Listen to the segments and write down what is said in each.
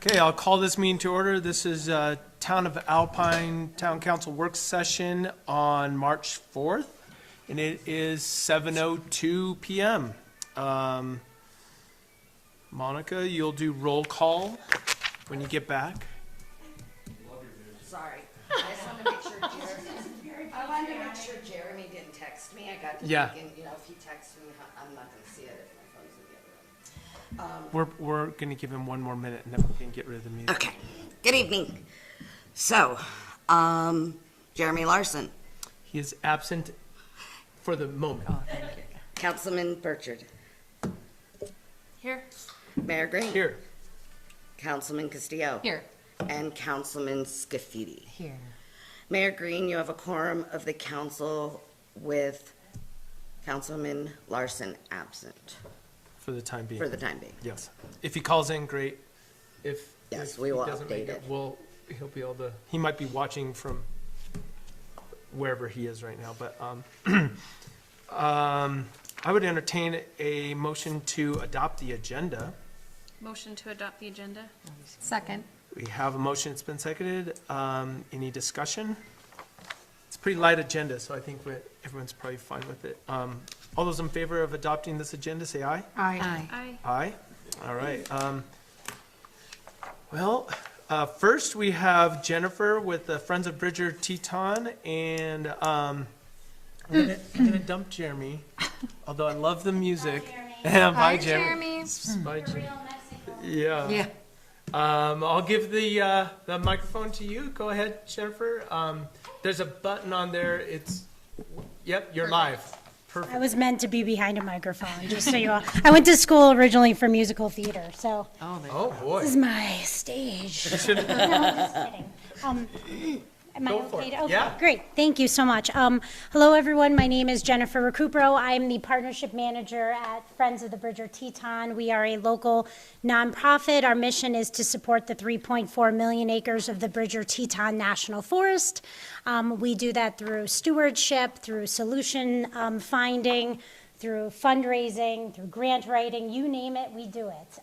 Okay, I'll call this meeting to order. This is Town of Alpine Town Council Work Session on March 4th, and it is 7:02 p.m. Monica, you'll do roll call when you get back. Sorry. I just wanted to make sure Jeremy didn't text me. I got to thinking, if he texts me, I'm not going to see it if my phone's in the other room. We're going to give him one more minute, and then we can get rid of the music. Okay. Good evening. So, Jeremy Larson. He is absent for the moment. Oh, thank you. Councilman Burchard. Here. Mayor Green. Here. Councilman Castillo. Here. And Councilman Scafidi. Here. Mayor Green, you have a quorum of the council with Councilman Larson absent For the time being. for the time being. Yes. If he calls in, great. Yes, If we he will doesn't update make it. he'll be able to, he might be watching from wherever he is right now, but, I would entertain a motion to adopt the agenda. Motion to adopt the agenda? Second. We have a motion, it's been seconded. Any discussion? It's a pretty light agenda, so I think everyone's probably fine with it. All those in favor of adopting this agenda, say aye. Aye. Aye. Aye. All right. First we have Jennifer with the Friends of Bridger Teton, and I'm gonna dump Jeremy, although I love the music. Bye, Jeremy. Bye, Jeremy. Yeah. Yeah. I'll give the microphone to you. Go ahead, Jennifer. There's a button on there. Yep, you're live. Perfect. I was meant to be behind a microphone, just so you all. I went to school originally for musical theater, so Oh, boy. this is my stage. You should- No, I'm just kidding. Am I Go for okay? it. Okay, Yeah. great. Thank you so much. Hello, everyone. My name is Jennifer Recupero. I'm the partnership manager at Friends of the Bridger Teton. We are a local nonprofit. Our mission is to support the 3.4 million acres of the Bridger Teton National Forest. We do that through stewardship, through solution finding, through fundraising, through grant writing, you name it, we do it.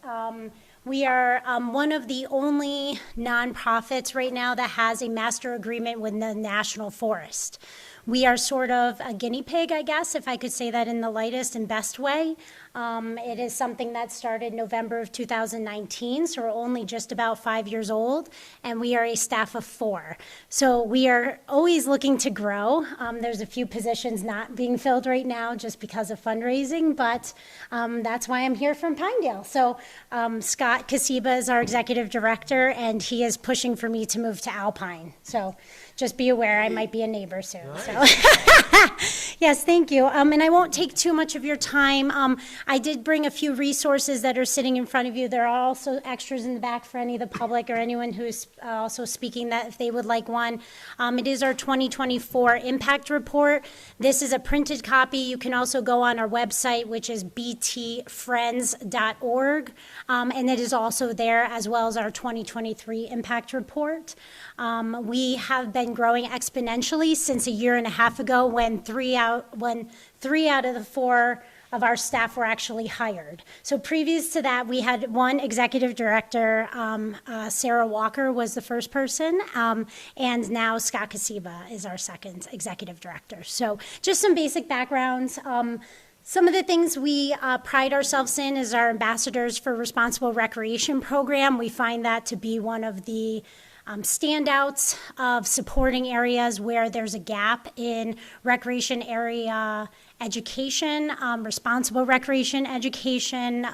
We are one of the only nonprofits right now that has a master agreement with the National Forest. We are sort of a guinea pig, I guess, if I could say that in the lightest and best way. It is something that started November of 2019, so we're only just about 5 years old, and we are a staff of 4. So we are always looking to grow. There's a few positions not being filled right now just because of fundraising, but that's why I'm here from Pinedale. So Scott Casiba is our executive director, and he is pushing for me to move to Alpine. So just be aware, I might be a neighbor soon. Nice. So. Yes, thank you. And I won't take too much of your time. I did bring a few resources that are sitting in front of you. There are also extras in the back for any of the public or anyone who's also speaking that if they would like one. It is our 2024 impact report. This is a printed copy. You can also go on our website, which is btfriends.org. And it is also there, as well as our 2023 impact report. We have been growing exponentially since a year and a half ago when three out of the 4 of our staff were actually hired. So previous to that, we had one executive director, Sarah Walker was the first person, and now Scott Casiba is our second executive director. So just some basic backgrounds. Some of the things we pride ourselves in is our Ambassadors for Responsible Recreation program. We find that to be one of the standouts of supporting areas where there's a gap in recreation area education, responsible recreation education,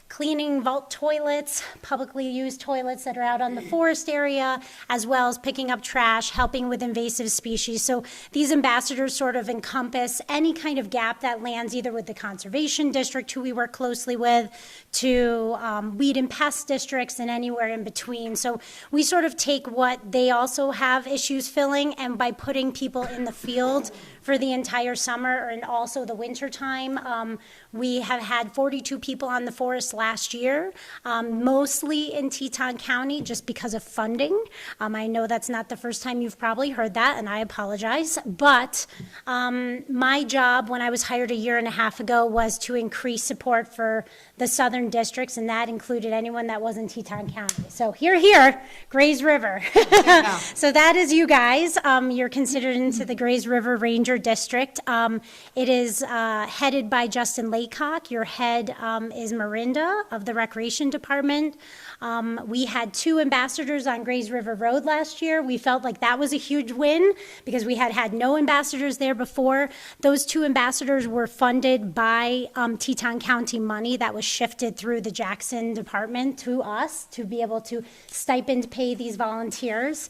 cleaning vault toilets, publicly used toilets that are out on the forest area, as well as picking up trash, helping with invasive species. So these ambassadors sort of encompass any kind of gap that lands either with the conservation district, who we work closely with, to weed and pest districts and anywhere in between. So we sort of take what they also have issues filling, and by putting people in the field for the entire summer and also the winter time, we have had 42 people on the forest last year, mostly in Teton County just because of funding. I know that's not the first time you've probably heard that, and I apologize, but my job when I was hired a year and a half ago was to increase support for the southern districts, and that included anyone that was in Teton County. So here, Grays River. So that is you guys. You're considered into the Grays River Ranger District. It is headed by Justin Laycock. Your head is Marinda of the Recreation Department. We had 2 ambassadors on Grays River Road last year. We felt like that was a huge win because we had no ambassadors there before. Those 2 ambassadors were funded by Teton County money that was shifted through the Jackson Department to us to be able to stipend pay these volunteers.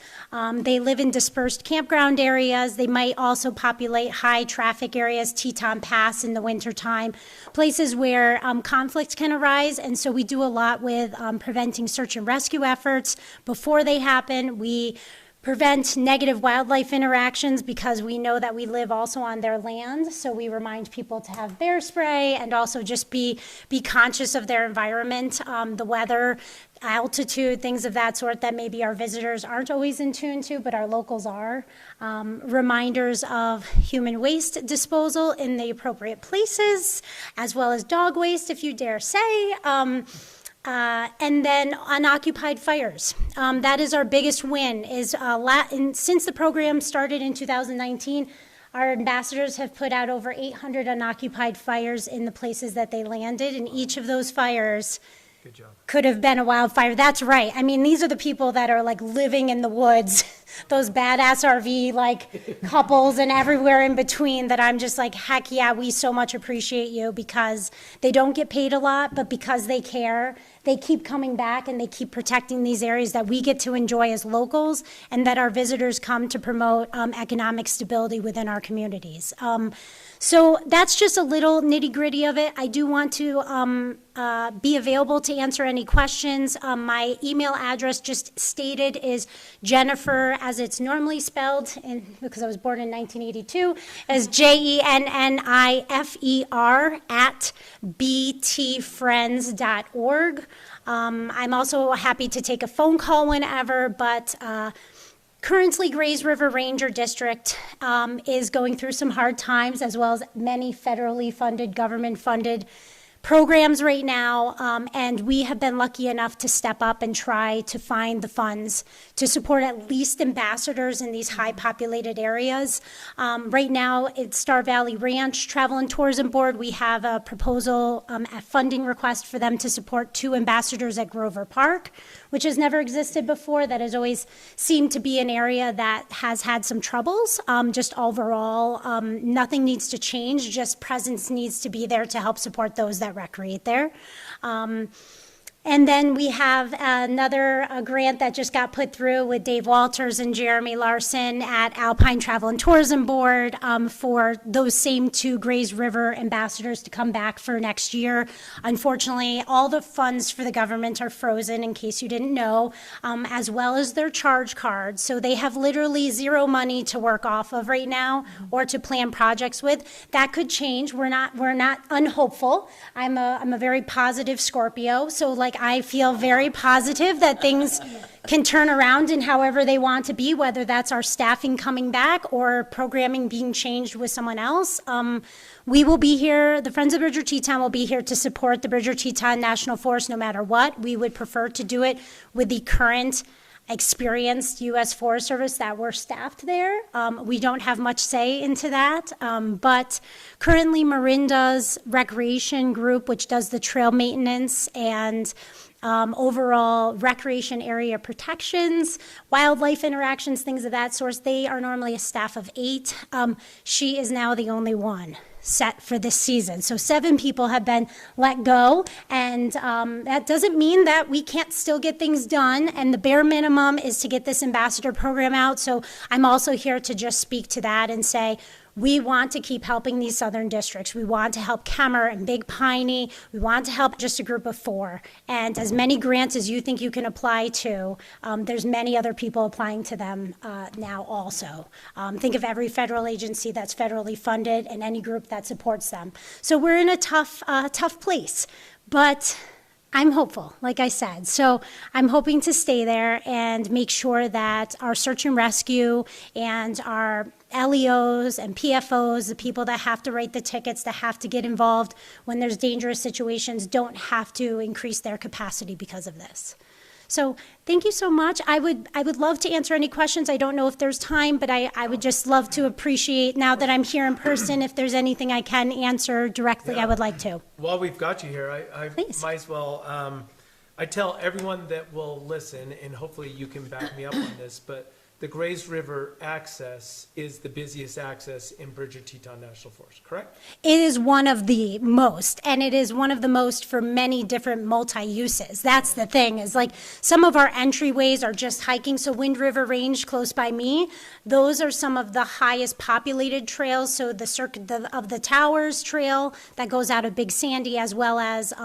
They live in dispersed campground areas. They might also populate high traffic areas, Teton Pass in the wintertime, places where conflict can arise. And so we do a lot with preventing search and rescue efforts before they happen. We prevent negative wildlife interactions because we know that we live also on their land. So we remind people to have bear spray and also just be conscious of their environment, the weather, altitude, things of that sort that maybe our visitors aren't always in tune to, but our locals are. Reminders of human waste disposal in the appropriate places, as well as dog waste, if you dare say. And then unoccupied fires. That is our biggest win. Since the program started in 2019, our ambassadors have put out over 800 unoccupied fires in the places that they landed, and each of those fires Good job. could have been a wildfire. That's right. I mean, these are the people that are like living in the woods, those badass RV like couples and everywhere in between that I'm just like, heck yeah, we so much appreciate you because they don't get paid a lot, but because they care, they keep coming back and they keep protecting these areas that we get to enjoy as locals and that our visitors come to promote economic stability within our communities. So that's just a little nitty gritty of it. I do want to be available to answer any questions. My email address just stated is Jennifer, as it's normally spelled, because I was born in 1982, as JENNIFER at btfriends.org. I'm also happy to take a phone call whenever, but currently, Grays River Ranger District is going through some hard times, as well as many federally funded, government-funded programs right now, and we have been lucky enough to step up and try to find the funds to support at least ambassadors in these high-populated areas. Right now, at Star Valley Ranch Travel and Tourism Board, we have a proposal, a funding request for them to support 2 ambassadors at Grover Park, which has never existed before. That has always seemed to be an area that has had some troubles. Just overall, nothing needs to change, just presence needs to be there to help support those that recreate there. And then we have another grant that just got put through with Dave Walters and Jeremy Larson at Alpine Travel and Tourism Board for those same 2 Grays River ambassadors to come back for next year. Unfortunately, all the funds for the government are frozen, in case you didn't know, as well as their charge cards. So they have literally 0 money to work off of right now or to plan projects with. That could change. We're not unhopeful. I'm a very positive Scorpio, so I feel very positive that things can turn around in however they want to be, whether that's our staffing coming back or programming being changed with someone else. We will be here, the Friends of Bridger Teton will be here to support the Bridger Teton National Forest no matter what. We would prefer to do it with the current experienced U.S. Forest Service that were staffed there. We don't have much say into that, but currently Marinda's recreation group, which does the trail maintenance and overall recreation area protections, wildlife interactions, things of that sort, they are normally a staff of 8. She is now the only one set for this season. So 7 people have been let go, and that doesn't mean that we can't still get things done, and the bare minimum is to get this ambassador program out. So I'm also here to just speak to that and say, we want to keep helping these southern districts. We want to help Kemmer and Big Piney. We want to help just a group of 4. And as many grants as you think you can apply to, there's many other people applying to them now also. Think of every federal agency that's federally funded and any group that supports them. So we're in a tough place. But I'm hopeful, like I said. So I'm hoping to stay there and make sure that our search and rescue and our LEOs and PFOs, the people that have to write the tickets, that have to get involved when there's dangerous situations, don't have to increase their capacity because of this. So thank you so much. I would love to answer any questions. I don't know if there's time, but I would just love to appreciate, now that I'm here in person, if there's anything I can answer directly, I would like to. While we've got you here, I Please. might as well, I tell everyone that will listen, and hopefully you can back me up on this, but the Grays River access is the busiest access in Bridger-Teton National Forest, correct? It is one of the most, and it is one of the most for many different multi-uses. That's the thing, is like some of our entryways are just hiking. So Wind River Range close by me, those are some of the highest populated trails. So the circuit of the Towers Trail that goes out of Big Sandy, as well as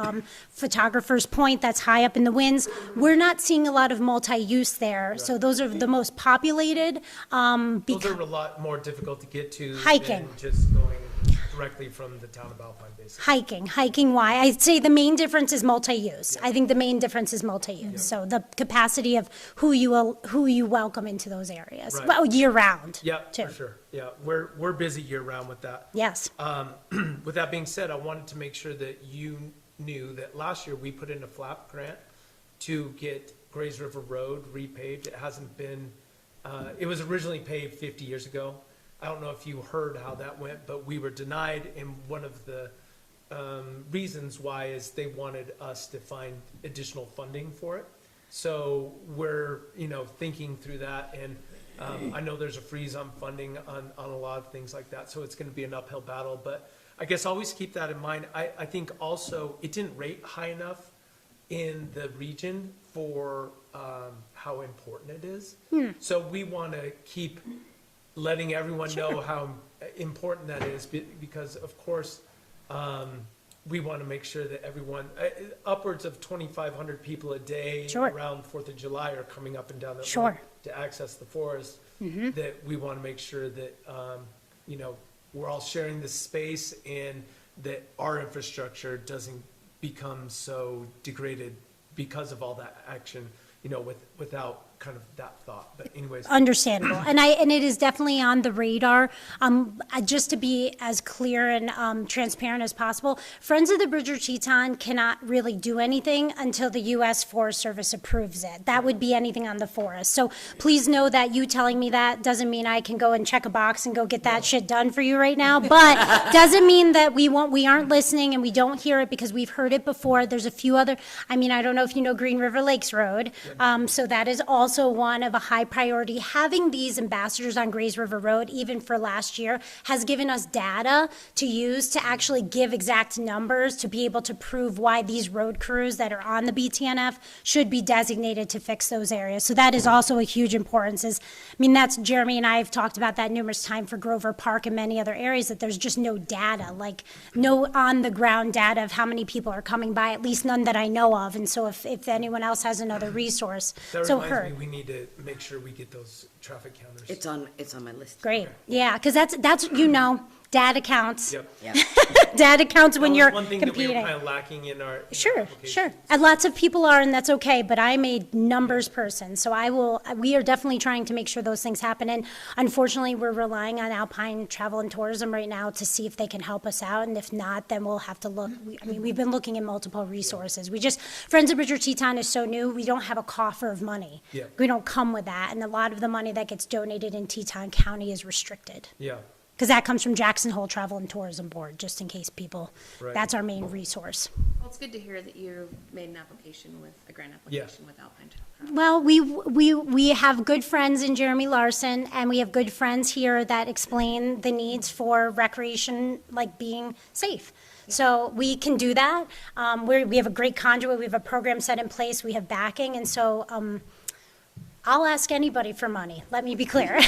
Photographer's Point that's high up in the winds. We're not seeing a lot of multi-use there. So those are the most populated. Those are a lot more difficult to get to Hiking. than just going directly from the town of Alpine, basically. Hiking why? I'd say the main difference is multi-use. I think the main difference is multi-use. So the capacity of who you welcome into those areas. Right. Well, year round. Yeah, too. for sure. Yeah, we're busy year round with that. Yes. With that being said, I wanted to make sure that you knew that last year we put in a FLAP grant to get Grays River Road repaved. It hasn't been, it was originally paved 50 years ago. I don't know if you heard how that went, but we were denied, and one of the reasons why is they wanted us to find additional funding for it. So we're, thinking through that, and I know there's a freeze on funding on a lot of things like that, so it's gonna be an uphill battle, but I guess always keep that in mind. I think also it didn't rate high enough in the region for how important it is. So we want to keep letting everyone know how important that is, because of course we want to make sure that everyone, upwards of 2,500 people a day Sure. around 4th of July are coming up and down the Sure. road to access the forest. That we want to make sure that we're all sharing this space, and that our infrastructure doesn't become so degraded because of all that action, without kind of that thought. But anyways, Understandable. And it is definitely on the radar. Just to be as clear and transparent as possible, Friends of the Bridger-Teton cannot really do anything until the U.S. Forest Service approves it. That would be anything on the forest. So please know that you telling me that doesn't mean I can go and check a box and go get that shit done for you right now, but doesn't mean that we aren't listening and we don't hear it, because we've heard it before. There's a few other, I don't know if you know Green River Lakes Road. So that is also one of a high priority. Having these ambassadors on Grays River Road, even for last year, has given us data to use to actually give exact numbers to be able to prove why these road crews that are on the BTNF should be designated to fix those areas. So that is also a huge importance. That's Jeremy and I have talked about that numerous times for Grover Park and many other areas, that there's just no data, like no on the ground data of how many people are coming by, at least none that I know of. And so if anyone else has another resource, that so reminds heard. me, we need to make sure we get those traffic counters. It's on my list. Great, yeah, because that's data counts. Yep. Yeah. Data counts when That was you're one thing that we were competing. kind of lacking in our Sure, application. sure. And lots of people are, and that's okay, but I'm a numbers person, so we are definitely trying to make sure those things happen. And unfortunately, we're relying on Alpine Travel and Tourism right now to see if they can help us out, and if not, then we'll have to look. We've been looking at multiple resources. Friends of Bridger-Teton is so new, we don't have a coffer of money. Yeah. We don't come with that, and a lot of the money that gets donated in Teton County is restricted. Yeah. Because that comes from Jackson Hole Travel and Tourism Board, just in case people, Right. that's our main resource. Well, it's good to hear that you made an application with, a grant application with Alpine. Well, we have good friends in Jeremy Larson, and we have good friends here that explain the needs for recreation, like being safe. So we can do that. We have a great conduit, we have a program set in place, we have backing, and so I'll ask anybody for money, let me be clear.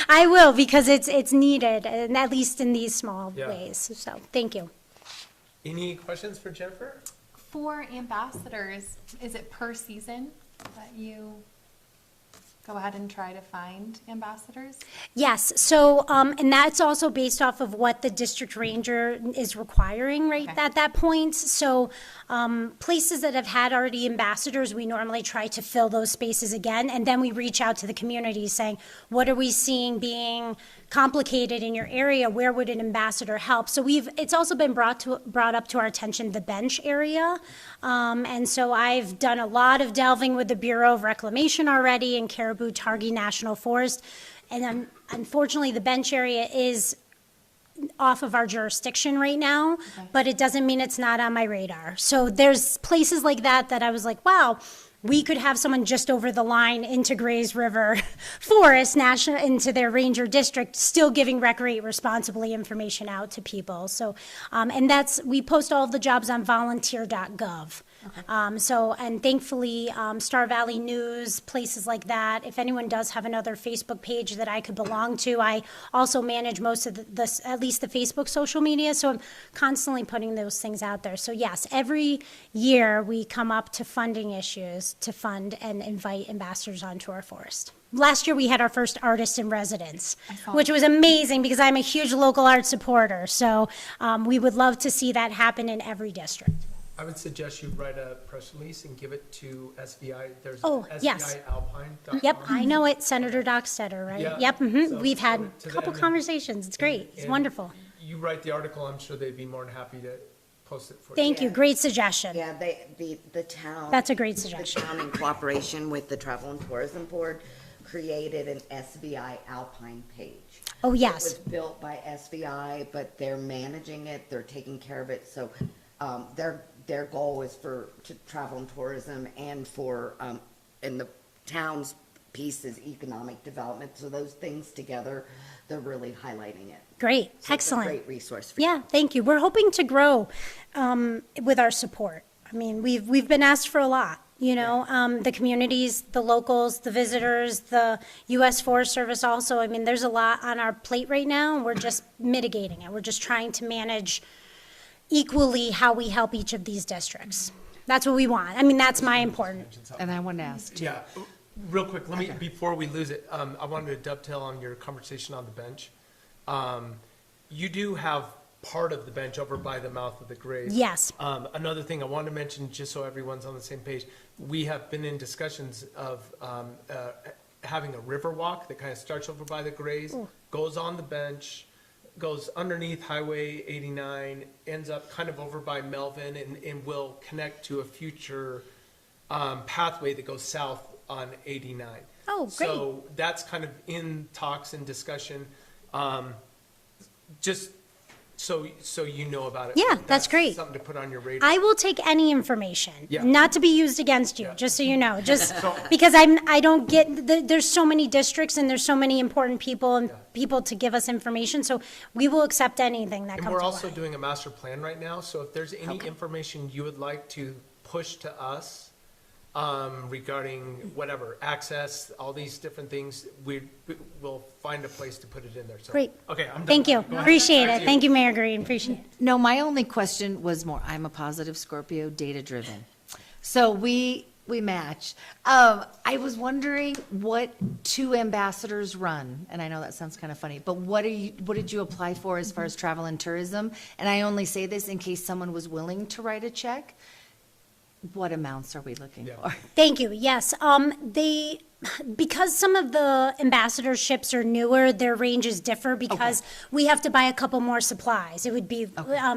I will, because it's needed, and at least in these small Yeah. ways, so thank you. Any questions for Jennifer? For ambassadors, is it per season that you go ahead and try to find ambassadors? Yes, so, and that's also based off of what the district ranger is requiring right Okay. at that point. So, places that have had already ambassadors, we normally try to fill those spaces again, and then we reach out to the community saying, what are we seeing being complicated in your area? Where would an ambassador help? So it's also been brought up to our attention, the bench area. And so I've done a lot of delving with the Bureau of Reclamation already in Caribou Targhee National Forest. And unfortunately, the bench area is off of our jurisdiction right now, but it doesn't mean it's not on my radar. So there's places like that that I was like, wow, we could have someone just over the line into Grays River Forest, national, into their ranger district, still giving Recreate Responsibly information out to people. So, and we post all of the jobs on volunteer.gov. So, and thankfully, Star Valley News, places like that, if anyone does have another Facebook page that I could belong to, I also manage most of at least the Facebook social media, so I'm constantly putting those things out there. So yes, every year we come up to funding issues to fund and invite ambassadors onto our forest. Last year, we had our first artist in residence, which was amazing because I'm a huge local art supporter. So we would love to see that happen in every district. I would suggest you write a press release and give it to SVI. There's Oh, yes. SVI Alpine. Yep, I know it, Senator Dockstetter, right? Yeah. Yep, So we've had forward to a couple them and- conversations. It's great. It's and wonderful. You write the article, I'm sure they'd be more than happy to post it for you. Thank you. Great suggestion. Yeah, the town. That's a great suggestion. The town, in cooperation with the Travel and Tourism Board, created an SVI Alpine page. Oh, It yes. was built by SVI, but they're managing it, they're taking care of it, so, their goal is to travel and tourism and and the town's piece is economic development, so those things together, they're really highlighting it. Great. So Excellent. It's a great resource for you. Yeah, thank you. We're hoping to grow with our support. I mean, we've been asked for a lot, the communities, the locals, the visitors, the U.S. Forest Service also. I mean, there's a lot on our plate right now, and we're just mitigating it. We're just trying to manage equally how we help each of these districts. That's what we want. I mean, that's my important. And I want to ask too. Yeah, real quick, before we lose it, I wanted to dovetail on your conversation on the bench. You do have part of the bench over by the mouth of the Grays. Yes. Another thing I wanted to mention, just so everyone's on the same page, we have been in discussions of having a river walk that kind of starts over by the Grays, goes on the bench, goes underneath Highway 89, ends up kind of over by Melvin, and will connect to a future pathway that goes south on 89. Oh, great. So that's kind of in talks and discussion. Just so you know about it. Yeah, that's great. Something to put on your radar. I will take any information, Yeah. not to be used against you, Yeah. just so you know, just because I don't get, there's so many districts and there's so many important people and people to give us information, so we will accept anything that And comes we're our also way. doing a master plan right now, so if there's any information you would like to push to us regarding whatever, access, all these different things, we'll find a place to put it in there. So, Great. Okay, I'm done. Thank you, Go ahead. appreciate Back it, to thank you, Mayor Green, appreciate it. No, my only question was more, I'm a positive Scorpio, data-driven. So we match. I was wondering what two ambassadors run, and I know that sounds kind of funny, but what did you apply for as far as travel and tourism? And I only say this in case someone was willing to write a check. What amounts are we looking Yeah. for? Thank you. Yes, because some of the ambassadorships are newer, their ranges differ because we have to buy a couple more supplies. It would be,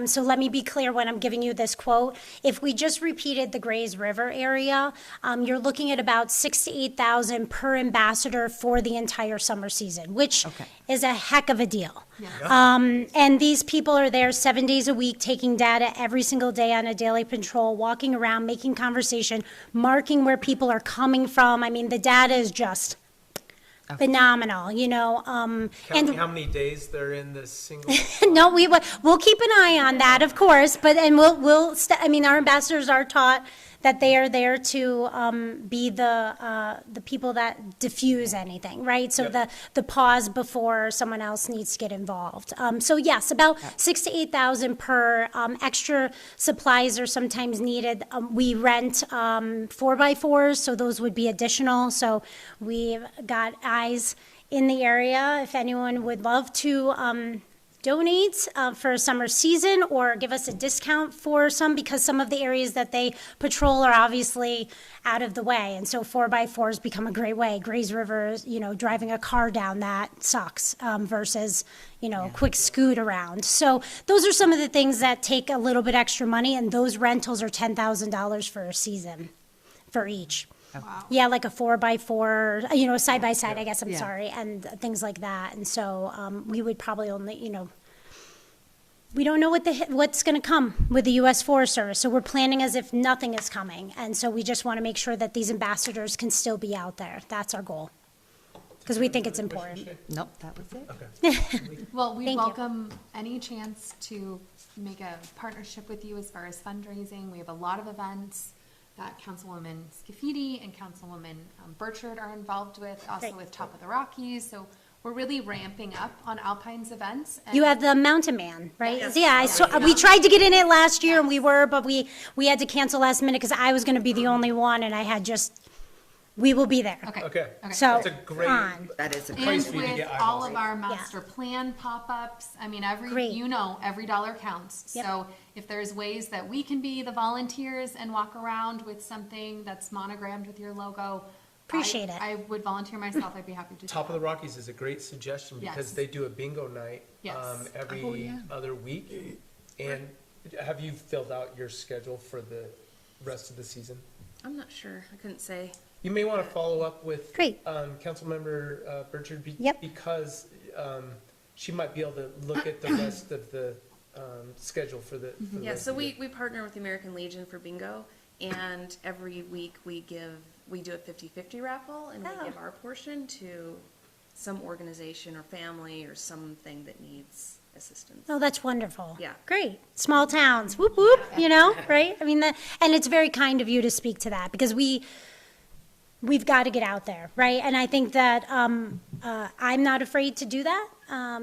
so let me be clear when I'm giving you this quote. If we just repeated the Grays River area, you're looking at about 6,000 to 8,000 per ambassador for the entire summer season, which is a heck of a deal. And these people are there 7 days a week, taking data every single day on a daily patrol, walking around, making conversation, marking where people are coming from. I mean, the data is just phenomenal, Counting and how many days they're in this single. no, we'll keep an eye on that, of course, but, and our ambassadors are taught that they are there to be the people that diffuse anything, right? So Yep. the pause before someone else needs to get involved. So yes, about 6,000 to 8,000 per. Extra supplies are sometimes needed. We rent 4x4s, so those would be additional. So we've got eyes in the area if anyone would love to donate for a summer season or give us a discount for some, because some of the areas that they patrol are obviously out of the way. And so 4x4s become a great way. Grays River, driving a car down that sucks versus, a quick scoot around. So those are some of the things that take a little bit extra money, and those rentals are $10,000 for a season for each. Wow. Yeah, like a 4x4, side by side, I guess, I'm Yeah. sorry, and things like that. And so we would probably only, we don't know what's going to come with the U.S. Forest Service. So we're planning as if nothing is coming. And so we just want to make sure that these ambassadors can still be out there. That's our goal. Because we think it's important. Nope, that was it. Okay. Well, we Thank you. welcome any chance to make a partnership with you as far as fundraising. We have a lot of events that Councilwoman Scafidi and Councilwoman Burchard are involved with, also Great. with Top of the Rockies. So we're really ramping up on Alpine's events. You and- have the Mountain Man, right? Yes. Yeah, we tried to get in it last year, and we were, but we had to cancel last minute because I was going to be the only one, and I had we will be there. Okay. Okay. So, That's a great- on. That is a And place for you to with get all eyeballs. of our master plan pop-ups, I mean, Great. every dollar counts. Yep. So if there's ways that we can be the volunteers and walk around with something that's monogrammed with your logo. Appreciate it. I would volunteer myself, I'd be happy to do Top of the that. Rockies is a great suggestion because Yes. they do a bingo night Yes. every other week. And have you filled out your schedule for the rest of the season? I'm not sure. I couldn't say. You may want to follow up with Great. Councilmember Burchard Yep. because she might be able to look at the rest of the schedule for the Yeah, rest so of the we partner with the American Legion for bingo, and every week we do a 50-50 raffle, and Oh. we give our portion to some organization or family or something that needs assistance. Oh, that's wonderful. Yeah. Great. Small towns, whoop, whoop, right? I mean, and it's very kind of you to speak to that because we've got to get out there, right? And I think that I'm not afraid to do that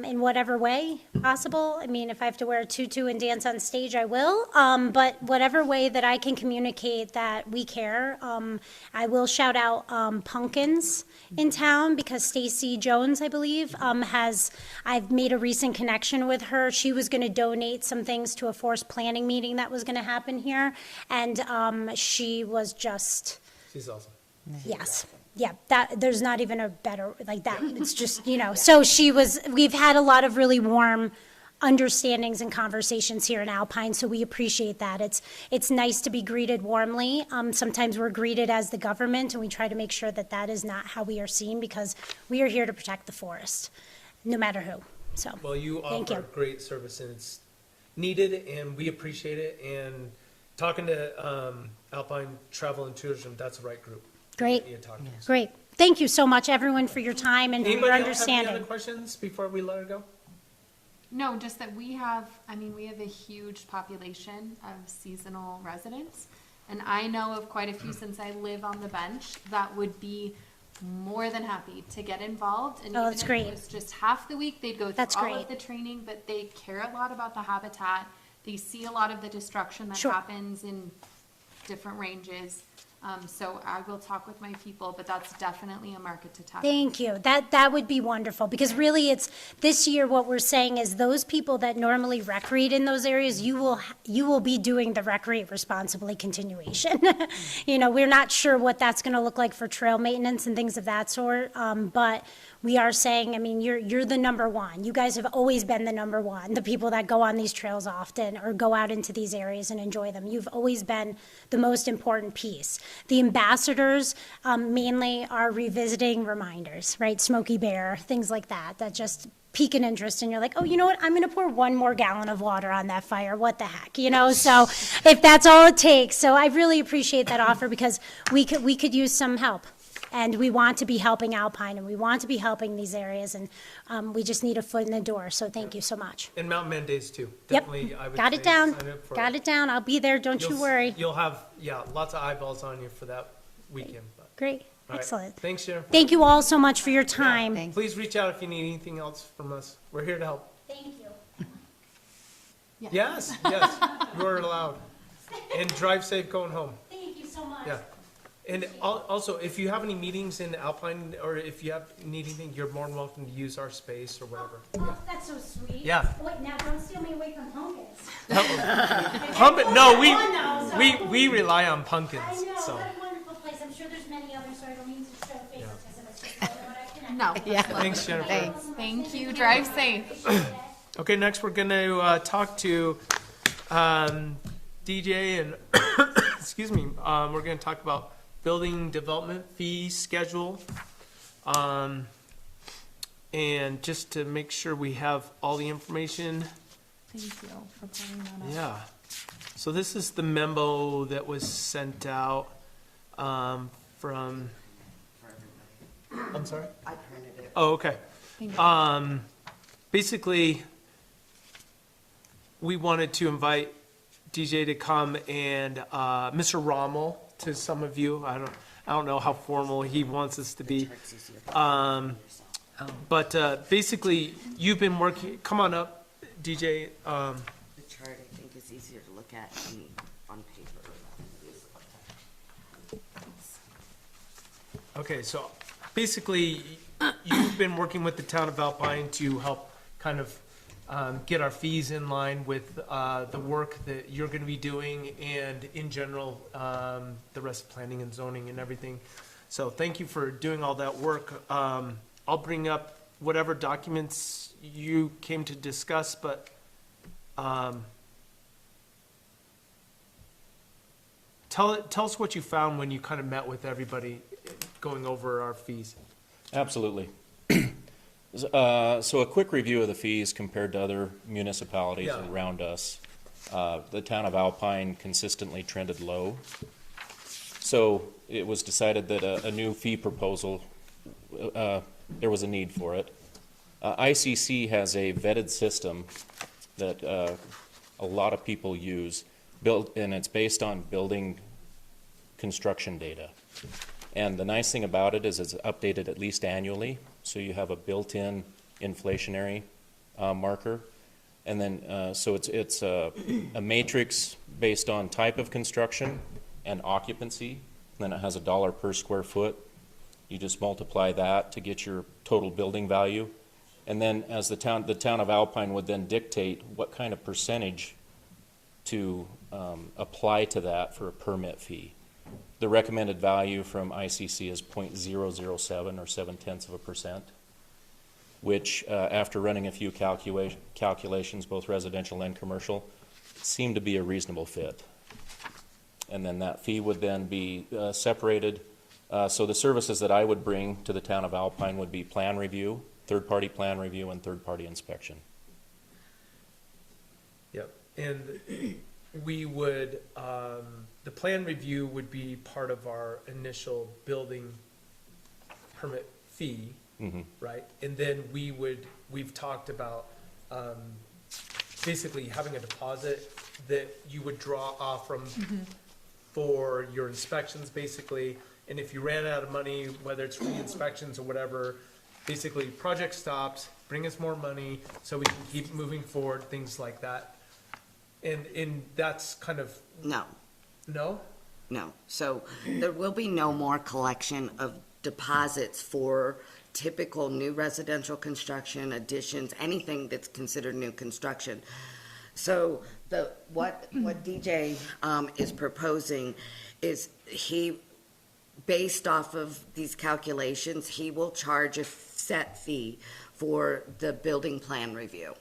in whatever way possible. I mean, if I have to wear a tutu and dance on stage, I will. But whatever way that I can communicate that we care, I will shout out Pumpkins in town because Stacy Jones, I believe, I've made a recent connection with her. She was going to donate some things to a forest planning meeting that was going to happen here. And she was just... She's awesome. Yes. Yeah, there's not even a better, like that, it's just, so we've had a lot of really warm understandings and conversations here in Alpine, so we appreciate that. It's nice to be greeted warmly. Sometimes we're greeted as the government, and we try to make sure that that is not how we are seen, because we are here to protect the forest, no matter who, so. Well, you Thank offer you. great service and it's needed and we appreciate it. And talking to Alpine Travel and Tourism, that's the right group. Great, You talk to us. great. Thank you so much, everyone, for your time and for your Anybody else have any other understanding. questions before we let her go? No, just that we have a huge population of seasonal residents. And I know of quite a few since I live on the bench that would be more than happy to get involved. And Oh, even that's if great. it was just half the week, they'd go That's through all great. of the training, but they care a lot about the habitat. They see a lot of the destruction that Sure. happens in different ranges. So I will talk with my people, but that's definitely a market to tap. Thank you. That would be wonderful, because really this year what we're saying is those people that normally recreate in those areas, you will be doing the recreate responsibly continuation. We're not sure what that's going to look like for trail maintenance and things of that sort, but we are saying, I mean, you're the number one. You guys have always been the number one, the people that go on these trails often or go out into these areas and enjoy them. You've always been the most important piece. The ambassadors mainly are revisiting reminders, right? Smoky Bear, things like that just pique an interest, and you're like, oh, you know what? I'm going to pour 1 more gallon of water on that fire. What the heck, So if that's all it takes. So I really appreciate that offer because we could use some help. And we want to be helping Alpine, and we want to be helping these areas, and we just need a foot in the door, so thank you so much. And Mountain Man Days too. Yep, Definitely, I would got say it down, sign up for got it down, I'll be there, don't you You'll- worry. You'll have, yeah, lots of eyeballs on you for that weekend. But, Great, all right. excellent. Thanks, Jennifer. Thank you all so much for your time. Thanks. Please reach out if you need anything else from us. We're here to help. Thank you. Yes, yes, you're allowed. And drive safe going home. Thank you so much. Yeah. And also, if you have any meetings in Alpine, or if you need anything, you're more than welcome to use our space or whatever. Oh, that's so sweet. Yeah. Wait, now don't steal me away from pumpkins. Pumpkin, no, Oh, no, we rely on pumpkins, I know, so. what a wonderful place. I'm sure there's many others, so I don't mean to show favoritism. It's just what I can. No. Yeah. Thanks, Jennifer. Thanks. Thank you. Drive safe. Okay, next we're gonna talk to DJ and, excuse me, we're gonna talk about building development fee schedule. And just to make sure we have all the information. Thank you for pulling that up. Yeah. So this is the memo that was sent out from, I'm sorry? I printed it. Oh, okay. Thank you. Basically, we wanted to invite DJ to come and Mr. Rommel to some of you. I don't know how formal he wants us to be. But basically, you've been working. Come on up, DJ. The chart, I think, is easier to look at on paper. Okay, so basically, you've been working with the town of Alpine to help kind of get our fees in line with the work that you're going to be doing, and in general, the rest of planning and zoning and everything. So thank you for doing all that work. I'll bring up whatever documents you came to discuss, but tell us what you found when you kind of met with everybody going over our fees. Absolutely. So a quick review of the fees compared to other municipalities Yeah. around us. The town of Alpine consistently trended low. So it was decided that a new fee proposal, there was a need for it. ICC has a vetted system that a lot of people use, and it's based on building construction data. And the nice thing about it is it's updated at least annually, so you have a built-in inflationary marker. And then, so it's a matrix based on type of construction and occupancy. Then it has $1 per square foot. You just multiply that to get your total building value. And then as the town of Alpine would then dictate what kind of percentage to apply to that for a permit fee. The recommended value from ICC is 0.007 or 0.7%, which after running a few calculations, both residential and commercial, seemed to be a reasonable fit. And then that fee would then be separated. So the services that I would bring to the town of Alpine would be plan review, third-party plan review, and third-party inspection. Yep, and we would, the plan review would be part of our initial building permit fee, right? And then we've talked about, basically having a deposit that you would draw off from for your inspections, basically. And if you ran out of money, whether it's re-inspections or whatever, basically project stops, bring us more money so we can keep moving forward, things like that. And that's kind of, No, no? no. So there will be no more collection of deposits for typical new residential construction, additions, anything that's considered new construction. So what DJ is proposing is based off of these calculations, he will charge a set fee for the building plan review.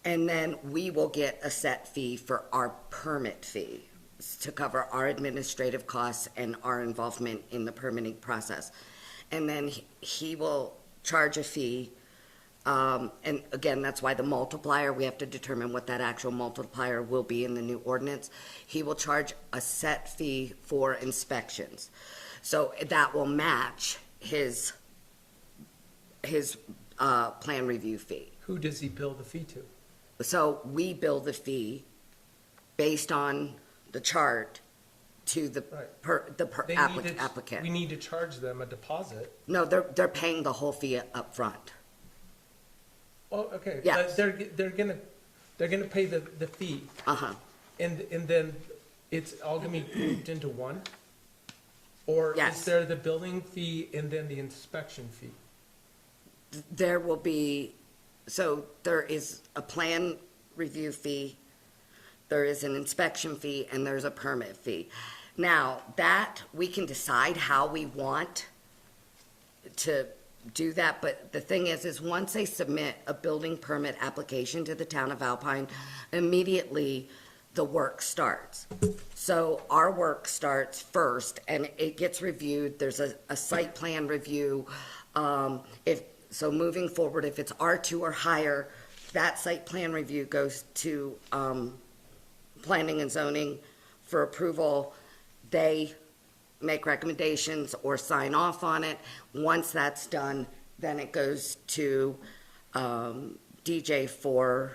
And then we will get a set fee for our permit fee to cover our administrative costs and our involvement in the permitting process. And then he will charge a fee. And again, that's why the multiplier, we have to determine what that actual multiplier will be in the new ordinance. He will charge a set fee for inspections. So that will match his plan review fee. Who does he bill the fee to? So we bill the fee based on the chart to the Right. They need to- applicant. We need to charge them a deposit. No, they're paying the whole fee up front. Oh, okay. Yes. They're gonna pay the fee, Uh-huh. and then it's all gonna be grouped into one? Or Yes. is there the building fee and then the inspection fee? There will be, so there is a plan review fee, there is an inspection fee, and there's a permit fee. Now, that, we can decide how we want to do that, but the thing is once they submit a building permit application to the town of Alpine, immediately the work starts. So our work starts first, and it gets reviewed, there's a site plan review. So moving forward, if it's R2 or higher, that site plan review goes to planning and zoning for approval. They make recommendations or sign off on it. Once that's done, then it goes to DJ for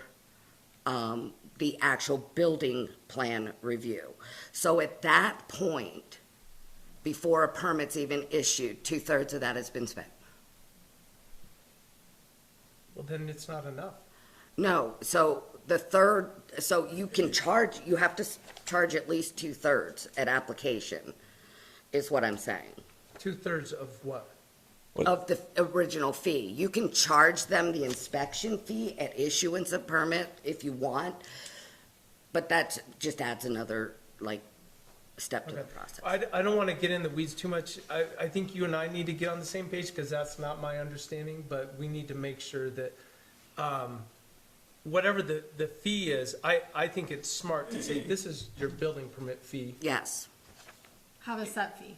the actual building plan review. So at that point, before a permit's even issued, 2/3 of that has been spent. Well, then it's not enough. No, so the third, so you can charge, you have to charge at least 2/3 at application, is what I'm saying, 2/3 of what? of the original fee. You can charge them the inspection fee at issuance of permit if you want, but that just adds another, step to the Okay. process. I don't want to get in the weeds too much. I think you and I need to get on the same page because that's not my understanding, but we need to make sure that, whatever the fee is, I think it's smart to say, this is your building permit fee, Yes, Have a set fee.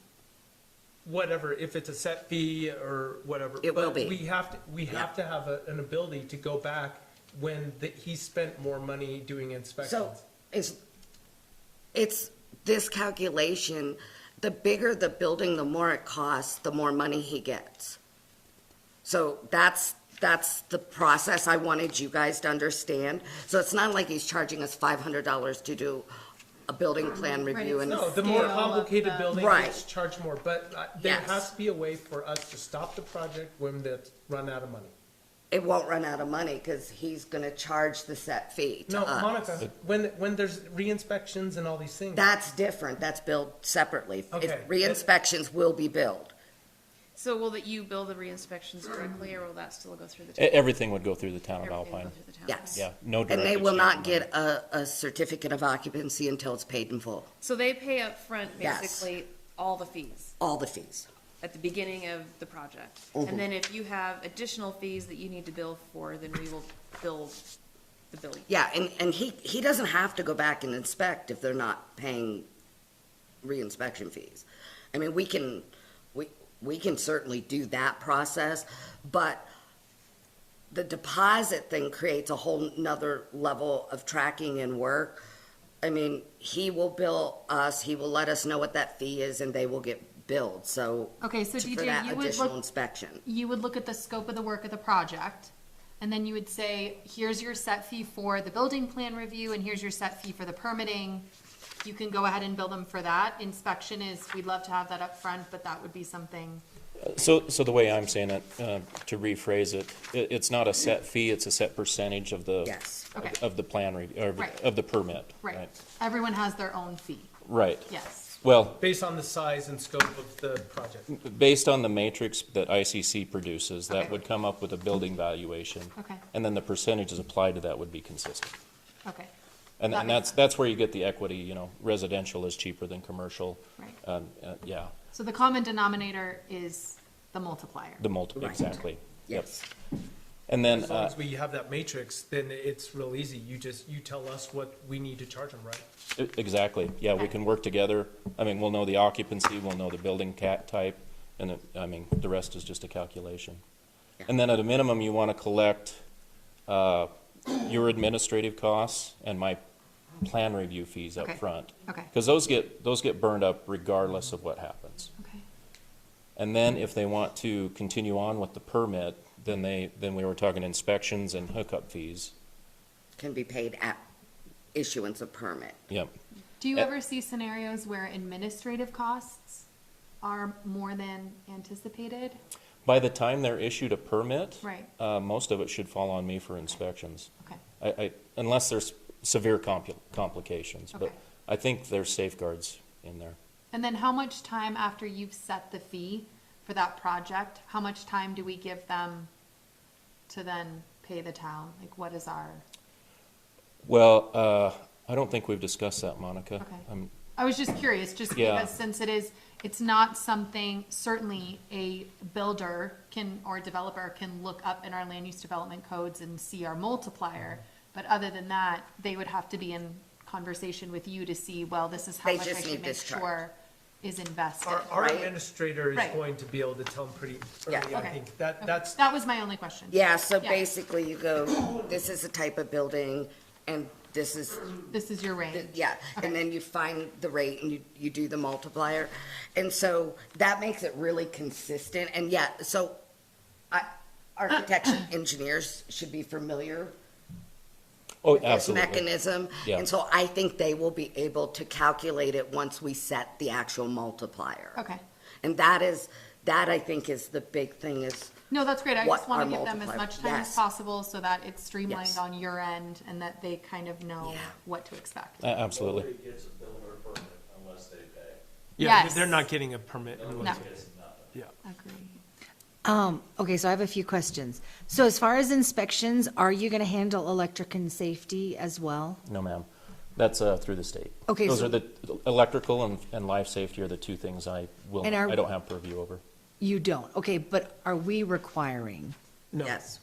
whatever, if it's a set fee or whatever. It will But be. we have to have an ability to go back when he spent more money doing so inspections. it's this calculation, the bigger the building, the more it costs, the more money he gets. So that's the process I wanted you guys to understand. So it's not like he's charging us $500 to do a building plan review and, No, the more Scale of complicated the- building, Right. it's charged more, but there Yes. has to be a way for us to stop the project when that's run out of money. it won't run out of money because he's gonna charge the set fee to No, us. Monica, when there's re-inspections and all these things, That's different, that's billed separately. Okay. Re-inspections will be billed. So will that you bill the re-inspections directly, or will that still go through the town? Everything would go through the town of Everything will Alpine. go through the town? Yes. Yeah, no direct And they will exchange not of money. get a certificate of occupancy until it's paid in full, So they pay up front Yes. basically all the fees all the fees. at the beginning of the project. Mhm. And then if you have additional fees that you need to bill for, then we will bill the billing. Yeah, and he doesn't have to go back and inspect if they're not paying re-inspection fees. I mean, we can certainly do that process, but the deposit thing creates a whole nother level of tracking and work. I mean, he will bill us, he will let us know what that fee is, and they will get billed, so. Okay, so for DJ, that you would additional look, inspection. you would look at the scope of the work of the project, and then you would say, here's your set fee for the building plan review, and here's your set fee for the permitting. You can go ahead and bill them for that. Inspection is, we'd love to have that up front, but that would be something, So the way I'm saying it, to rephrase it, it's not a set fee, it's a set percentage of the. Yes. Okay. Of the plan, or Right. of the permit. right. Everyone has their own fee, Right. yes. Well, based on the size and scope of the project. based on the matrix that ICC produces, that Okay. would come up with a building valuation. Okay. And then the percentages applied to that would be consistent. Okay, And That makes that's where you get the equity, residential is cheaper than commercial. right. Yeah, So the common denominator is the multiplier. the multiple, Right. exactly. Yep. Yes. And then, As long as we have that matrix, then it's real easy. You tell us what we need to charge them, right? exactly, yeah, we Okay. can work together. I mean, we'll know the occupancy, we'll know the building cat type, and the rest is just a calculation. Yeah. And then at a minimum, you want to collect your administrative costs and my plan review fees up Okay. front. Okay, Because those get burned up regardless of what happens. okay. And then if they want to continue on with the permit, then we were talking inspections and hookup fees. Can be paid at issuance of permit. Yep. Do you ever see scenarios where administrative costs are more than anticipated? By the time they're issued a permit, Right. most of it should fall on me for inspections. Okay. Unless there's severe complications, but Okay. I think there's safeguards in there. And then how much time after you've set the fee for that project, how much time do we give them to then pay the town? Like, what is our, Well, I don't think we've discussed that, Monica. Okay. I was just curious, just Yeah. because since it's not something, certainly a builder can, or a developer can look up in our land use development codes and see our multiplier. But other than that, they would have to be in conversation with you to see, well, this is how They much I just should need make discharge. sure is invested. Our Right. administrator is Right. going to be able to tell them pretty Yeah. early, I Okay. think. That's, That was my only question. Yeah, so Yeah. basically you go, this is the type of building, and this is, This is your range. yeah, Okay. and then you find the rate and you do the multiplier. And so that makes it really consistent, and yeah, so architects and engineers should be familiar Oh, with this absolutely. mechanism. Yeah. And so I think they will be able to calculate it once we set the actual multiplier. Okay. And that I think is the big thing is, No, that's great. I What just want our to give them as multiplier- much time as yes. possible so that it's streamlined Yes. on your end and that they kind of know Yeah. what to expect. Absolutely. Nobody gets a builder permit unless they pay. yeah, Yes. they're not getting a permit. No. unless- It's nothing. Yeah. Agree. Okay, so I have a few questions. So as far as inspections, are you gonna handle electric and safety as well? No, ma'am. That's through the state. Okay, Those so- are the electrical and life safety are the two things I And are- don't have purview over. You don't, okay, but are we requiring? No. yes.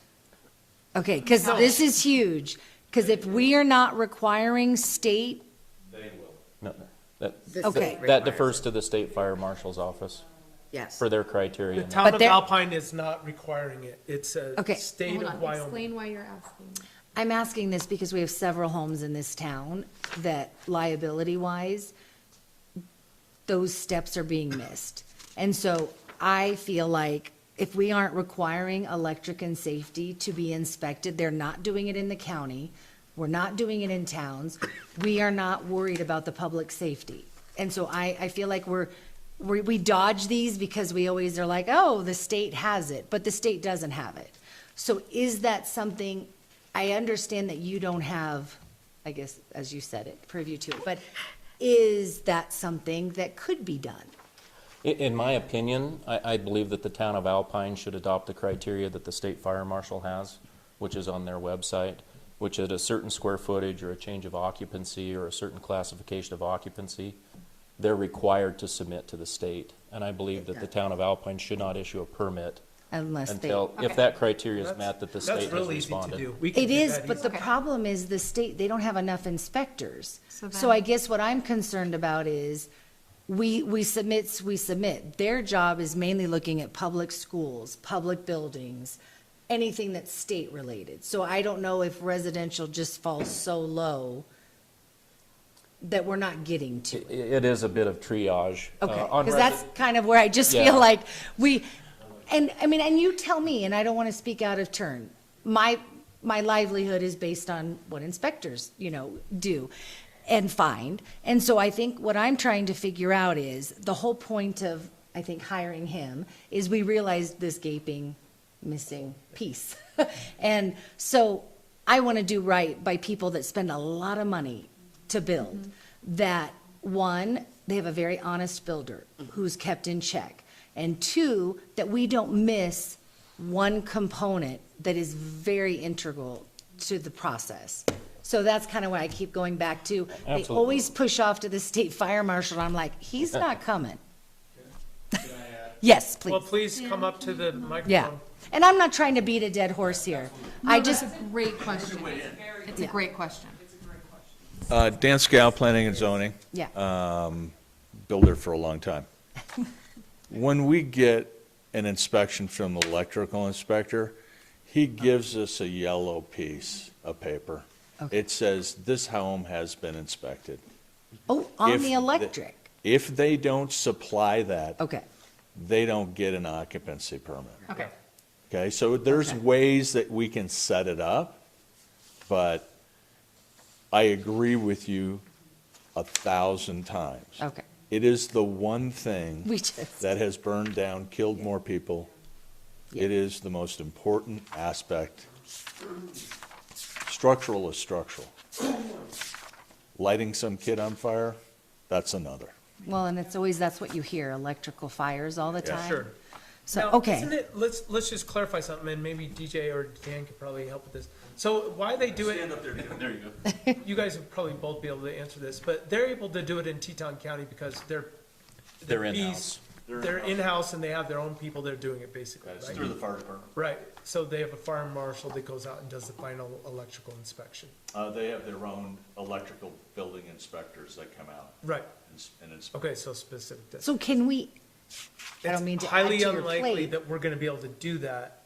Okay, because this is huge, because if we are not requiring state, They will. No, that, The Okay. state that requires defers it. to the state fire marshal's office Yes. for their criteria. The town But of they're- Alpine is not requiring it. It's a Okay. state Hold of on, Wyoming. explain why you're asking. I'm asking this because we have several homes in this town that liability-wise, those steps are being missed. And so I feel like if we aren't requiring electric and safety to be inspected, they're not doing it in the county, we're not doing it in towns, we are not worried about the public safety. And so I feel like we dodge these because we always are like, oh, the state has it, but the state doesn't have it. So is that something, I understand that you don't have, I guess, as you said it, purview to it, but is that something that could be done? In my opinion, I believe that the town of Alpine should adopt the criteria that the state fire marshal has, which is on their website, which at a certain square footage or a change of occupancy or a certain classification of occupancy, they're required to submit to the state. And I believe that the town of Alpine should not issue a permit Unless they, until, if Okay. that criteria is That's- met, that the That's state has real easy to responded. do. We can it do is, that but the Okay. problem is the state, they don't have enough inspectors. So So then- I guess what I'm concerned about is, we submit. Their job is mainly looking at public schools, public buildings, anything that's state-related. So I don't know if residential just falls so low that we're not getting to it. It is a bit of triage. Okay, on because that's kind of where I just Yeah. feel like and I mean, and you tell me, and I don't want to speak out of turn. My livelihood is based on what inspectors, do and find. And so I think what I'm trying to figure out is, the whole point of, I think, hiring him is we realized this gaping, missing piece. And so I want to do right by people that spend a lot of money to build. That, one, they have a very honest builder who's kept in check. And two, that we don't miss one component that is very integral to the process. So that's kind of what I keep going back to. They Absolutely. always push off to the state fire marshal, and I'm like, he's not coming. Yes, Well, please. please come up to the microphone. Yeah. And I'm not trying to beat a dead horse here. I No, just, that's a great question. It's a great question. Dan Scal, Planning and Zoning, yeah, builder for a long time. When we get an inspection from the electrical inspector, he gives us a yellow piece of paper. Okay. It says, this home has been inspected. oh, on If the electric. If they don't supply that, Okay, they don't get an occupancy permit. Okay. Okay, so there's Okay. ways that we can set it up, but I agree with you 1,000 times. Okay. It is the one thing We just, that has burned down, killed more people. Yeah. It is the most important aspect. Structural is structural. Lighting some kid on fire, that's another. well, and it's always, that's what you hear, electrical fires all the Yeah. time. Sure. So, Now, okay. Isn't it, let's just clarify something, and maybe DJ or Dan could probably help with this. So why they do it, Stand up there, there you go. you guys would probably both be able to answer this, but they're able to do it in Teton County because They're bees- in-house. They're in-house and they have their own people that are doing it basically, It's right? through the fire department. Right, so they have a fire marshal that goes out and does the final electrical inspection. They have their own electrical building inspectors that come out Right, and inspect. okay, so specific to. So can we, I don't mean to add to Highly your unlikely plate. that we're gonna be able to do that.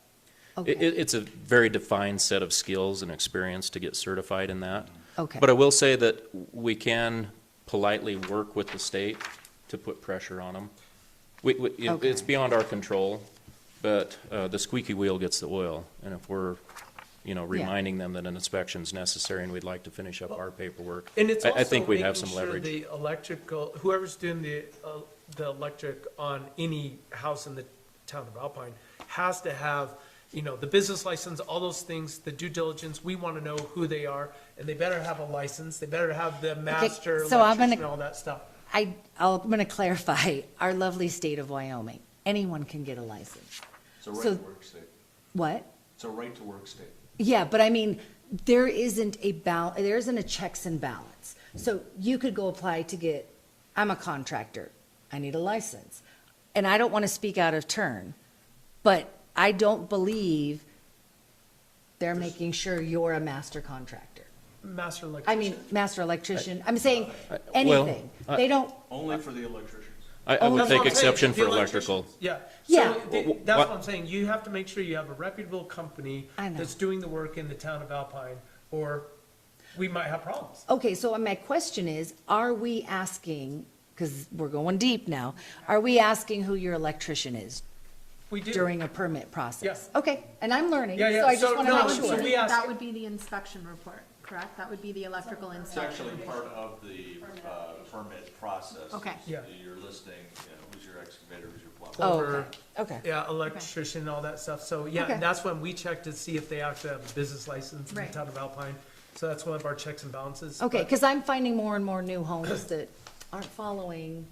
Okay. It's a very defined set of skills and experience to get certified in that. Okay. But I will say that we can politely work with the state to put pressure on them. Okay. It's beyond our control, but the squeaky wheel gets the oil. And if we're, reminding them that an inspection's necessary and we'd like to finish up our paperwork, And it's I also think we'd have making some sure leverage. the electrical, whoever's doing the electric on any house in the town of Alpine has to have, the business license, all those things, the due diligence, we want to know who they are, and they better have a license, they better have the master so I'm electrician gonna- and all that stuff. I'm going to clarify, our lovely state of Wyoming, anyone can get a license. It's a right So- to work state. What? It's a right to work state. Yeah, but I mean, there isn't a checks and balance. So you could go apply to get, I'm a contractor, I need a license. And I don't want to speak out of turn, but I don't believe they're making sure you're a master contractor. Master I electrician. mean, master electrician, I'm saying well, anything. I- They don't, Only for the electricians. I Oh, would That's take what I'm saying, exception the for electrical. electricians, Yeah. Yeah. So that's What- what I'm saying, you have to make sure you have a reputable company I know. that's doing the work in the town of Alpine, or we might have problems. okay, so my question is, are we asking, because we're going deep now, are we asking who your electrician is We do. during a permit process? Yes. Okay, and I'm learning, Yeah, yeah, so I just so want to no, make so sure. we ask- That would be the inspection report, correct? That would be the electrical It's inspection. actually part of the permit process. Okay. Yeah. You're listing, who's your excavator, who's your plumber. Oh, Over- okay, okay. Yeah, electrician, all that stuff. So, yeah, Okay. and that's when we check to see if they actually have a business license in the Right. town of Alpine. So that's one of our checks and balances. Okay, But- because I'm finding more and more new homes that aren't following.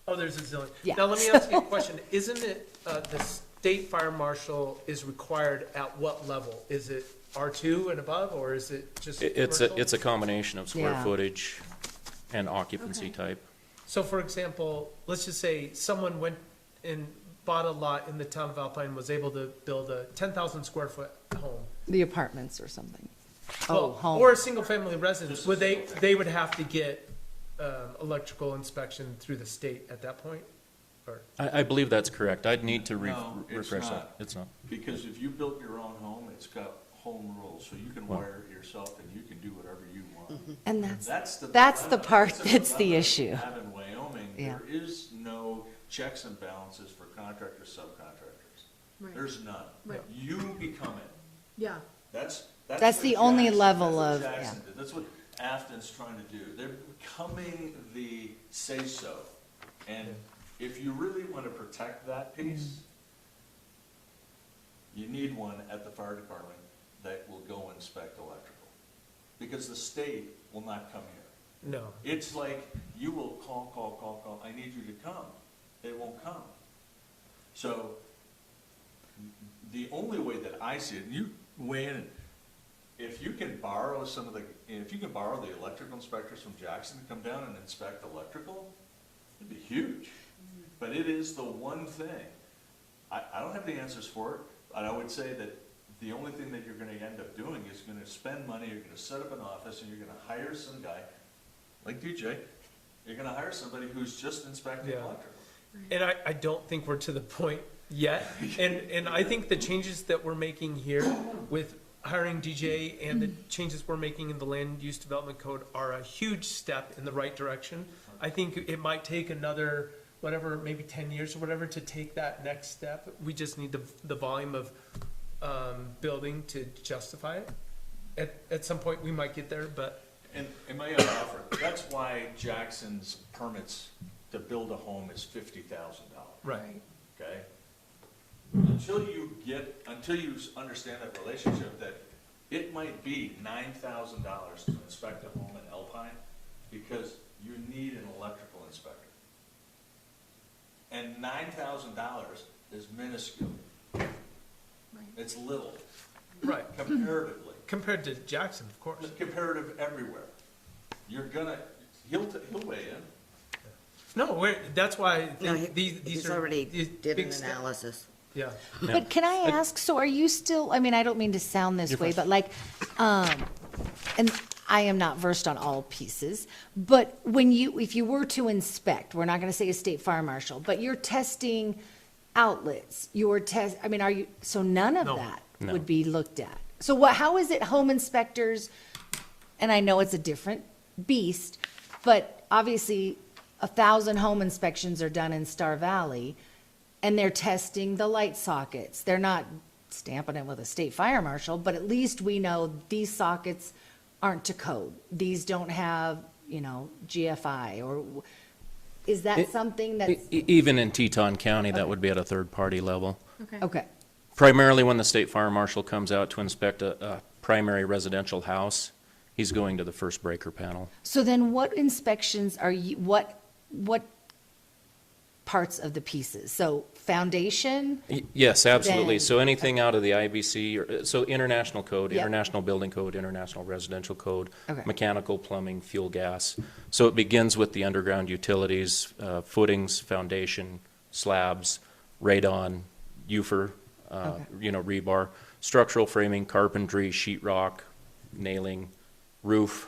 Oh, there's a zillion. Yeah, Now, let me ask you a question. Isn't it, the state fire marshal is required at what level? Is it R2 and above, or is it just It's commercial? a combination of square Yeah. footage and occupancy Okay. type. So, for example, let's just say someone went and bought a lot in the town of Alpine, was able to build a 10,000 square foot home. The apartments or something. Oh, Well, home. or a single-family residence, would they would have to get electrical inspection through the state at that point? Or, I believe that's correct. I'd need to No, it's refresh that. not. It's not. Because if you built your own home, it's got home rules, so you can Well- wire it yourself and you can do whatever you want. And That's the. that's the dilemma. part That's that's the dilemma issue. we have in Wyoming, Yeah. there is no checks and balances for contractors, subcontractors. Right. There's none. Right. You become it. Yeah. That's That's what the only Jackson- level that's what of- Jackson did. That's what Afton's trying to do. They're becoming the say-so. And if you really want to protect that piece, you need one at the fire department that will go inspect electrical. Because the state will not come here. no. It's like, you will call, I need you to come. They won't come. So, the only way that I see it, and you weigh in, if you can borrow the electrical inspectors from Jackson to come down and inspect electrical, it'd be huge. But it is the one thing. I don't have the answers for it, but I would say that the only thing that you're gonna end up doing is you're gonna spend money, you're gonna set up an office, and you're gonna hire some guy, like DJ, you're gonna hire somebody who's just inspecting Yeah. electrical. And I don't think we're to the point yet. And I think the changes that we're making here with hiring DJ and the changes we're making in the land use development code are a huge step in the right direction. I think it might take another whatever, maybe 10 years or whatever to take that next step. We just need the volume of building to justify it. At some point, we might get there, but And may I offer, that's why Jackson's permits to build a home is $50,000. right. Okay? Until you understand that relationship, that it might be $9,000 to inspect a home in Alpine, because you need an electrical inspector. And $9,000 is minuscule. It's little, Right. comparatively, Compared to Jackson, of course. but comparative everywhere. He'll weigh in. No, that's why I No, think these he's are. already these did big an steps. analysis. Yeah. But can I ask, so are you still, I mean, I don't mean to sound this way, but like, and I am not versed on all pieces, but if you were to inspect, we're not gonna say a state fire marshal, but you're testing outlets, are you, so none of No. that No. would be looked at? So how is it home inspectors, and I know it's a different beast, but obviously 1,000 home inspections are done in Star Valley, and they're testing the light sockets. They're not stamping it with a state fire marshal, but at least we know these sockets aren't to code. These don't have, GFI, or is that something that's, Even in Teton County, that would be at a third-party level. okay, Primarily when the state fire marshal comes out to inspect a primary residential house, he's going to the first breaker panel. so then what inspections are you, what parts of the pieces? So foundation, Yes, absolutely. Then- So anything out of the IBC, so international code, Yep. international building code, international residential code, Okay. mechanical, plumbing, fuel, gas. So it begins with the underground utilities, footings, foundation, slabs, radon, UFR, Okay. rebar, structural framing, carpentry, sheetrock, nailing, roof.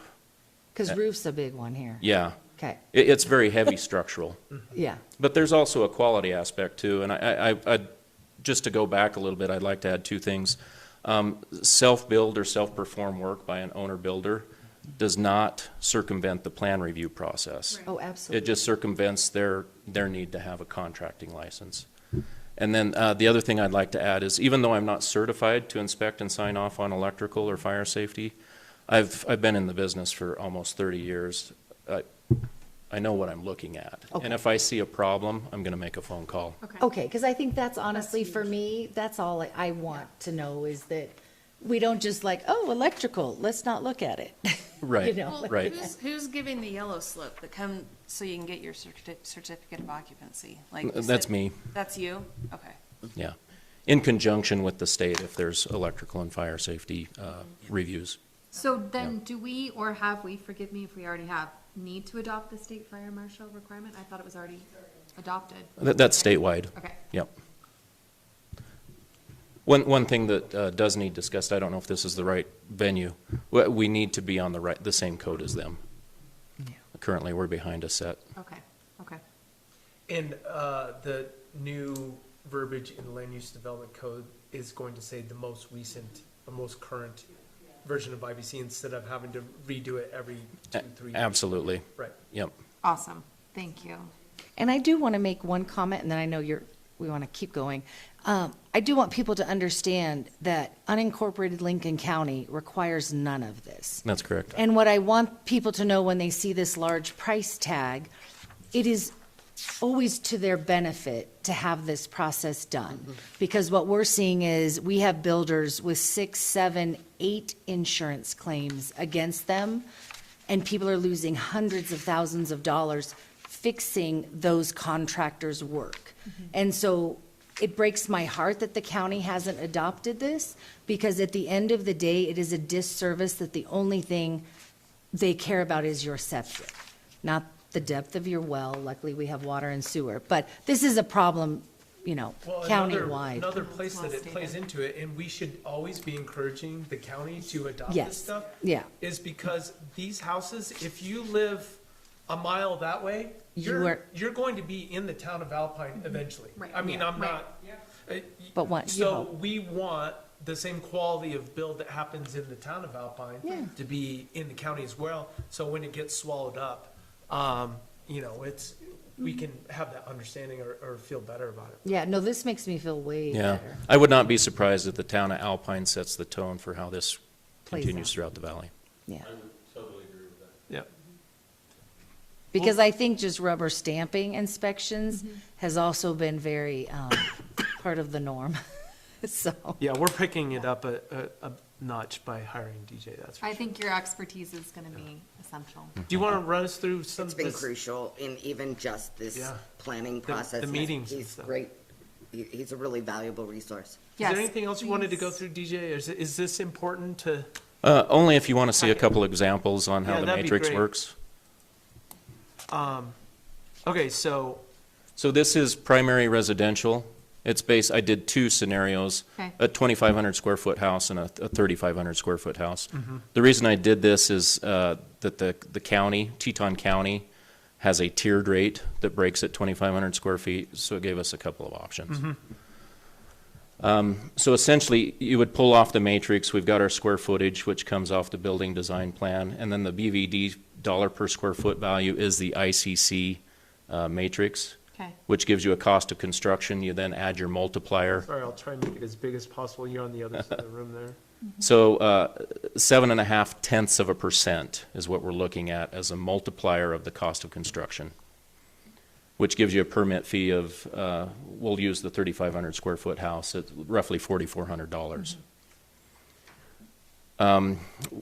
because roof's a big one here. Yeah, Okay, it's very heavy structural. yeah, But there's also a quality aspect too, and I just to go back a little bit, I'd like to add two things. Self-build or self-perform work by an owner-builder does not circumvent the plan review process. oh, It absolutely. just circumvents their need to have a contracting license. And then the other thing I'd like to add is, even though I'm not certified to inspect and sign off on electrical or fire safety, I've been in the business for almost 30 years. I know what I'm looking at. Okay. And if I see a problem, I'm going to make a phone call. Okay, because I think that's honestly, for me, that's all I want to know, is that we don't just like, oh, electrical, let's not look at it. Right, You know, Well, right. who's giving the yellow slip that come, so you can get your certificate of occupancy? Like you That's said- me, That's you? Okay. yeah. In conjunction with the state, if there's electrical and fire safety reviews. So then, do we, or have we, forgive me if we already have, need to adopt the state fire marshal requirement? I thought it was already adopted. That's statewide. Okay. Yep. One thing that does need discussed, I don't know if this is the right venue, we need to be on the same code as them. Currently, we're behind a set. Okay, okay. And the new verbiage in the land use development code is going to say the most recent, or most current version of IBC, instead of having to redo it every 2-3 years. Absolutely, Right. yep. Awesome, thank you. And I do want to make one comment, and then I know we want to keep going. I do want people to understand that unincorporated Lincoln County requires none of this. That's correct. And what I want people to know when they see this large price tag, it is always to their benefit to have this process done. Because what we're seeing is we have builders with 6, 7, 8 insurance claims against them, and people are losing hundreds of thousands of dollars fixing those contractors' work. And so it breaks my heart that the county hasn't adopted this, because at the end of the day, it is a disservice that the only thing they care about is your septic, not the depth of your well. Luckily, we have water and sewer, but this is a problem, Well, countywide. another place that it Well plays stated. into it, and we should always be encouraging the county to adopt Yes. this stuff, Yeah, is because these houses, if you live a mile that way, you're going to be in the town of Alpine eventually. Right. I mean, Yeah. I'm not. but what, you So hope. we want the same quality of build that happens in the town of Yeah. Alpine to be in the county as well. So when it gets swallowed up, it's, we can have that understanding or feel better about it. Yeah, no, this makes me feel way Yeah, better. I would not be surprised if the town of Alpine sets the tone for how this Plays continues out. throughout the valley. Yeah. I would totally agree with that. Yep. Because I think just rubber stamping inspections Mm-hmm. has also been very, part of the norm. So, Yeah, we're picking it up a notch by hiring DJ, that's for I sure. think your expertise is gonna be essential. Do you want to run us through some It's of been this? crucial in even just this Yeah. planning process. the meetings and He's stuff. great. He's a really valuable resource. Is Yes, there anything else you wanted to go please. through, DJ? Is this important to? Only if you want to see a couple examples on how Yeah, the that'd be matrix great. works. Okay, so, So this is primary residential. It's based, I did two scenarios, Okay. a 2,500 square foot house and a 3,500 square foot house. The reason I did this is that the county, Teton County, has a tiered rate that breaks at 2,500 square feet, so it gave us a couple of options. So essentially, you would pull off the matrix. We've got our square footage, which comes off the building design plan, and then the BVD dollar per square foot value is the ICC matrix, Okay, which gives you a cost of construction. You then add your multiplier. sorry, I'll try and make it as big as possible. You're on the other side of the room there. So 7.5% is what we're looking at as a multiplier of the cost of construction, which gives you a permit fee of, we'll use the 3,500 square foot house at roughly $4,400.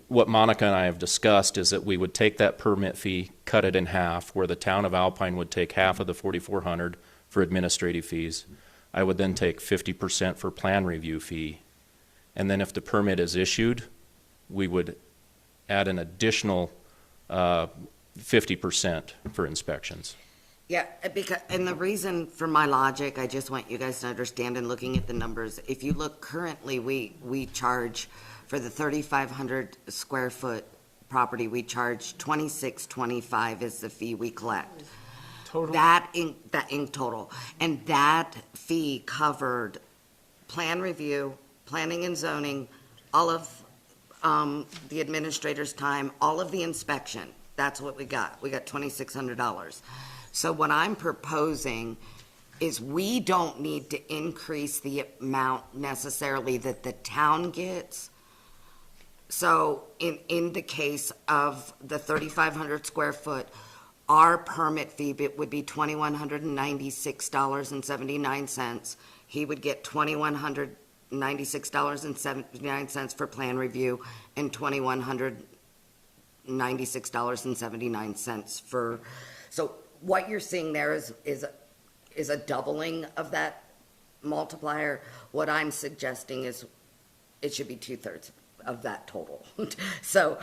What Monica and I have discussed is that we would take that permit fee, cut it in half, where the town of Alpine would take half of the 4,400 for administrative fees. I would then take 50% for plan review fee. And then if the permit is issued, we would add an additional 50% for inspections. Yeah, because, and the reason for my logic, I just want you guys to understand in looking at the numbers, if you look currently, we charge for the 3,500 square foot property, we charge $26.25 is the fee we collect. Total? That in total. And that fee covered plan review, planning and zoning, all of, the administrator's time, all of the inspection. That's what we got. We got $2,600. So what I'm proposing is we don't need to increase the amount necessarily that the town gets. So in the case of the 3,500 square foot, our permit fee would be $2,196.79. He would get $2,196.79 for plan review and $2,196.79 for, so what you're seeing there is a doubling of that multiplier. What I'm suggesting is it should be 2/3 of that total. So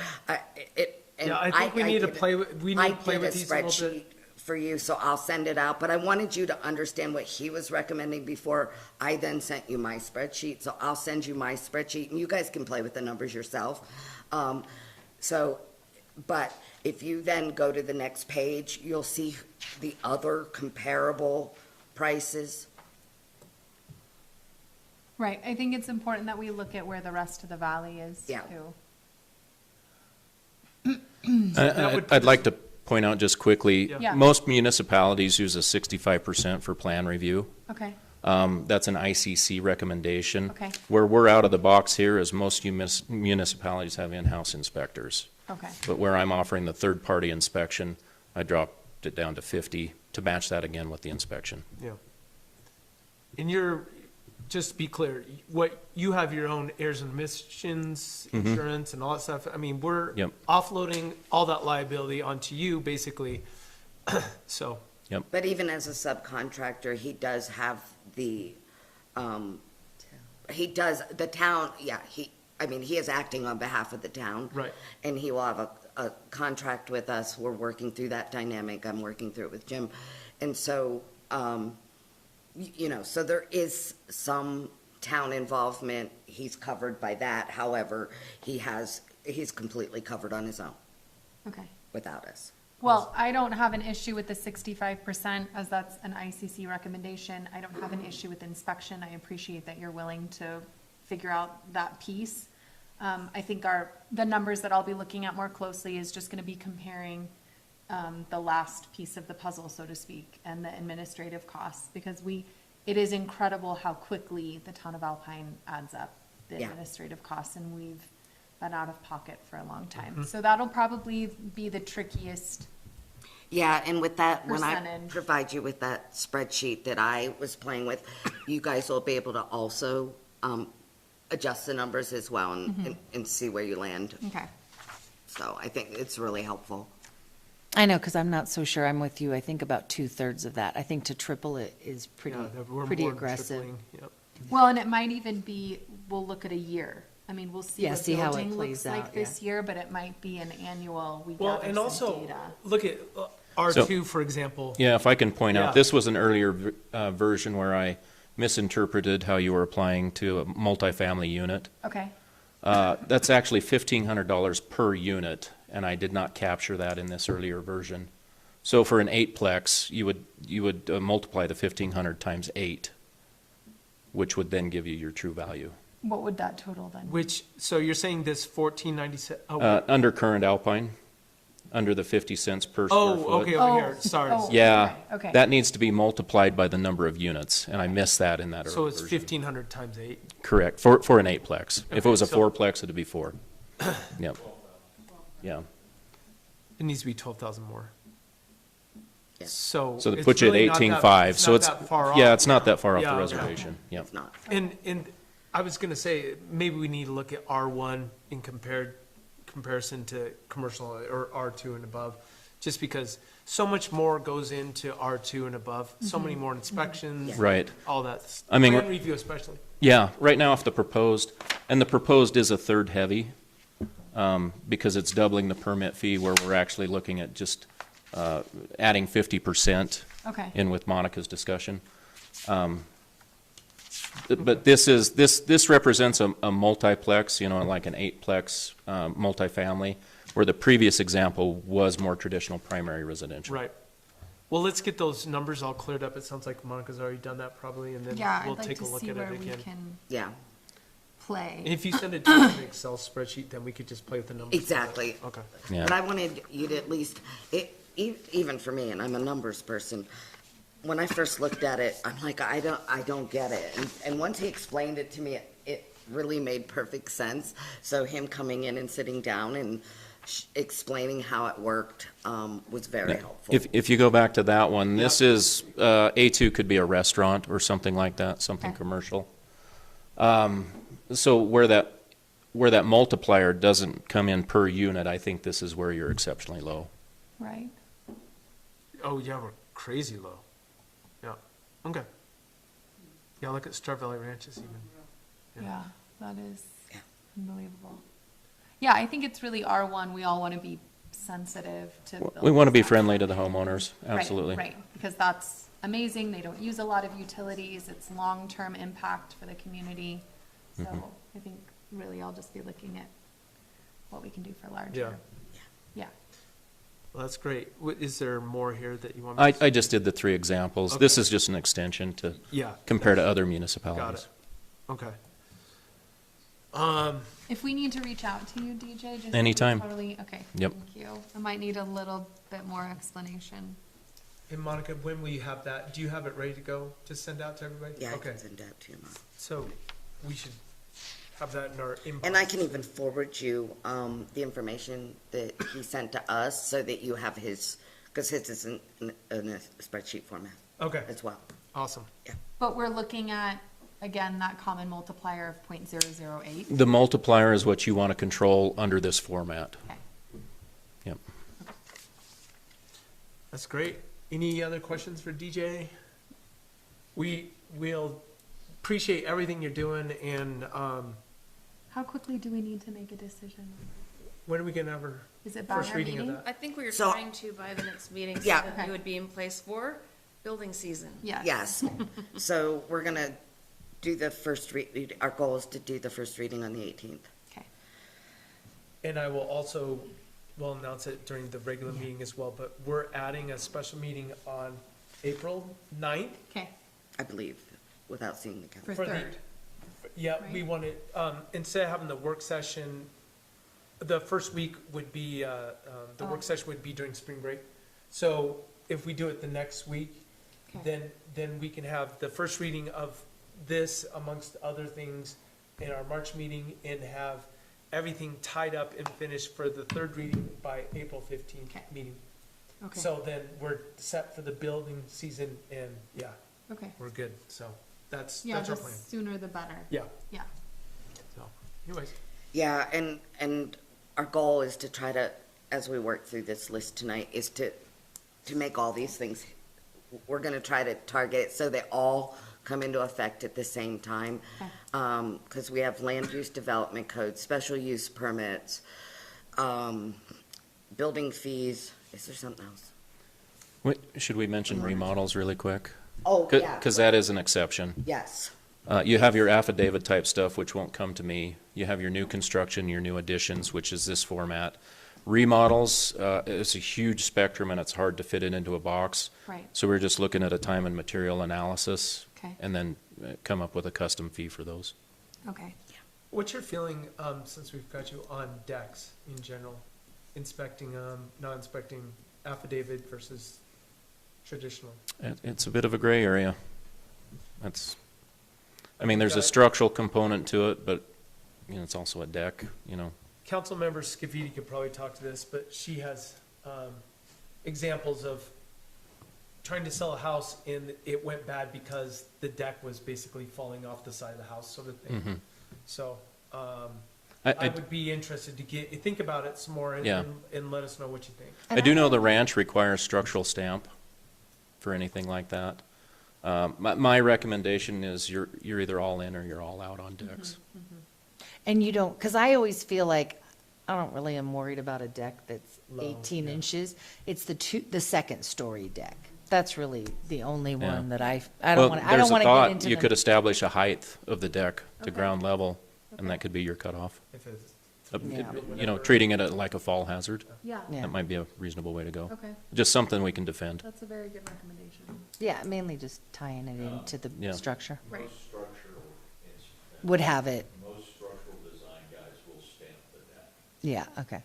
and Yeah, I think we need to did- play with, we need to play with these a I little did a bit. spreadsheet for you, so I'll send it out, but I wanted you to understand what he was recommending before I then sent you my spreadsheet, so I'll send you my spreadsheet, and you guys can play with the numbers yourself. But if you then go to the next page, you'll see the other comparable prices. right, I think it's important that we look at where the rest of the valley is Yeah. too. I'd like to point out just quickly, Yeah. most municipalities use a 65% for plan review. Okay, That's an ICC recommendation. Okay. Where we're out of the box here is most municipalities have in-house inspectors. okay, But where I'm offering the third-party inspection, I dropped it down to 50 to match that again with the inspection. Yeah. In your, just to be clear, what, you have your own errors and omissions, insurance and all that stuff. I mean, we're Yep. offloading all that liability onto you, basically. So, But even as a subcontractor, he does have the, he does, the town, yeah, he is acting on behalf of the town. Right. And he will have a contract with us. We're working through that dynamic. I'm working through it with Jim. And so, so there is some town involvement. He's covered by that. However, he's completely covered on his own okay. without us. Well, I don't have an issue with the 65% as that's an ICC recommendation. I don't have an issue with inspection. I appreciate that you're willing to figure out that piece. I think the numbers that I'll be looking at more closely is just gonna be comparing the last piece of the puzzle, so to speak, and the administrative costs, because it is incredible how quickly the town of Alpine adds up the Yeah. administrative costs, and we've been out of pocket for a long time. So that'll probably be the trickiest. Yeah, and with that, when I Percentage. provide you with that spreadsheet that I was playing with, you guys will be able to also adjust the numbers as well and see where you land. Okay. So I think it's really helpful. I know, because I'm not so sure. I'm with you. I think about 2/3 of that. I think to triple it is pretty, Yeah, we're pretty more than aggressive. tripling, yep. Well, and it might even be, we'll look at a year. I mean, we'll see Yeah, what see how it building plays looks like out, this year, but it might be an annual, we Well, gather and some also, data. look at R2, for example. Yeah, if I can point Yeah. out, this was an earlier version where I misinterpreted how you were applying to a multifamily unit. Okay, That's actually $1,500 per unit, and I did not capture that in this earlier version. So for an eightplex, you would multiply the 1,500 times 8, which would then give you your true value. what would that total then? Which, so you're saying this 1497, Under current Alpine, under the 50 cents per square foot. okay, over here, sorry. Oh, Yeah, okay. that needs to be multiplied by the number of units, and I missed that in that So earlier it's version. 1,500 times 8. Correct, for an eightplex. If it Okay, was a so- fourplex, it'd be 4. Yep. Yeah. It needs to be 12,000 more. Yeah. So. So that it's puts you at really not that- 18.5, so not it's, that far off. yeah, it's not that far off Yeah, the okay. reservation, yep. It's not. And I was gonna say, maybe we need to look at R1 in comparison to commercial or R2 and above, just because so much more goes into R2 and above, so many more inspections. Right. All that. I mean, Plan review especially. Yeah, right now off the proposed, and the proposed is a third heavy, because it's doubling the permit fee where we're actually looking at just adding 50% Okay, in with Monica's discussion. But this represents a multiplex, like an eightplex multifamily, where the previous example was more traditional primary residential. Right. Well, let's get those numbers all cleared up. It sounds like Monica's already done that probably, and then yeah, we'll I'd like take to a look see at where it we again. can Yeah, play. If you send it to an Excel spreadsheet, then we could just play with the numbers. exactly. Okay. Yeah. But I wanted you to at least, even for me, and I'm a numbers person, when I first looked at it, I'm like, I don't get it. And once he explained it to me, it really made perfect sense. So him coming in and sitting down and explaining how it worked was very helpful. If you go back to that one, this is, A2 could be a restaurant or something like that, something Okay. commercial. So where that multiplier doesn't come in per unit, I think this is where you're exceptionally low. Right, Oh, yeah, we're crazy low. Yeah, okay. Yeah, look at Star Valley Ranches even. yeah, that is Yeah. unbelievable. Yeah, I think it's really R1, we all want to be sensitive to. We want to be buildings that- friendly to the homeowners, Right, absolutely. Right, because that's amazing, they don't use a lot of utilities, it's long-term impact for the community. So Mm-hmm. I think really I'll just be looking at what we can do for Yeah. larger. Yeah, Well, that's great. Is there more here that you want me to? I just did the 3 examples. This is just an extension to Yeah, compare to other got municipalities. it. Okay. if we need to reach out to you, DJ, just. so we Anytime. Totally, okay. Yep. Thank you. I might need a little bit more explanation. And Monica, when will you have that? Do you have it ready to go to send out to everybody? Yeah, I Okay, can send that to you. Mom. so we should have that in our inbox. And I can even forward you the information that he sent to us so that you have his, because his is in a spreadsheet format Okay, as well. awesome. But we're looking at, again, that common multiplier of 0.008. The multiplier is what you want to control under this format. Okay. Yep. That's great. Any other questions for DJ? We'll appreciate everything you're doing, and How quickly do we need to make a decision? when are we gonna have our Is it by first our reading of meeting? that? I think we were So- trying to by the next meeting, so Yeah. that Okay. we would be in place for building season. Yes. Yes. So we're gonna do the first read, our goal is to do the first reading on the 18th. Okay. And I will also, will announce it during the regular meeting as well, but we're adding a special meeting on April 9th. Okay, I believe, without seeing the calendar. for For the- third. Yeah, we Right. wanted, instead of having the work session, the first week would be, the Oh. work session would be during spring break. So if we do it the next week, Okay. then we can have the first reading of this amongst other things in our March meeting and have everything tied up and finished for the third reading by April 15th Okay. meeting. Okay, So then we're set for the building season and, yeah, okay. we're good. So that's Yeah, our the plan. sooner the better. Yeah, Yeah. so anyways, Yeah, and our goal is to try to, as we work through this list tonight, is to make all these things, we're gonna try to target it so they all come into effect at the same time. Okay. Cause we have land use development codes, special use permits, building fees. Is there something else? Should we mention remodels really quick? Oh, yeah. Because that is an exception. Yes. You have your affidavit type stuff, which won't come to me. You have your new construction, your new additions, which is this format. Remodels, it's a huge spectrum and it's hard to fit it into a box. Right. So we're just looking at a time and material analysis. Okay. And then come up with a custom fee for those. Okay. what's your feeling, since we've got you on decks in general, inspecting, not inspecting affidavit versus traditional? It's a bit of a gray area. That's, I mean, there's a Got it. structural component to it, but, you know, it's also a deck, you know. Councilmember Scavidi could probably talk to this, but she has examples of trying to sell a house and it went bad because the deck was basically falling off the side of the house, sort of thing. Mhm. So I I would be interested to think about it some more Yeah. and let us know what you think. I do know the ranch requires structural stamp for anything like that. My recommendation is you're either all in or you're all out on decks. And you don't, because I always feel like, I don't really am worried about a deck that's Low, 18 yeah. inches. It's the second story deck. That's really the only Yeah. one that I Well, don't want to there's a get thought, into. you could establish a height of the deck to Okay. ground level, and Okay. that could be your cutoff. If it's Yeah. You know, treating it like a fall hazard, Yeah. Yeah. that might be a reasonable way to go. Okay, Just something we can defend. that's a very good recommendation. Yeah, mainly just tying it into the Yeah. structure. Right. Most structural, Would have it, most structural design guys will stamp the deck. yeah, okay.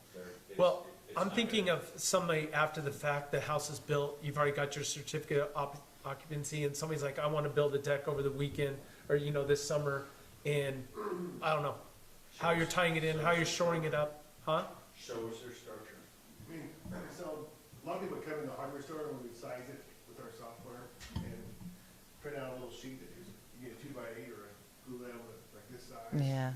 Well, I'm thinking of somebody after the fact, the house is built, you've already got your certificate of occupancy, and somebody's like, I want to build a deck over the weekend, or, you know, this summer, and I don't know, how you're tying it in, how you're shoring it up, huh? Show us their structure. I mean, so a lot of people come in the hardware store and we size it with our software and print out a little sheet that you get a 2x8 or a glue like this size. Yeah.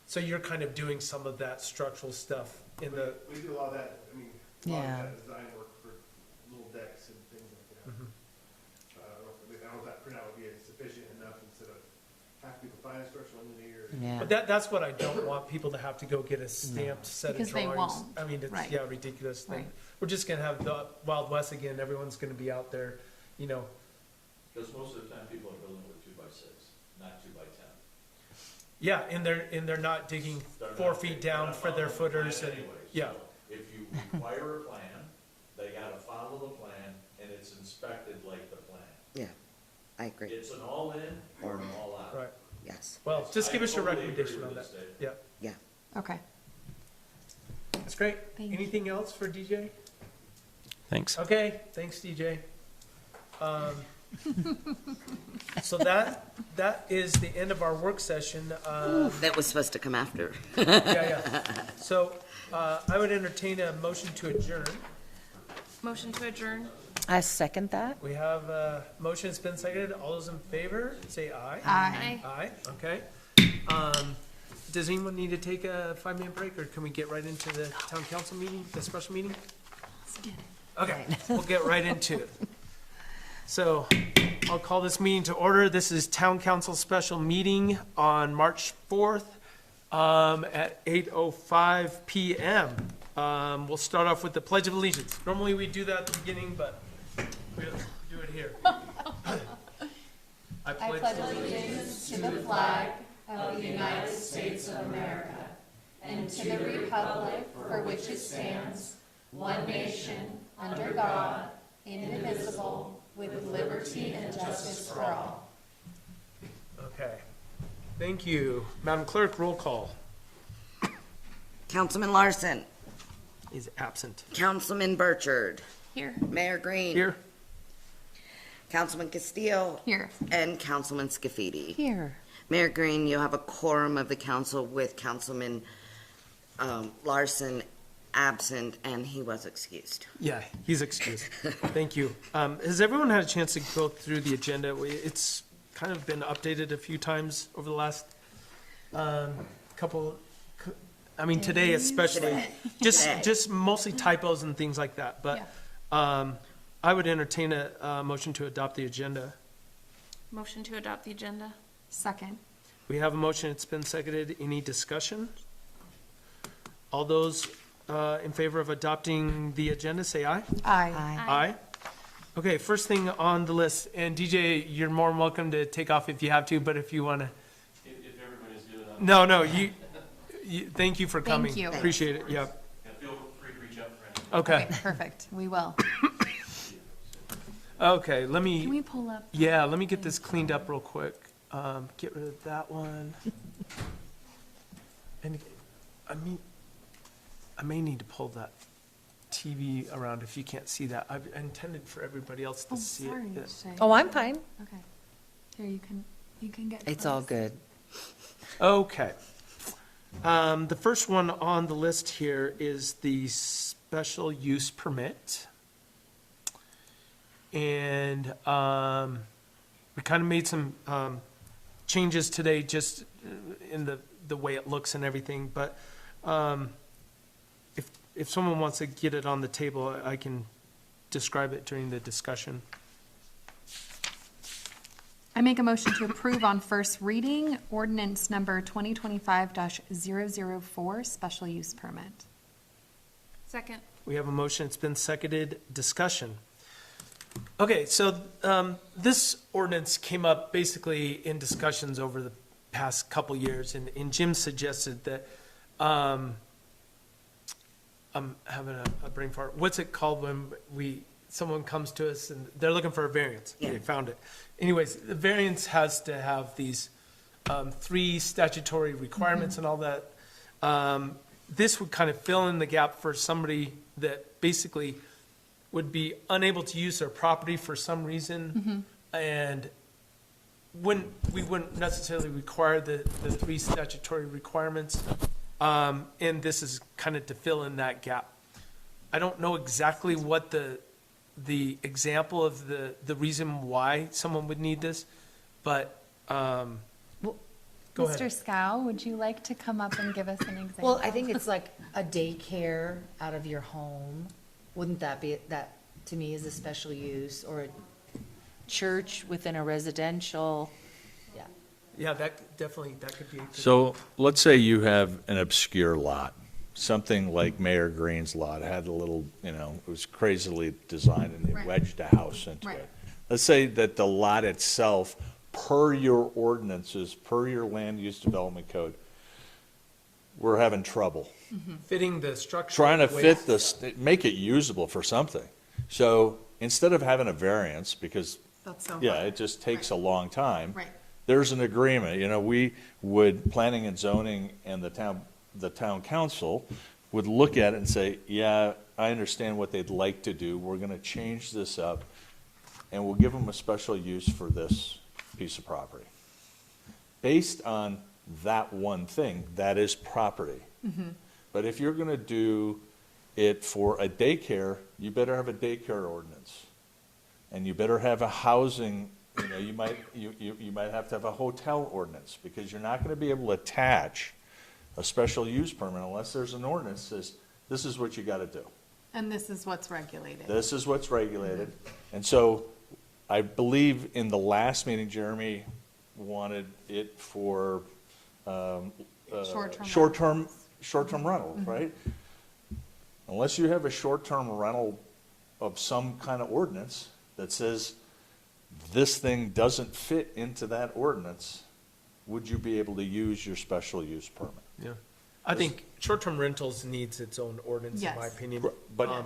So you're kind of doing some of that structural stuff in the, We do a lot of that, I mean, a lot of Yeah. that design work for little decks and things like that. I don't know if that printout would be sufficient enough instead of having people find a structural engineer. Yeah. but that's what I don't want people to have to go get a stamped set of Because they drawings. won't. I mean, it's, Right. yeah, ridiculous thing. Right. We're just gonna have the Wild West again, everyone's gonna be out there, you know, Because most of the time people are building with 2x6, not 2x10. yeah, and they're not digging They're 4 not- feet they're down not for their following the footers plan and, anyway. yeah. So if you require a plan, they gotta follow the plan, and it's inspected like the plan. Yeah, I agree. It's an all in or an all out. Right, Yes. well, just give us your I totally recommendation agree on with that, this, yeah, Yeah. Okay. that's great. Thank you. Anything else for DJ? Thanks. Okay, thanks, DJ. So that is the end of our work session. That was supposed to come after. Yeah. So I would entertain a motion to adjourn. Motion to adjourn? I second that. We have a motion that's been seconded. All those in favor, say aye. Aye. Aye, okay. Does anyone need to take a 5-minute break, or can we get right into the town council meeting, the special meeting? Let's get it. Okay, we'll get right into it. So I'll call this meeting to order. This is town council special meeting on March 4th at 8:05 PM. We'll start off with the Pledge of Allegiance. Normally we do that at the beginning, but we'll do it here. I pledge allegiance to the flag of the United States of America and to the republic for which it stands, one nation, under God, indivisible, with liberty and justice for all. Okay. Thank you. Madam Clerk, roll call. Councilman Larson, Is absent. Councilman Burchard, Here. Mayor Green. Here. Councilman Castillo. Here. And Councilman Scafidi. Here. Mayor Green, you have a quorum of the council with Councilman Larson absent, and he was excused. Yeah, he's excused. Thank you. Has everyone had a chance to go through the agenda? It's kind of been updated a few times over the last couple, I mean, today especially. Just mostly typos and things like that. But I would entertain a motion to adopt the agenda. Motion to adopt the agenda. Second. We have a motion, it's been seconded. Any discussion? All those in favor of adopting the agenda, say aye. Aye. Aye. Okay, first thing on the list, and DJ, you're more than welcome to take off if you have to, but if you want to. If everybody's good, No, you, thank you for coming. you. Appreciate it, yeah. feel free to reach out for anything. Okay, Perfect. We will. okay, let Can me, we pull up? yeah, let me get this cleaned up real quick. Get rid of that one. And I may need to pull that TV around if you can't see that. I've intended for everybody else to Oh, see sorry, it. Shay. Oh, I'm fine. Okay. Here, you can get. It's all close. good. Okay. The first one on the list here is the special use permit. And we kind of made some changes today just in the way it looks and everything. But if someone wants to get it on the table, I can describe it during the discussion. I make a motion to approve on first reading ordinance number 2025-004, special use permit. Second. We have a motion, it's been seconded, discussion. Okay, so this ordinance came up basically in discussions over the past couple years, and Jim suggested that, I'm having a brain fart, what's it called when someone comes to us and they're looking for a variance? Yeah. They found it. Anyways, the variance has to have these 3 statutory requirements and all that. This would kind of fill in the gap for somebody that basically would be unable to use their property for some reason, and we wouldn't necessarily require the 3 statutory requirements, and this is kind of to fill in that gap. I don't know exactly what the example of the reason why someone would need this, but, go ahead. Mr. Scow, would you like to come up and give us an example? Well, I think it's like a daycare out of your home. Wouldn't that be, that to me is a special use, or a church within a residential? Yeah. Yeah, that could be. So let's say you have an obscure lot, something like Mayor Green's lot, had a little, it was crazily designed and they Right. wedged a house into Right. it. Let's say that the lot itself, per your ordinances, per your land use development code, we're having trouble Fitting the structure. trying to way- fit this, make it usable for something. So instead of having a variance, because, That's so yeah, hard. it just takes a long time. Right. There's an agreement, we would, planning and zoning and the town council would look at it and say, yeah, I understand what they'd like to do, we're gonna change this up, and we'll give them a special use for this piece of property. Based on that one thing, that is property. But if you're gonna do it for a daycare, you better have a daycare ordinance. And you better have a housing, you might have to have a hotel ordinance, because you're not gonna be able to attach a special use permit unless there's an ordinance that says, this is what you gotta do. And this is what's regulated. This is what's regulated. And so I believe in the last meeting, Jeremy wanted it for Short-term short-term rental, right? Unless you have a short-term rental of some kind of ordinance that says this thing doesn't fit into that ordinance, would you be able to use your special use permit? Yeah. I think short-term rentals needs its own ordinance, in my Yes. opinion. But Um,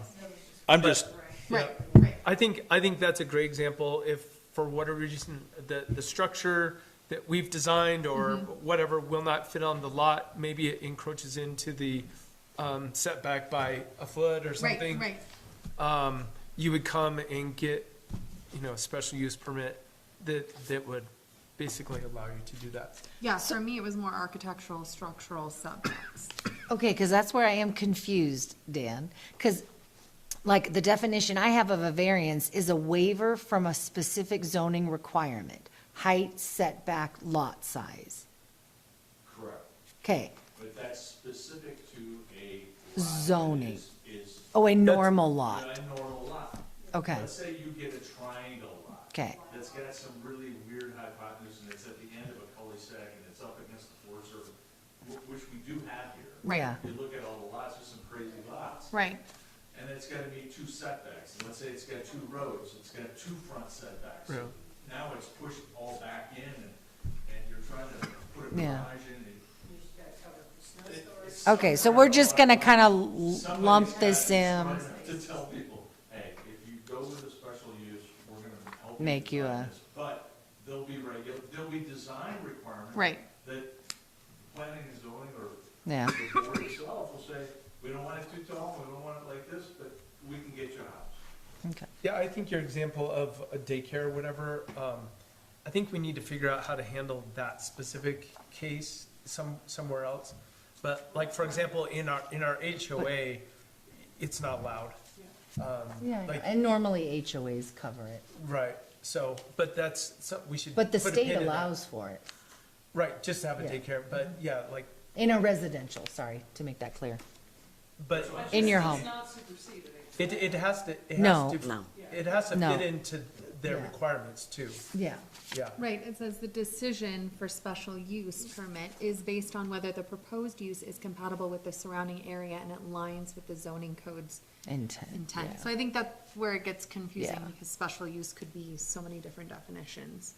I'm just, Right, right. I think that's a great example. If for whatever reason, the structure that we've designed or whatever will not fit on the lot, maybe it encroaches into the setback by a foot or something. Right, right. you would come and get, a special use permit that would basically allow you to do that. Yeah, for me, it was more architectural, structural setbacks. Okay, because that's where I am confused, Dan. Because, like, the definition I have of a variance is a waiver from a specific zoning requirement, height, setback, lot size. Correct. Okay, But that's specific to a lot that Zoning. is oh, a normal lot, a normal lot. okay, Let's say you get a triangle lot. okay, That's got some really weird hypotenuse, and it's at the end of a cul-de-sac, and it's up against the Forest Service, which we do have here. yeah, You look at all the lots, there's some crazy lots. Right. And it's gotta meet two setbacks, and let's say it's got two roads, it's got two front setbacks. Yeah. Now it's pushed all back in, and you're trying to put a Yeah. garage in, and it's okay, so somewhere we're just along gonna the kind of line, lump somebody's this gotta in, try to tell people, hey, if you go with a special use, we're gonna help you. Make you design a- this. But there'll be design requirements. Right. That planning and zoning or yeah, the board itself will say, we don't want it too tall, we don't want it like this, but we can get you a house. okay, Yeah, I think your example of a daycare or whatever, I think we need to figure out how to handle that specific case somewhere else. But like, for example, in our HOA, it's not allowed. yeah, Like- and normally HOAs cover it, Right, so, but we should. but the put a state pin in that. allows for it, Right, just to have a Yeah. daycare, but yeah, like, in a residential, sorry, to make that clear, but in your home, it has to, No. No. it has to No. fit into their Yeah. requirements too, yeah, yeah. Right, it says the decision for special use permit is based on whether the proposed use is compatible with the surrounding area and it aligns with the zoning code's intent, intent. yeah. So I think that's where it gets confusing, Yeah. because special use could be so many different definitions.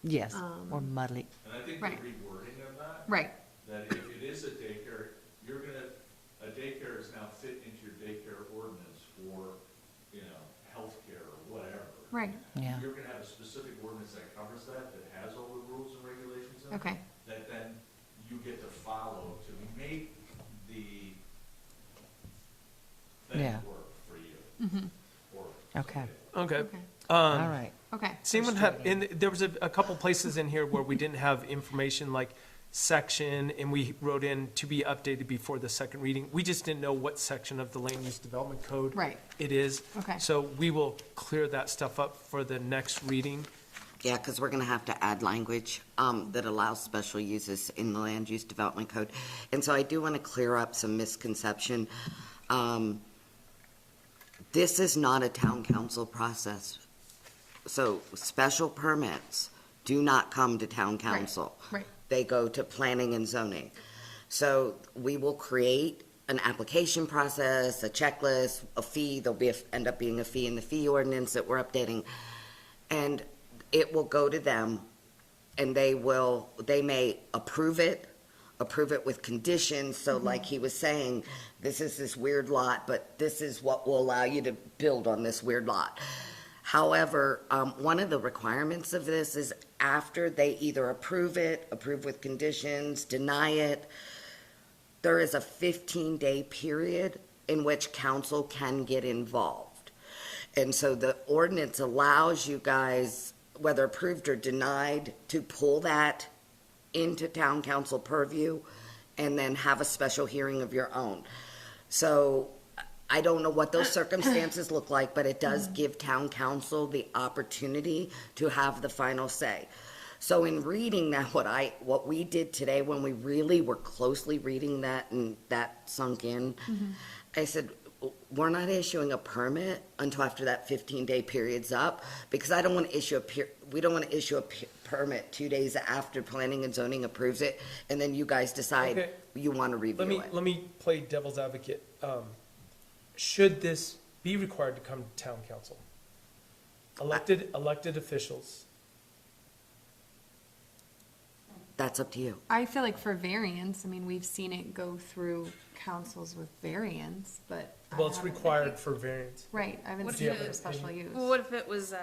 Yes, or muddly, And I think the Right. rewording of that, Right, that if it is a daycare, a daycare is now fit into your daycare ordinance for, healthcare or whatever. right, yeah, You're gonna have a specific ordinance that covers that has all the rules and regulations in it. okay. That then you get to follow to make the thing Yeah. work for you. Or okay, Okay. Okay, all right, okay. Does anyone have, and there was a couple places in here where we didn't have information like section, and we wrote in to be updated before the second reading. We just didn't know what section of the land use development code Right. it is. Okay. So we will clear that stuff up for the next reading. Yeah, because we're gonna have to add language, that allows special uses in the land use development code. And so I do want to clear up some misconception. This is not a town council process. So special permits do not come to town council. Right. They go to planning and zoning. So we will create an application process, a checklist, a fee. There'll be, end up being a fee in the fee ordinance that we're updating. And it will go to them, and they may approve it with conditions. So like he was saying, this is this weird lot, but this is what will allow you to build on this weird lot. However, one of the requirements of this is after they either approve with conditions, deny it, there is a 15-day period in which council can get involved. And so the ordinance allows you guys, whether approved or denied, to pull that into town council purview and then have a special hearing of your own. So I don't know what those circumstances look like, but it does give town council the opportunity to have the final say. So in reading that, what we did today, when we really were closely reading that and that sunk in, I said, we're not issuing a permit until after that 15-day period's up, because I don't want to issue we don't want to issue a permit 2 days after planning and zoning approves it, and then you guys decide Okay. you want to review it. Let me play devil's advocate. Should this be required to come to town council? Elected officials. That's up to you. I feel like for variance, I mean, we've seen it go through councils with variance, but. Well, it's required for variance. Right, I haven't What seen if it it- for special use. Well, what if it was,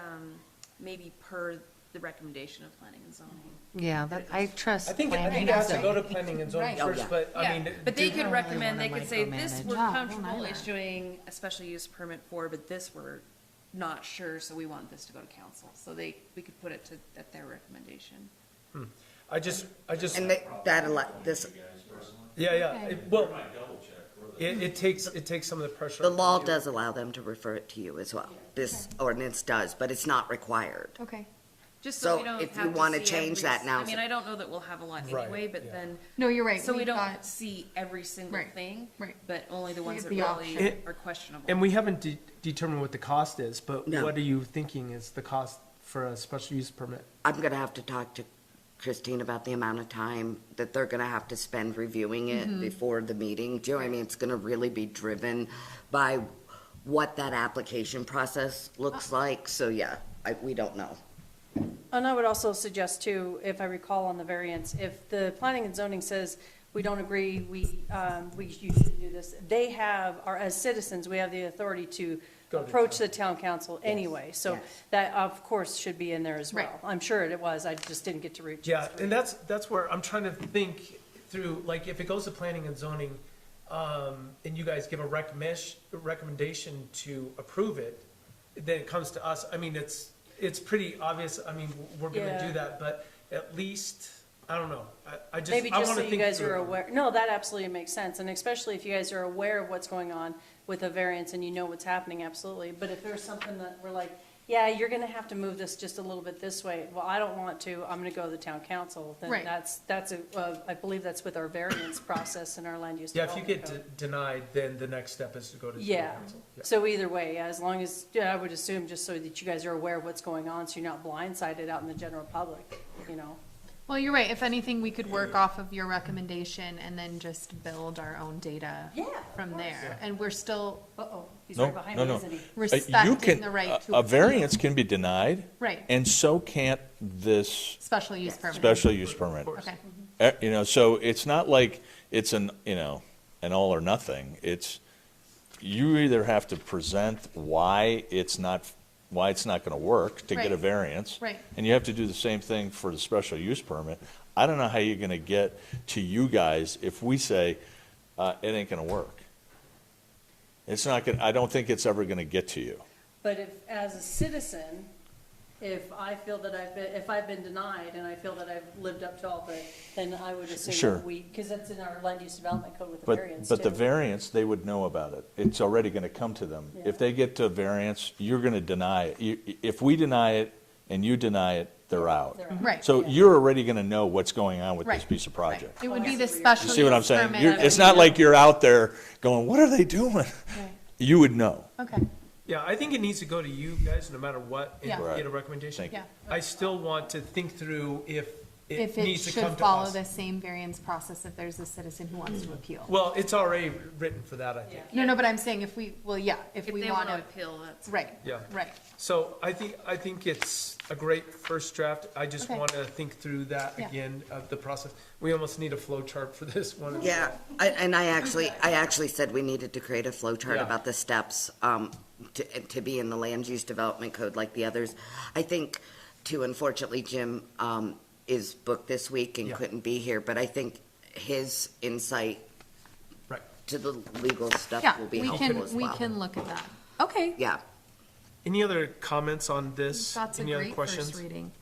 maybe per the recommendation of planning and zoning? yeah, that, I trust I think planning it has to and go to zoning. planning and zoning Right. Oh, first, yeah. but I Yeah, mean. but they do- could really recommend, they wanna could say, this micromanage. we're Yeah, I don't comfortable either. issuing a special use permit for, but this we're not sure, so we want this to go to council. So we could put it at their recommendation. I just, And this, yeah, well, it takes some of the pressure. the off law you. does allow them to refer it to you as well. This ordinance does, but it's not required. Okay. Just So we don't if you have to wanna see change every that now- I mean, I don't know that we'll have a lot Right, anyway, but yeah. then, No, you're right. so we We've don't got- see every single Right, thing. right. But only the ones that the really option. are questionable. And we haven't determined what the cost is, but No. what are you thinking is the cost for a special use permit? I'm gonna have to talk to Christine about the amount of time that they're gonna have to spend reviewing it before the meeting. Do you know what I mean? It's gonna really be driven by what that application process looks like, so yeah, we don't know. And I would also suggest too, if I recall on the variance, if the planning and zoning says, we don't agree, we should do this, they have, or as citizens, we have the authority to Go to the approach town. the town council anyway. So Yes. that, of course, should be in there as well. Right. I'm sure it was, I just didn't get to reach. Yeah, and that's where I'm trying to think through, like, if it goes to planning and zoning, and you guys give a recommendation to approve it, then it comes to us, I mean, it's pretty obvious, I mean, we're gonna Yeah. do that, but at least, I don't know, I just, Maybe I just wanna so you think guys through are it. aware, no, that absolutely makes sense, and especially if you guys are aware of what's going on with a variance and you know what's happening, absolutely. But if there's something that we're like, yeah, you're gonna have to move this just a little bit this way, well, I don't want to, I'm gonna go to the town council, then Right. I believe that's with our variance process and our land use Yeah, if you development get code. denied, then the next step is to go to the Yeah, council. Yeah. so either way, yeah, as long as, yeah, I would assume just so that you guys are aware of what's going on, so you're not blindsided out in the general public, you know? Well, you're right. If anything, we could work off of your recommendation and then just build our own data Yeah, from there. And we're still Uh-oh, he's No, right behind no, me, no. isn't he? You respecting can- the right to. A appeal. variance can be denied, Right, and so can't this special use permit. special use permit. Okay, You know, so it's not like it's an all or nothing. It's, you either have to present why it's not gonna work to get a Right. variance. Right. And you have to do the same thing for the special use permit. I don't know how you're gonna get to you guys if we say, it ain't gonna work. It's not gonna, I don't think it's ever gonna get to you. But if, as a citizen, if I feel that if I've been denied and I feel that I've lived up to all the, then I would assume Sure. that because that's in our land use development code with the But, variance but the too. variance, they would know about it. It's already gonna come to them. Yeah. If they get to a variance, you're gonna deny it. If we deny it and you deny it, they're out. They're out. right. So you're already gonna know what's going on with this Right, piece of right. project. It would be the You special You see what I'm use saying? permit. It's not like you're out there going, what are they doing? Right. You would know. Okay, Yeah, I think it needs to go to you guys, no matter what, and Yeah. get a recommendation. Thank you. yeah. I still want to think through if it If it needs to come should to follow us. the same variance process if there's a citizen who wants to appeal. Well, it's already written for that, I think. No, but I'm saying if we, well, yeah, if If we they want want to to, appeal, that's. right, Yeah. right. So I think it's a great first draft. I just Okay. want to think through that Yeah. again, of the process. We almost need a flow chart for this one. Yeah, I actually said we needed to create a flow chart Yeah. about the steps, to be in the land use development code like the others. I think, too, unfortunately, Jim, is booked this week and Yeah. couldn't be here, but I think his insight Right. to the legal stuff Yeah, will be we helpful can, as we well. can look at that. Okay. Yeah, Any other comments on this? That's a Any other great questions? first reading.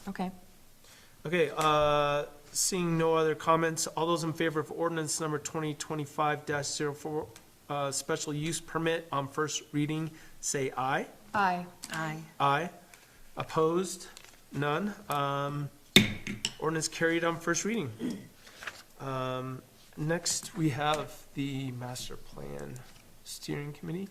Okay. Okay, seeing no other comments, all those in favor of ordinance number 2025-04, special use permit on first reading, say aye. Aye. Aye. Aye. Opposed? None. Ordinance carried on first reading. Next, we have the master plan steering committee.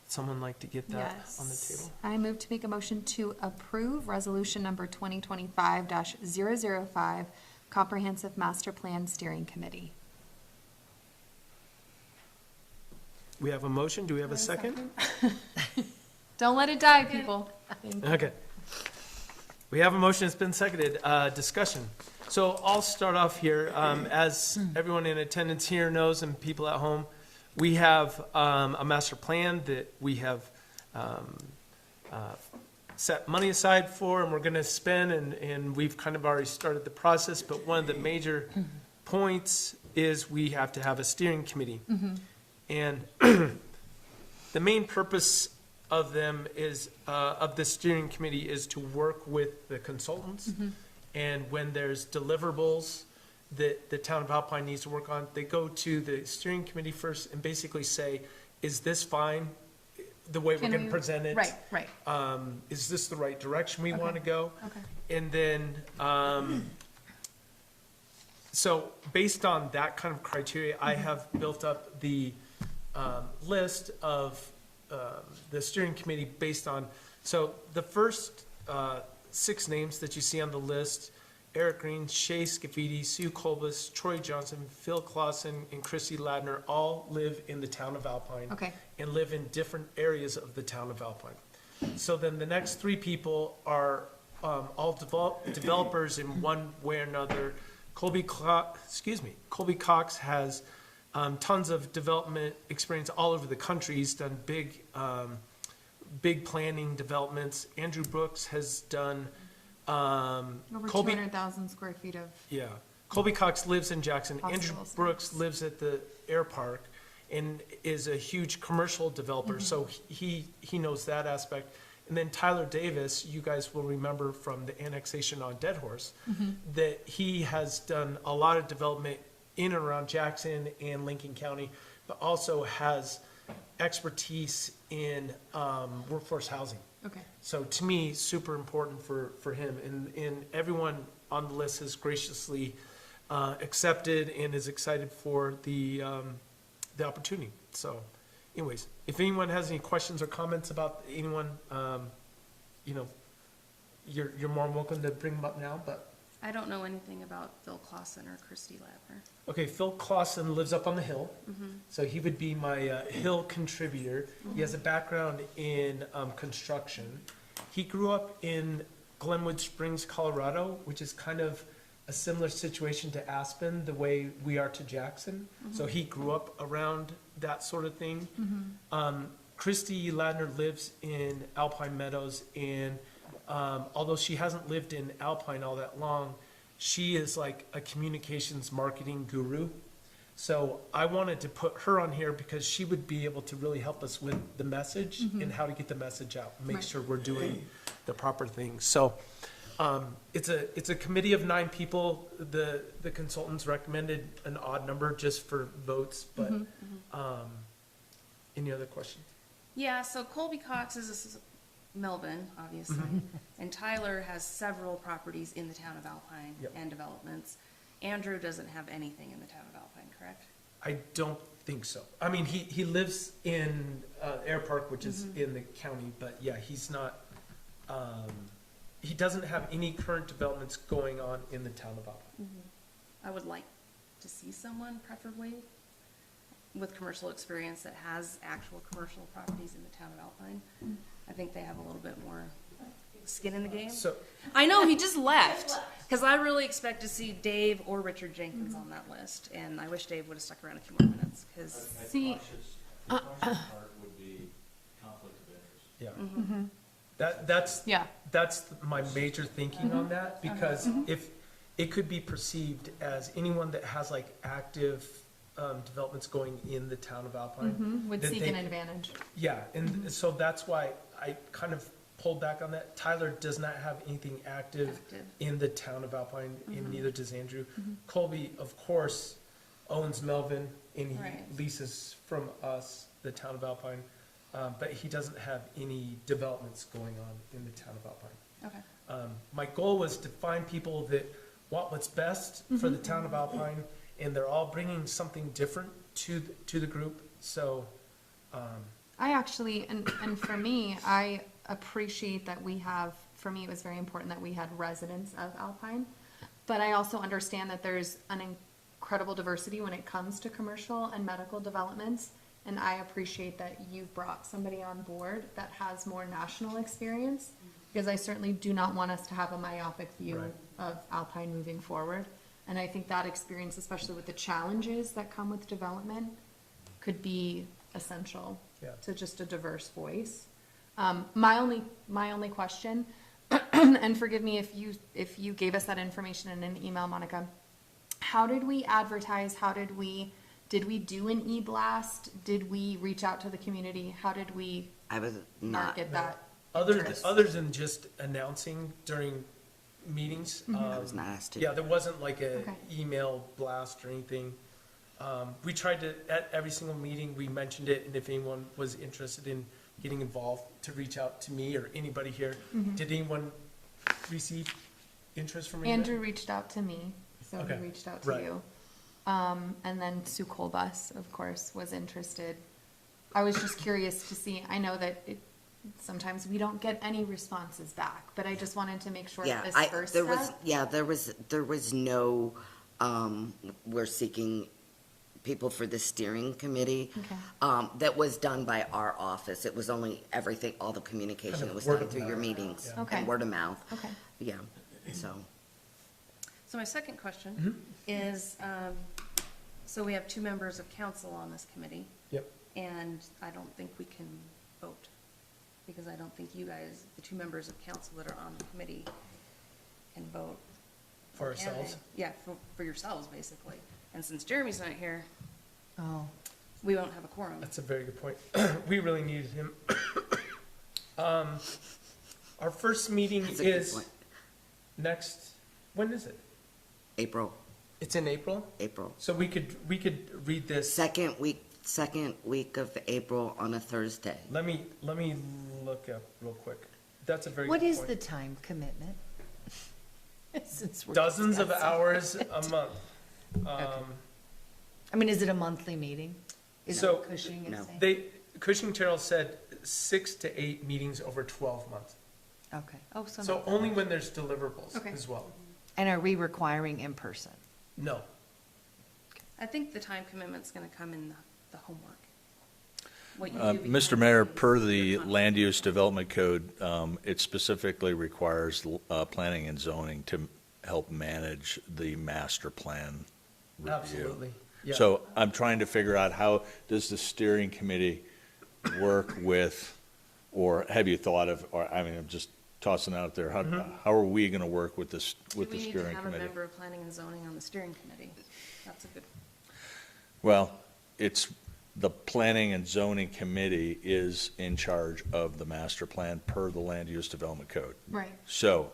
Someone like to get that on the table? I move to make a motion to approve resolution number 2025-005, Comprehensive Master Plan Steering Committee. We have a motion. Do we have a second? Don't let it die, people. Okay. We have a motion, it's been seconded. Discussion. So I'll start off here. As everyone in attendance here knows and people at home, we have a master plan that we have set money aside for and we're going to spend, and we've kind of already started the process. But one of the major points is we have to have a steering committee. And the main purpose of them is, of the steering committee, is to work with the consultants. And when there's deliverables that the town of Alpine needs to work on, they go to the steering committee first and basically say, is this fine, the way we're Can gonna we- present it? Right. Is this the right direction we want to go? Okay. And then, so based on that kind of criteria, I have built up the list of the steering committee based on, so the first 6 names that you see on the list, Eric Green, Shay Scafidi, Sue Colbus, Troy Johnson, Phil Clausen, and Christy Ladner all live in the town of Alpine. Okay. And live in different areas of the town of Alpine. So then the next 3 people are all developers in one way or another. Colby Cox has tons of development experience all over the country. He's done big planning developments. Andrew Brooks has done, Over Colby, 200,000 square feet of, yeah. Colby Cox lives in Jackson. Andrew Hospitals. Brooks lives at the air park and is a huge commercial developer, so he knows that aspect. And then Tyler Davis, you guys will remember from the annexation on Dead Horse, that he has done a lot of development in and around Jackson and Lincoln County, but also has expertise in workforce housing. okay. So to me, super important for him, and everyone on the list has graciously accepted and is excited for the opportunity. So anyways, if anyone has any questions or comments about anyone, you're more than welcome to bring them up now, but. I don't know anything about Phil Clausen or Christy Ladner. Okay, Phil Clausen lives up on the hill, so he would be my hill contributor. He has a background in construction. He grew up in Glenwood Springs, Colorado, which is kind of a similar situation to Aspen, the way we are to Jackson. So he grew up around that sort of thing. Christy Ladner lives in Alpine Meadows, and although she hasn't lived in Alpine all that long, she is like a communications marketing guru. So I wanted to put her on here because she would be able to really help us with the message and how to get the message out, make Right. sure we're doing the proper things. So it's a committee of 9 people. The consultants recommended an odd number just for votes, but any other questions? Yeah, so Colby Cox is Melvin, obviously, and Tyler has several properties in the town of Alpine Yep. and developments. Andrew doesn't have anything in the town of Alpine, correct? I don't think so. I mean, he lives in Air Park, which is in the county, but yeah, he's not, he doesn't have any current developments going on in the town of Alpine. I would like to see someone preferably with commercial experience that has actual commercial properties in the town of Alpine. I think they have a little bit more skin in the game. So, I know, he just left, because I really expect to see Dave or Richard Jenkins on that list, and I wish Dave would have stuck around a few more minutes, because, See, The cautious part would be conflict of interest. yeah. yeah, That's my major thinking on that, because if, it could be perceived as anyone that has like active developments going in the town of Alpine. would that seek they- an advantage. Yeah, and so that's why I kind of pulled back on that. Tyler does not have anything active Active. in the town of Alpine, and neither does Andrew. Colby, of course, owns Melvin, and he Right. leases from us, the town of Alpine, but he doesn't have any developments going on in the town of Alpine. okay. My goal was to find people that want what's best for the town of Alpine, and they're all bringing something different to the group, so, I actually, and for me, I appreciate that we have, for me, it was very important that we had residents of Alpine. But I also understand that there's an incredible diversity when it comes to commercial and medical developments. And I appreciate that you've brought somebody on board that has more national experience. Because I certainly do not want us to have a myopic view Right. of Alpine moving forward. And I think that experience, especially with the challenges that come with development, could be essential Yeah. to just a diverse voice. My only question, and forgive me if you gave us that information in an email, Monica. How did we advertise? How did we Did we do an e-blast? Did we reach out to the community? How did we I was not, market that? Other interest? than just announcing during meetings. I was not asked to. Yeah, there wasn't like a Okay. email blast or anything. We tried to, at every single meeting, we mentioned it, and if anyone was interested in getting involved, to reach out to me or anybody here. Did anyone receive interest from anybody? Andrew reached out to me, so Okay, he reached out to right. you. And then Sue Colbus, of course, was interested. I was just curious to see, I know that sometimes we don't get any responses back, but I just wanted to make sure Yeah, this first there was, step. yeah, there was no, we're seeking people for the steering committee. Okay. That was done by our office. It was only everything, all the communication Kind of that was word done of through your mouth. meetings. Yeah. Okay. And word of mouth. Okay. Yeah, so. So my second Mm-hmm. question is, so we have 2 members of council on this committee, Yep. and I don't think we can vote, because I don't think you guys, the 2 members of council that are on the committee, can vote. For Can ourselves? they? Yeah, for yourselves, basically. And since Jeremy's not here, Oh, we won't have a quorum. That's a very good point. We really needed him. Our first meeting That's a good is point. next, when is it? April, It's in April? April. So we could read this. Second week of April on a Thursday. Let me look up real quick. That's a very what good is point. the time commitment? Since we're Dozens of discussing. hours a month. I mean, is it a monthly meeting? Is So- it Cushing No. is saying? Cushing Terrell said 6 to 8 meetings over 12 months. Okay. Oh, some. So only when there's deliverables Okay. as well. And are we requiring in person? No. I think the time commitment's gonna come in the homework. What you do Mr. behind Mayor, the scenes, per your the content. Land Use Development Code, it specifically requires planning and zoning to help manage the master plan review. Absolutely. Yeah. So I'm trying to figure out, how does the steering committee work with, or have you thought of, or, I mean, I'm just tossing it out there, how are we gonna work with this, with the Do we need steering to have a committee? member of planning and zoning on the steering committee? That's a good, Well, it's, the planning and zoning committee is in charge of the master plan per the Land Use Development Code. Right. So,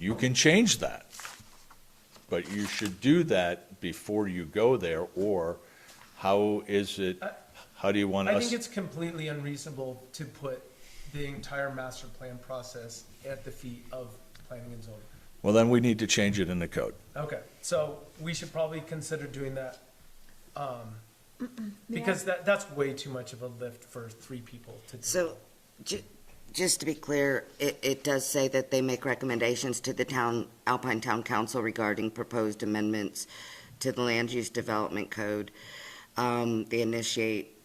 you can change that, but you should do that before you go there, or how is it, how do you want I us? think it's completely unreasonable to put the entire master plan process at the feet of planning and zoning. Well, then we need to change it in the code. Okay, so we should probably consider doing that. Because that's way too much of a lift for 3 people to do. So, just to be clear, it does say that they make recommendations to the Alpine Town Council regarding proposed amendments to the Land Use Development Code. They initiate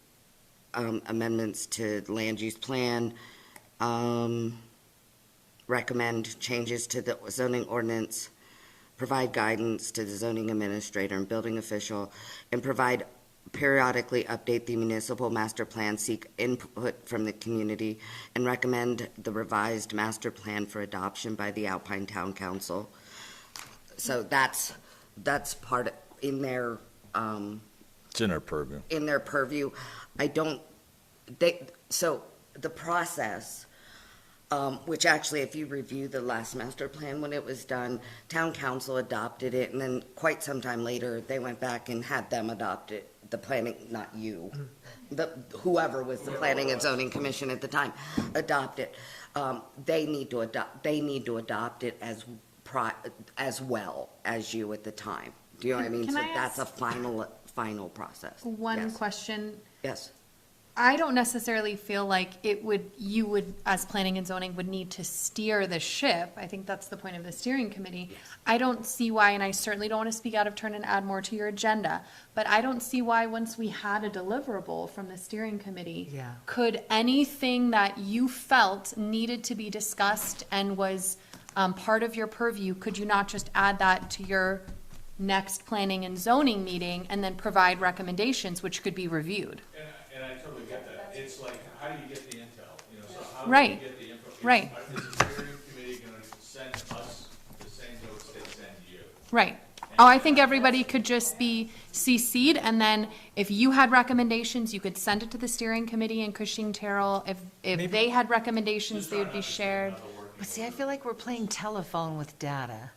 amendments to the land use plan, recommend changes to the zoning ordinance, provide guidance to the zoning administrator and building official, and periodically update the municipal master plan, seek input from the community, and recommend the revised master plan for adoption by the Alpine Town Council. So that's part of, in their, It's in our purview. in their purview. So the process, which actually, if you review the last master plan, when it was done, town council adopted it, and then quite some time later, they went back and had them adopt it, the planning, not you, whoever was the planning and zoning commission at the time, adopt it. They need to adopt it as well as you at the time. Do you know what I mean? Can So I that's a ask- final process. One Yes. question. Yes. I don't necessarily feel like you would, as planning and zoning, would need to steer the ship. I think that's the point of the steering committee. I don't see why, and I certainly don't want to speak out of turn and add more to your agenda, but I don't see why, once we had a deliverable from the steering committee, Yeah. could anything that you felt needed to be discussed and was part of your purview, could you not just add that to your next planning and zoning meeting and then provide recommendations which could be reviewed? And I totally get that. It's like, how do you get the intel? You know, so how do you Right. get the info? Right. Is the steering committee gonna send us the same notes they send you? Right. Oh, I think everybody could just be CC'd, and then if you had recommendations, you could send it to the steering committee in Cushing Terrell. If they had recommendations, they would be shared. But see, I feel like we're playing telephone with data.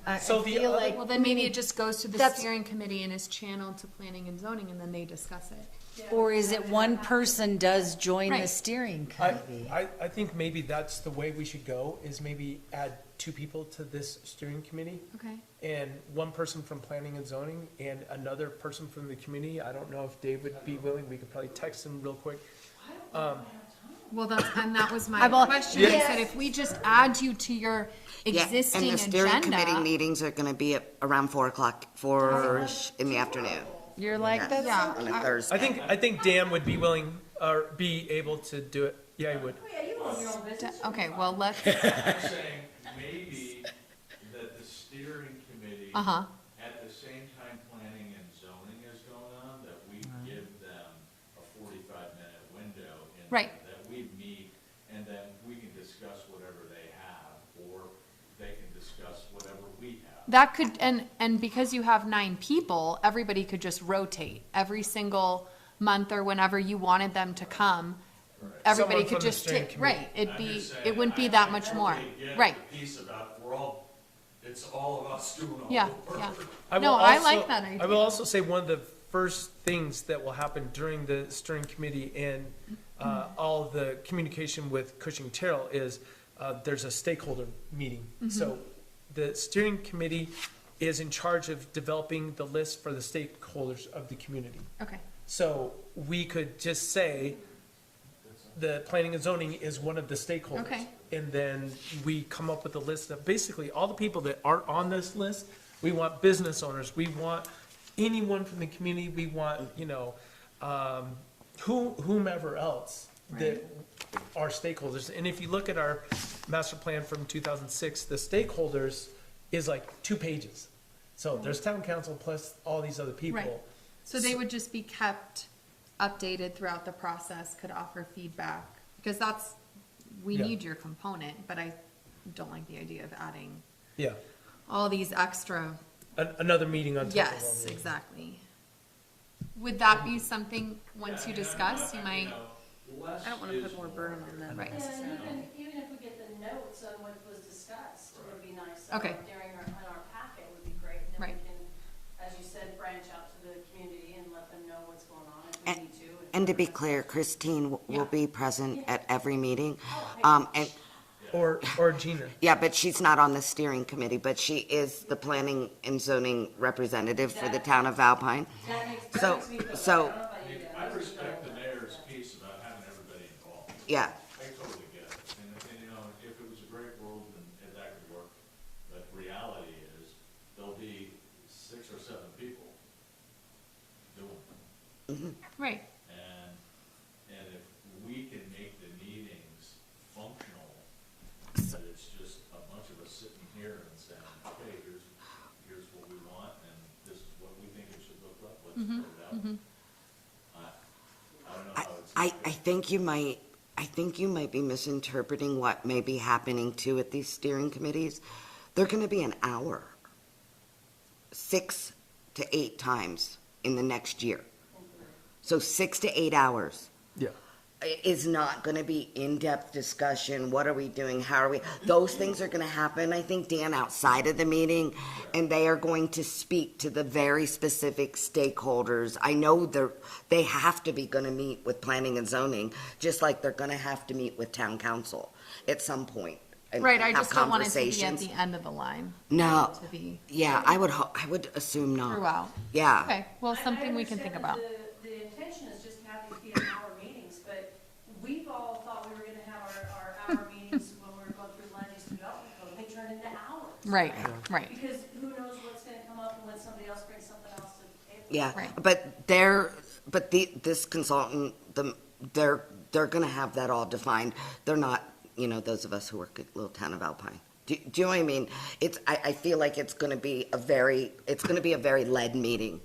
I So the feel other- like Well, then maybe it just goes to the That's- steering committee and is channeled to planning and zoning, and then they discuss it. Or is it one person does join the Right. steering I, committee? I think maybe that's the way we should go, is maybe add 2 people to this steering committee. Okay. And 1 person from planning and zoning and another person from the community. I don't know if Dave would be willing. We could probably text him real quick. Well, and that was my I've al- question. I said, if we just add you to your Yeah, existing and the steering committee agenda. meetings are gonna be at around 4:00, 4-ish in the afternoon. You're like, that's Yeah. On a Thursday. I think Dan would be willing, or be able to do it. Yeah, he would. Okay, well, let's, I'm saying maybe that the steering committee, uh-huh. at the same time planning and zoning is going on, that we give them a 45-minute window in Right. that we meet, and then we can discuss whatever they have, or they can discuss whatever we have. That could, and because you have 9 people, everybody could just rotate every single month or whenever you wanted them to come. Everybody Someone could from the just steering take, committee. right, it'd I'm be, just saying, it wouldn't be I that much more, totally get right, the piece about, it's all of us doing all yeah, the work. yeah. I will No, I also- like that I idea. will also say one of the first things that will happen during the steering committee and all of the communication with Cushing Terrell is there's a stakeholder meeting. So the steering committee is in charge of developing the list for the stakeholders of the community. Okay, So we could just say the planning and zoning is one of the stakeholders. Okay. And then we come up with a list of basically all the people that aren't on this list. We want business owners, we want anyone from the community, we want, whomever else that are stakeholders. And if you look at our master plan from 2006, the stakeholders is like 2 pages. So there's town council plus all these other people. Right. So they would just be kept updated throughout the process, could offer feedback, because we Yeah. need your component, but I don't like the idea of adding Yeah, all these extra. another meeting on top of all Yes, the- exactly. Would that be something, once you discuss, you might, I don't wanna put more burden on them Right. necessarily. Even if we get the notes on what was discussed, it would be nice. Okay. During our packet would be great. And then Right. we can, as you said, branch out to the community and let them know what's going on if we And- need to. And to be clear, Christine Yeah. will be present at every meeting. And, Or Gina. yeah, but she's not on the steering committee, but she is the planning and zoning representative for the town of Alpine. So, I respect the mayor's piece about having everybody involved. yeah, I totally get it. And if it was a great world, then that could work. But reality is, there'll be 6 or 7 people doing it. right, And if we can make the meetings functional, that it's just a bunch of us sitting here and saying, okay, here's what we want, and this is what we think it should look like, let's put it out. I don't know how it's. I think you might be misinterpreting what may be happening too at these steering committees. They're gonna be an hour, 6 to 8 times in the next year. So 6 to 8 hours. Yeah. Is not gonna be in-depth discussion, what are we doing, how are we, those things are gonna happen, I think, Dan, outside of the meeting, and they are going to speak to the very specific stakeholders. I know they have to be gonna meet with planning and zoning, just like they're gonna have to meet with town council at some point. And right, I have just don't want it to be at conversations. the end of the line. No, To be yeah, I would assume not. throughout. Yeah. Okay, well, something we can think about. The intention is just to have these be hour meetings, but we've all thought we were gonna have our hour meetings when we were going through land use development code. They turned into hours. Right, right, Because who knows what's gonna come up and when somebody else brings something else to the table. Yeah, Right. but this consultant, they're gonna have that all defined. They're not, those of us who work at Little Town of Alpine. Do you know what I mean? I feel like it's gonna be a very lead meeting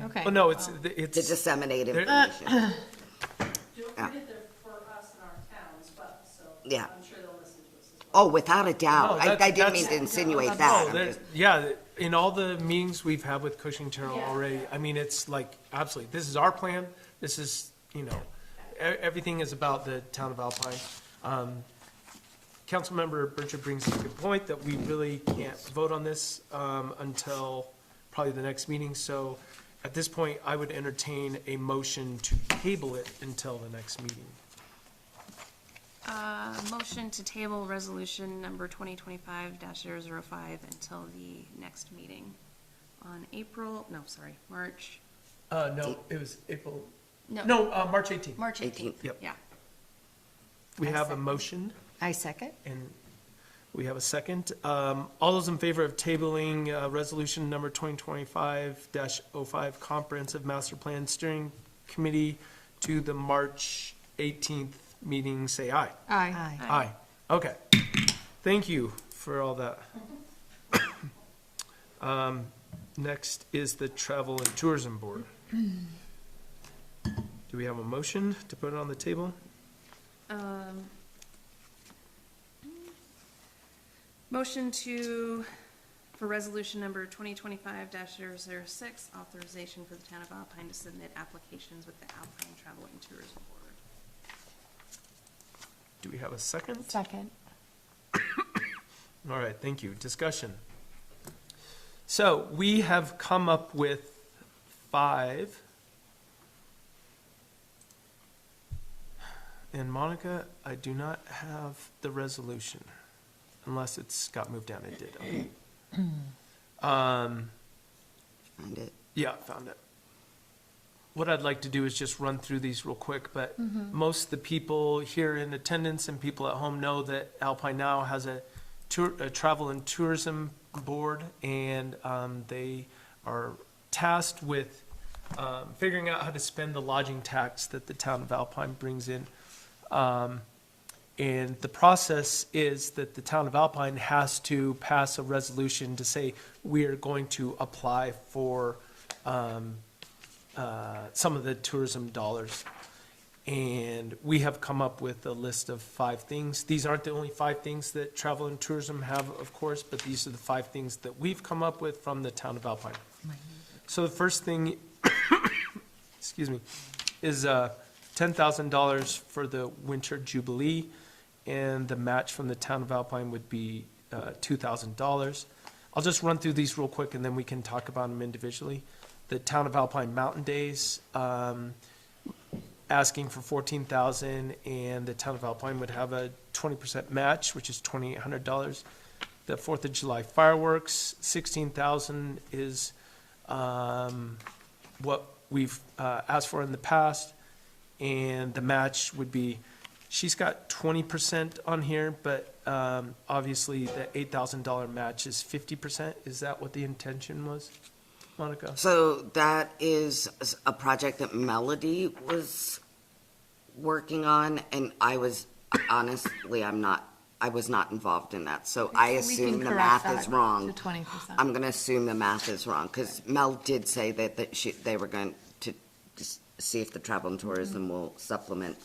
okay. Well, no, to it's, disseminate There- information. Don't Yeah. forget they're for us in our town as well, so Yeah. I'm sure they'll listen to us as well. Oh, without a doubt. No, I didn't mean that's- to insinuate No, that. I'm there- just- yeah, in all the meetings we've had with Cushing Terrell already, I mean, it's like, absolutely, this is our plan, this is, everything is about the town of Alpine. Councilmember Bridger brings up a good point that we really can't vote on this, until probably the next meeting, so at this point, I would entertain a motion to table it until the next meeting. Motion to table resolution number 2025-005 until the next meeting on March. No, it was April, No. March 18th. March 18th. 18th. Yep. Yeah. We have a motion. I second. And we have a second. All those in favor of tabling resolution number 2025-05, Comprehensive Master Plan Steering Committee to the March 18th meeting, say aye. Aye. Aye. Okay. Thank you for all that. Next is the Travel and Tourism Board. Do we have a motion to put it on the table? Motion for resolution number 2025-006, authorization for the town of Alpine to submit applications with the Alpine Travel and Tourism Board. Do we have a second? Second. All right, thank you. Discussion. So we have come up with 5. And Monica, I do not have the resolution, unless it's got moved down. It did. Okay. Find it. Yeah, found it. What I'd like to do is just run through these real quick, but most of the people here in attendance and people at home know that Alpine now has a travel and tourism board, and they are tasked with figuring out how to spend the lodging tax that the town of Alpine brings in. And the process is that the town of Alpine has to pass a resolution to say we are going to apply for some of the tourism dollars. And we have come up with a list of 5 things. These aren't the only 5 things that travel and tourism have, of course, but these are the 5 things that we've come up with from the town of Alpine. So the first thing, excuse me, is $10,000 for the Winter Jubilee, and the match from the town of Alpine would be $2,000. I'll just run through these real quick, and then we can talk about them individually. The town of Alpine Mountain Days, asking for $14,000, and the town of Alpine would have a 20% match, which is $2,800. The 4th of July fireworks, $16,000 is what we've asked for in the past, and the match would be, she's got 20% on here, but obviously the $8,000 match is 50%. Is that what the intention was, Monica? So that is a project that Melody was working on, and I was, honestly, I was not involved in that, so I assume the math is wrong. To 20%. I'm gonna assume the math is wrong, because Mel did say that they were going to just see if the travel and tourism will supplement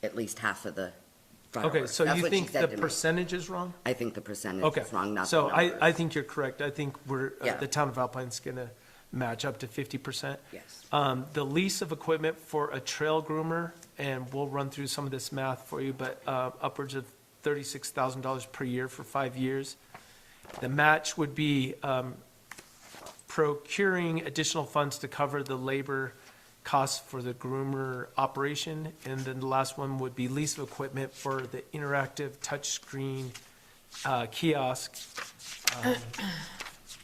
at least half of the fireworks. Okay, so That's you what she think said the to me. percentage is wrong? I think the percentage Okay, is wrong, not the so numbers. I think you're correct. I think Yeah. the town of Alpine's gonna match up to 50%. Yes. The lease of equipment for a trail groomer, and we'll run through some of this math for you, but upwards of $36,000 per year for 5 years. The match would be procuring additional funds to cover the labor costs for the groomer operation. And then the last one would be lease of equipment for the interactive touchscreen kiosk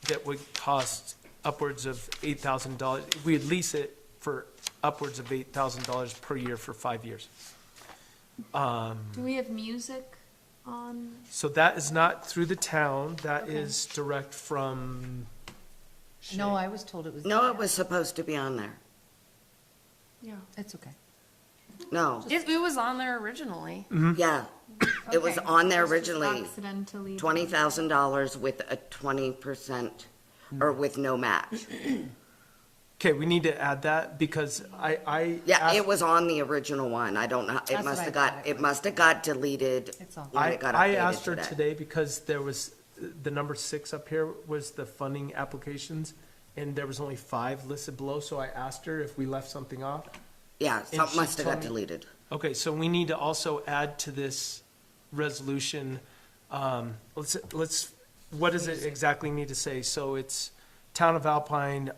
that would cost upwards of $8,000. We'd lease it for upwards of $8,000 per year for 5 years. Do we have music on? So that is not through the town, that is direct from. No, I was told it was. No, it was supposed to be on there. Yeah. It's okay. No, It was on there originally. yeah, it was Okay. on there It's just originally, accidentally. $20,000 with a 20%, or with no match. Okay, we need to add that because I Yeah, asked- it was on the original one. I don't know, it That's must what have I got, thought it must have got deleted It's all- when it got I asked her updated today because there was, the number 6 up here was the funding applications, and there was only 5 listed below, so I asked her if we left something off. Yeah, she something must have got told me- deleted. Okay, so we need to also add to this resolution, what does it exactly need to say? So it's Town of Alpine,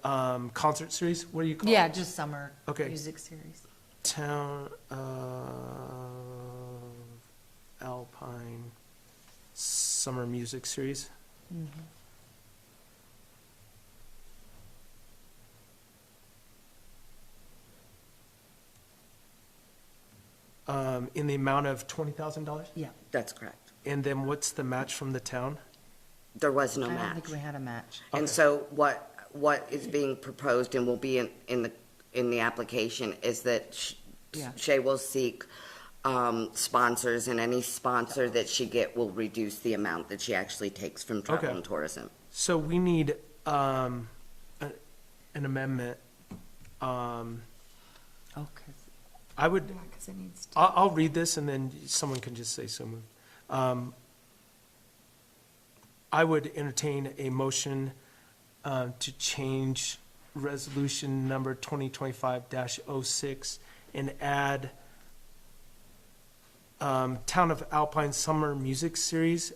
concert series, what do you call it? Yeah, just summer Okay. music series. Town of Alpine Summer Music Series. In the amount of $20,000? Yeah. That's correct. And then what's the match from the town? There was no I don't match. think we had a match. Okay. And so what is being proposed and will be in the application is that Yeah. Shay will seek sponsors, and any sponsor that she get will reduce the amount that she actually takes from travel Okay. and tourism. So we need an amendment. Oh, 'cause I would, Yeah, because it needs to. I'll read this and then someone can just say so moved. I would entertain a motion to change resolution number 2025-06 and add Town of Alpine Summer Music Series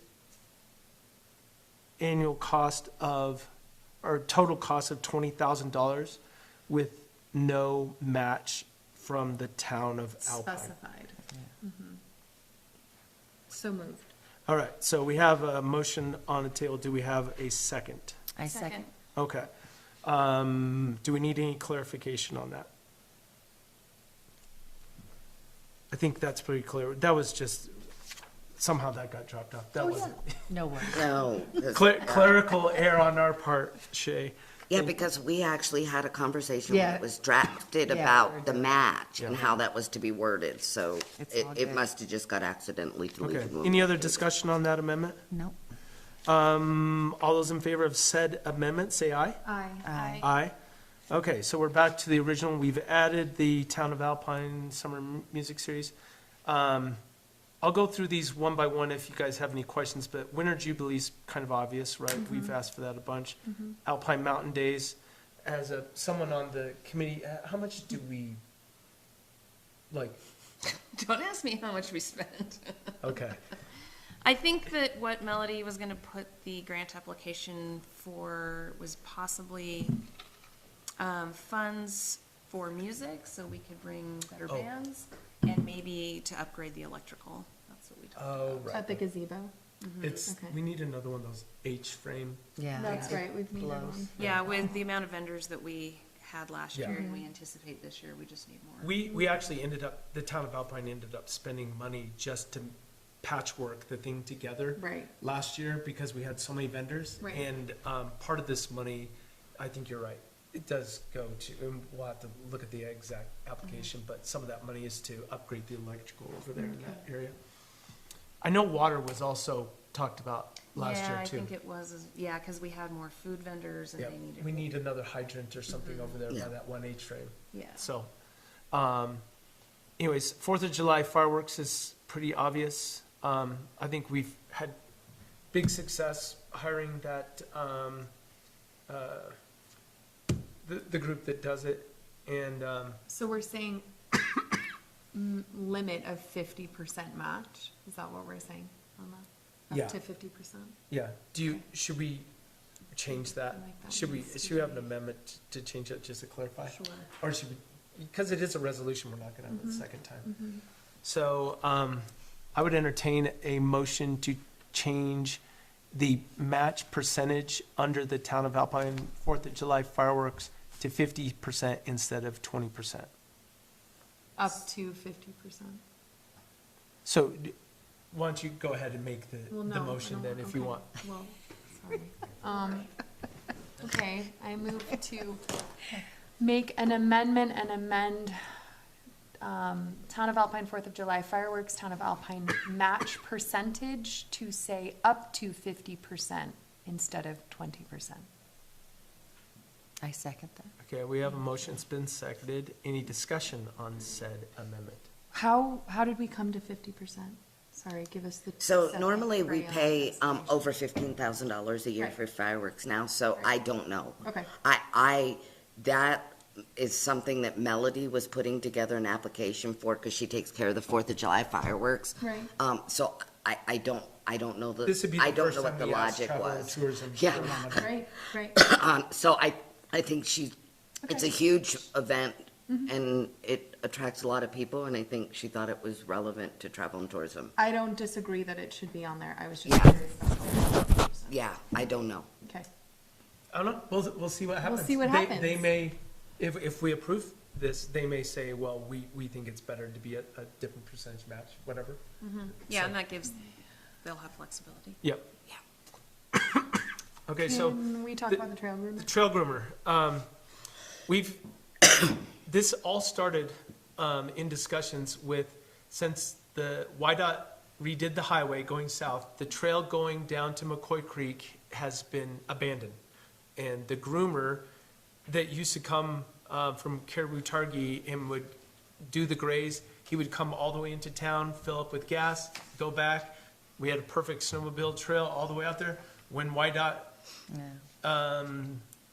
annual cost of, or total cost of $20,000 with no match from the Town of Alpine. Specified. Mhm. So moved. All right, so we have a motion on the table. Do we have a second? I second. Okay. Do we need any clarification on that? I think that's pretty clear. That was just, somehow that got dropped off. That wasn't No worries. No. 'cause- clerical error on our part, Shay. Yeah, because we actually had a conversation when Yeah. it was drafted Yeah, we were about the doing- match and Yeah. how that was to be worded, so It's it, all it good. must have just got accidentally Okay. deleted. when Any we other did it. discussion on that amendment? No. All those in favor of said amendment, say aye. Aye. Aye. Okay, so we're back to the original. We've added the Town of Alpine Summer Music Series. I'll go through these one by one if you guys have any questions, but Winter Jubilee's kind of obvious, right? We've asked for that a bunch. Alpine Mountain Days, as someone on the committee, how much do we, like, Don't ask me how much we spent. okay, I think that what Melody was gonna put the grant application for was possibly, funds for music, so we could bring better Oh. bands, and maybe to upgrade the electrical. That's what we talked about. oh, right. At the gazebo? It's, Okay. we need another one of those H-frame. Yeah. That's it right, we've needed blows. one. Yeah, with the amount of vendors that we had last Yeah. year and we anticipate this year, we just need more. We actually ended up, the Town of Alpine ended up spending money just to patchwork the thing together. Right. Last year because we had so many vendors. Right. And part of this money, I think you're right, it does go to, and we'll have to look at the exact application, but some of that money is to upgrade the electrical over there in that area. I know water was also talked about last year Yeah, I too. think it was, yeah, because we had more food vendors and Yeah, they needed. we need another hydrant or something over there Yeah. by that one H-frame. Yeah. So, anyways, 4th of July fireworks is pretty obvious. I think we've had big success hiring that, the group that does it. And, So we're saying limit of 50% match? Is that what we're saying on that? Yeah. Up to 50%? yeah, should we change that? I like that. Should we Needs to have an be- amendment to change it, just to clarify? Sure. Or should we, because it is a resolution, we're not gonna have it a second time. Mm-hmm. So, I would entertain a motion to change the match percentage under the Town of Alpine 4th of July fireworks to 50% instead of 20%. Up to 50%? So, why don't you go ahead and make Well, the no, motion no, then, if you okay. want. Well, sorry. Okay, I move to make an amendment and amend Town of Alpine 4th of July fireworks, Town of Alpine match percentage to say up to 50% instead of 20%. I second that. Okay, we have a motion, it's been seconded. Any discussion on said amendment? How did we come to 50%? Sorry, give us the. So second normally we crayon pay, explanation. over $15,000 a year Right. for fireworks now, so I don't know. Okay. That is something that Melody was putting together an application for, because she takes care of the 4th of July fireworks. Right. So I don't know This would be I the don't first know what time the we asked logic Travel and was. Tourism. Yeah. for how much. Right. So I think it's a huge event, Mm-hmm. and it attracts a lot of people, and I think she thought it was relevant to travel and tourism. I don't disagree that it should be on there. I was just Yeah. curious about the 50%. Yeah, I don't know. Okay. I don't know, we'll see what happens. see what happens. They may, if we approve this, they may say, well, we think it's better to be a different percentage match, whatever. Yeah, So- and that gives, they'll have flexibility. Yep. Okay, so. Can we talk the- about the trail groomer? The trail groomer, we've, this all started, in discussions with, since the YDOT redid the highway going south, the trail going down to McCoy Creek has been abandoned. And the groomer that used to come, from Caribou Targhee and would do the graze, he would come all the way into town, fill up with gas, go back. We had a perfect snowmobile trail all the way out there. When YDOT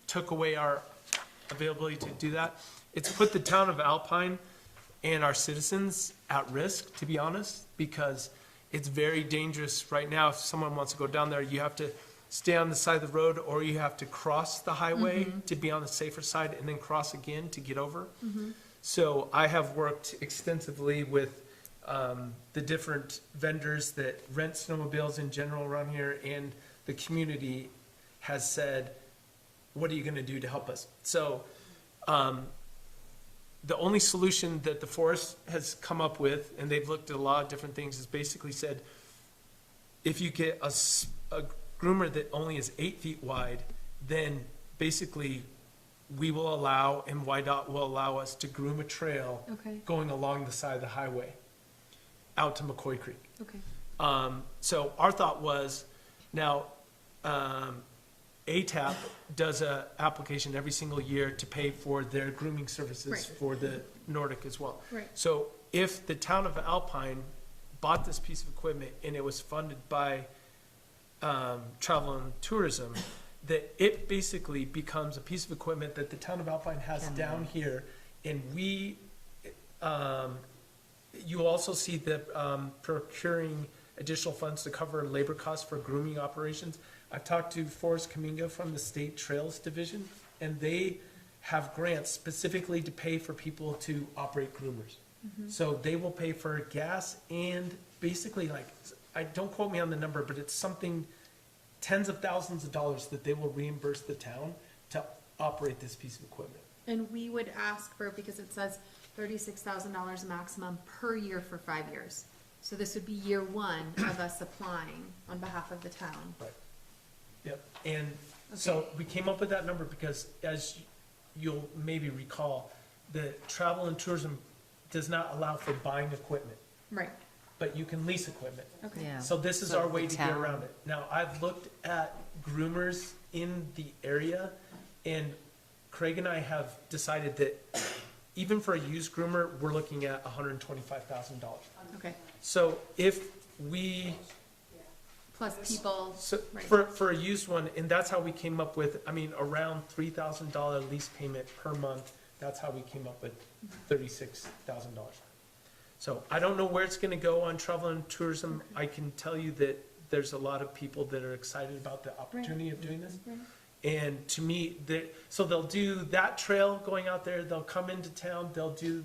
took away our availability to do that, it's put the town of Alpine and our citizens at risk, to be honest, because it's very dangerous right now. If someone wants to go down there, you have to stay on the side of the road, or you have to cross the highway to be on the safer side, and then cross again to get over. So I have worked extensively with the different vendors that rent snowmobiles in general around here, and the community has said, what are you gonna do to help us? So, the only solution that the forest has come up with, and they've looked at a lot of different things, is basically said, if you get a groomer that only is 8 feet wide, then basically we will allow, and YDOT will allow us to groom a trail Okay. going along the side of the highway out to McCoy Creek. Okay. So our thought was, now, ATAP does a application every single year to pay for their grooming services Right. for the Nordic as well. Right. So if the town of Alpine bought this piece of equipment and it was funded by travel and tourism, that it basically becomes a piece of equipment that the town of Alpine has down here, and we, you also see the procuring additional funds to cover labor costs for grooming operations. I've talked to Forrest Kaminga from the State Trails Division, and they have grants specifically to pay for people to operate groomers. So they will pay for gas and basically, like, I don't quote me on the number, but it's something, tens of thousands of dollars that they will reimburse the town to operate this piece of equipment. And we would ask for, because it says $36,000 maximum per year for 5 years. So this would be year one of us applying on behalf of the town. Right. Yep, and so we came up with that number because, as you'll maybe recall, the travel and tourism does not allow for buying equipment, Right, but you can lease equipment. okay. Yeah. So this is So our the way to get town- around it. Now, I've looked at groomers in the area, and Craig and I have decided that even for a used groomer, we're looking at $125,000. Okay, So if we, plus people, so right. for a used one, and that's how we came up with, I mean, around $3,000 lease payment per month. That's how we came up with $36,000. So I don't know where it's gonna go on travel and tourism. I can tell you that there's a lot of people that are excited about the opportunity of doing this. Right. And to me, so they'll do that trail going out there, they'll come into town, they'll do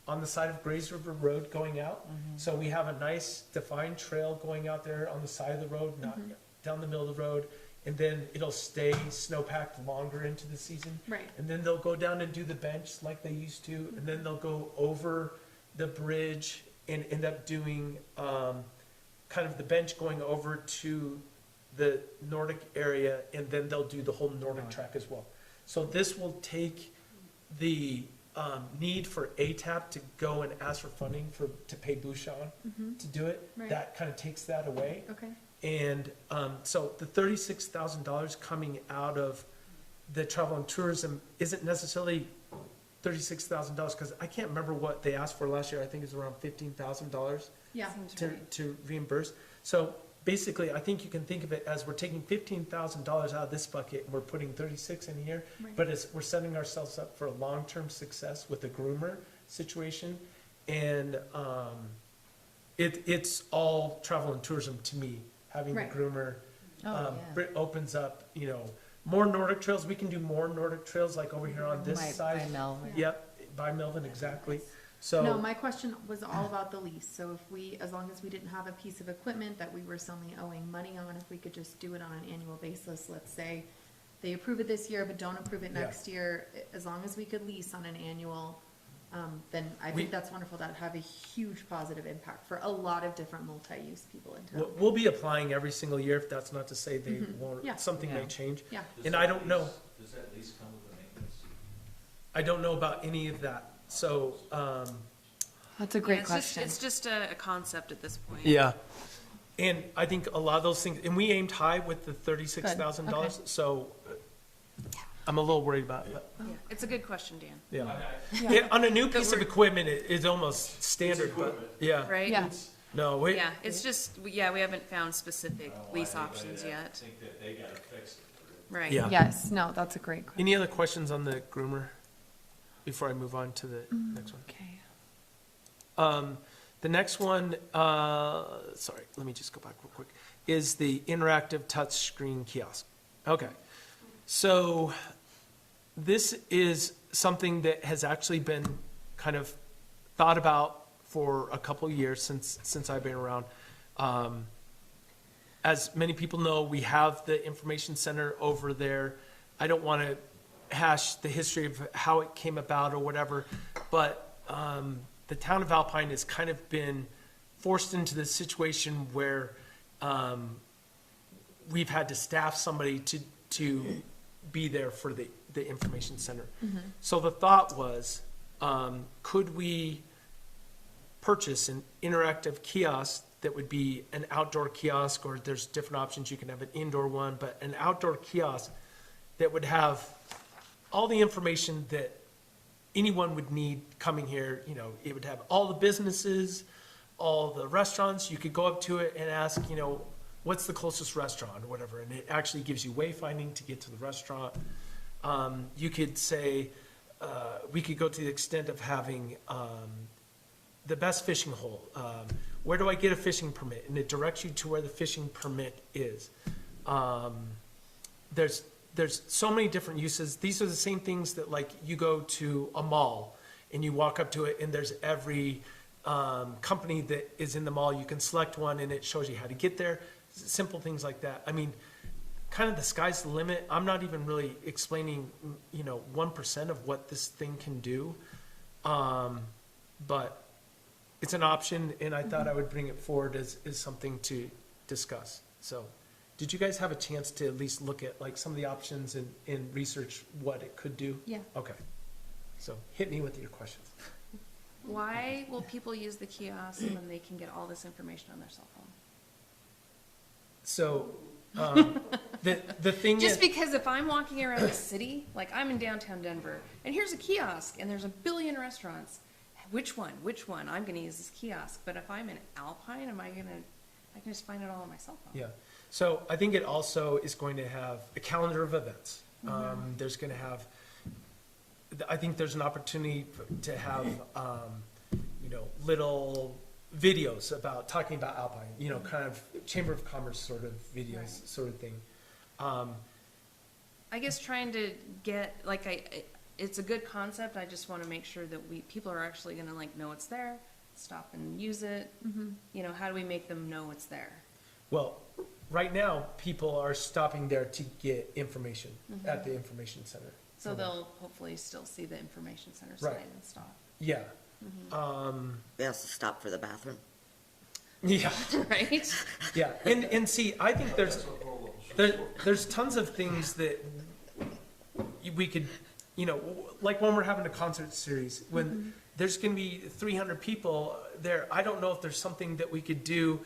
on the side of Grays River Road going out. So we have a nice defined trail going out there on the side of the road, not down the middle of the road. And then it'll stay snowpacked longer into the season. Right. And then they'll go down and do the bench like they used to, and then they'll go over the bridge and end up doing, kind of the bench going over to the Nordic area, and then they'll do the whole Nordic track as well. So this will take the, need for ATAP to go and ask for funding to pay Bouchon to do it. Right. That kind of takes that away. Okay, And so the $36,000 coming out of the travel and tourism isn't necessarily $36,000, because I can't remember what they asked for last year. I think it's around $15,000 Yeah. to reimburse. So basically, I think you can think of it as we're taking $15,000 out of this bucket, and we're putting 36 in here, Right. but we're setting ourselves up for a long-term success with the groomer situation. And it's all travel and tourism to me, having the Right. groomer. Oh, yeah. It opens up, more Nordic trails. We can do more Nordic trails, like over here on this By side. Melvin. Yep, by Melvin, exactly. So. No, my question was all about the lease, so if we, as long as we didn't have a piece of equipment that we were suddenly owing money on, if we could just do it on an annual basis, let's say they approve it this year but don't approve it Yeah. next year, as long as we could lease on an annual, then I We- think that's wonderful. That'd have a huge positive impact for a lot of different multi-use people in We'll, town. we'll be applying every single year. If that's not to say they won't, Yeah. something may Yeah. change. Yeah, Does And that I don't know. lease- Does that lease come with a maintenance? I don't know about any of that. So, that's a Yeah, it's just a concept at this point. yeah. And I think a lot of those things, and we aimed high with the $36,000. So I'm a little worried about it. But, Yeah, it's a good question, Dan, yeah. Yeah, on a new piece of we're- equipment, it's almost standard, but yeah. right? Yeah. No, wait. Yeah, it's just, we haven't found specific lease options I yet. think that they gotta fix it. Right. Yeah. Yes, no, that's a great question. Any other questions on the groomer before I move on to the next one? Okay. The next one, sorry, let me just go back real quick, is the interactive touch screen kiosk. Okay, so this is something that has actually been kind of thought about for a couple of years since I've been around. As many people know, we have the information center over there. I don't want to hash the history of how it came about or whatever, but the town of Alpine has kind of been forced into this situation where we've had to staff somebody to be there for the information center. So the thought was, could we purchase an interactive kiosk that would be an outdoor kiosk, or there's different options, you can have an indoor one, but an outdoor kiosk that would have all the information that anyone would need coming here. It would have all the businesses, all the restaurants. You could go up to it and ask, what's the closest restaurant or whatever, and it actually gives you wayfinding to get to the restaurant. You could say, we could go to the extent of having the best fishing hole. Where do I get a fishing permit? And it directs you to where the fishing permit is. There's so many different uses. These are the same things that, like, you go to a mall and you walk up to it and there's every company that is in the mall. You can select one and it shows you how to get there. Simple things like that. I mean, kind of the sky's the limit. I'm not even really explaining, 1% of what this thing can do. But it's an option, and I thought I would bring it forward as something to discuss. So, did you guys have a chance to at least look at like some of the options and research what it could do? Yeah. Okay. So hit me with your questions. Why will people use the kiosk when they can get all this information on their cell phone? So, the thing is. Just because if I'm walking around a city, like I'm in downtown Denver, and here's a kiosk, and there's a billion restaurants, which one? I'm gonna use this kiosk. But if I'm in Alpine, I can just find it all on my cell phone. Yeah, so I think it also is going to have a calendar of events. There's going to have, I think there's an opportunity to have, little videos about talking about Alpine, kind of Chamber of Commerce sort of videos, sort of thing. I guess trying to get, it's a good concept. I just want to make sure that people are actually gonna know it's there, stop and use it. How do we make them know it's there? Well, right now, people are stopping there to get information at the information center. So they'll hopefully still see the information center Right. sign and stop. Yeah. They also stop for the bathroom. Yeah. Right? Yeah, and see, I think there's tons of things that we could, like when we're having a concert series, when there's gonna be 300 people there, I don't know if there's something that we could do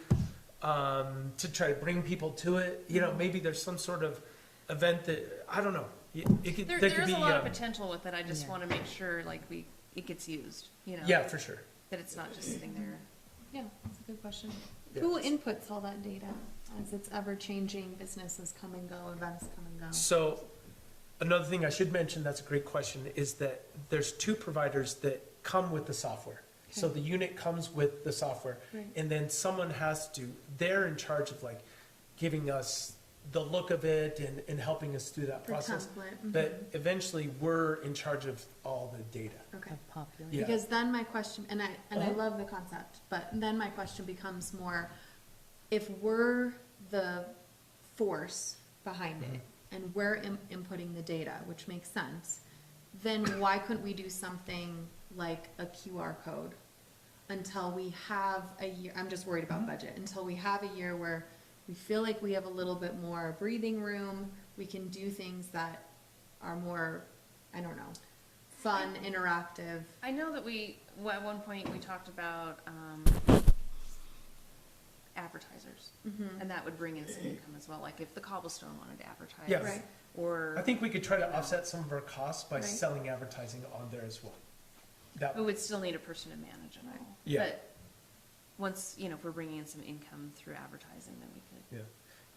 to try to bring people to it. Maybe there's some sort of event that, I don't know, it could, There, there could there's be, a lot of potential with it, I just Yeah. wanna make sure, like, it gets used, you know? yeah, for sure. That it's not just sitting there. Yeah, that's a good question. Yeah. Who inputs all that data as it's ever changing, businesses come and go, events come and go? So, another thing I should mention, that's a great question, is that there's two providers that come with the software. So the unit comes with the software, Right. and then someone has to, they're in charge of like giving us the look of it and helping us through that The process. template, But eventually, we're in charge of all the data. Okay. Of popular. Yeah. Because then my question, and I Uh-huh. love the concept, but then my question becomes more, if we're the force behind it, and we're inputting the data, which makes sense, then why couldn't we do something like a QR code until we have a year, I'm just worried about budget, until we have a year where we feel like we have a little bit more breathing room, we can do things that are more, I don't know, fun, interactive. I know that at one point, we talked about, advertisers. And that would bring in some income as well, like if the Cobblestone wanted to advertise. Yes. Right. Or, I think we could try to offset some of our costs by Right. selling advertising on there as well. That, we would still need a person to manage it all. Yeah. But once, if we're bringing in some income through advertising, then we could. yeah.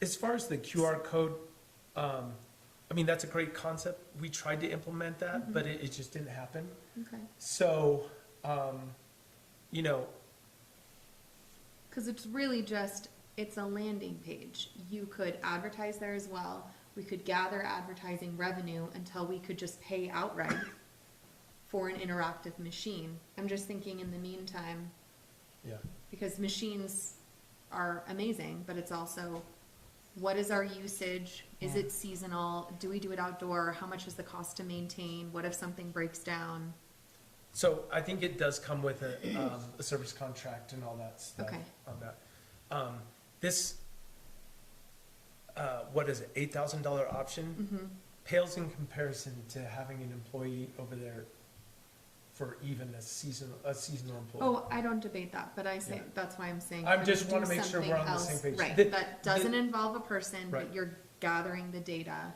As far as the QR code, I mean, that's a great concept. We tried to implement that, but it just didn't happen. Okay. So, you know, Because it's really just, it's a landing page. You could advertise there as well. We could gather advertising revenue until we could just pay outright for an interactive machine. I'm just thinking in the meantime, yeah. because machines are amazing, but it's also, what is our usage? Is Yeah. it seasonal? Do we do it outdoor? How much is the cost to maintain? What if something breaks down? So I think it does come with a service contract and all that stuff Okay. on that. This, what is it, $8,000 option pales in comparison to having an employee over there for even a seasonal employee. Oh, I don't debate that, but I say, Yeah. that's why I'm saying. I could just we wanna do make sure we're something on the else? same page. Right, The- that doesn't the- involve a person, Right. but you're gathering the data.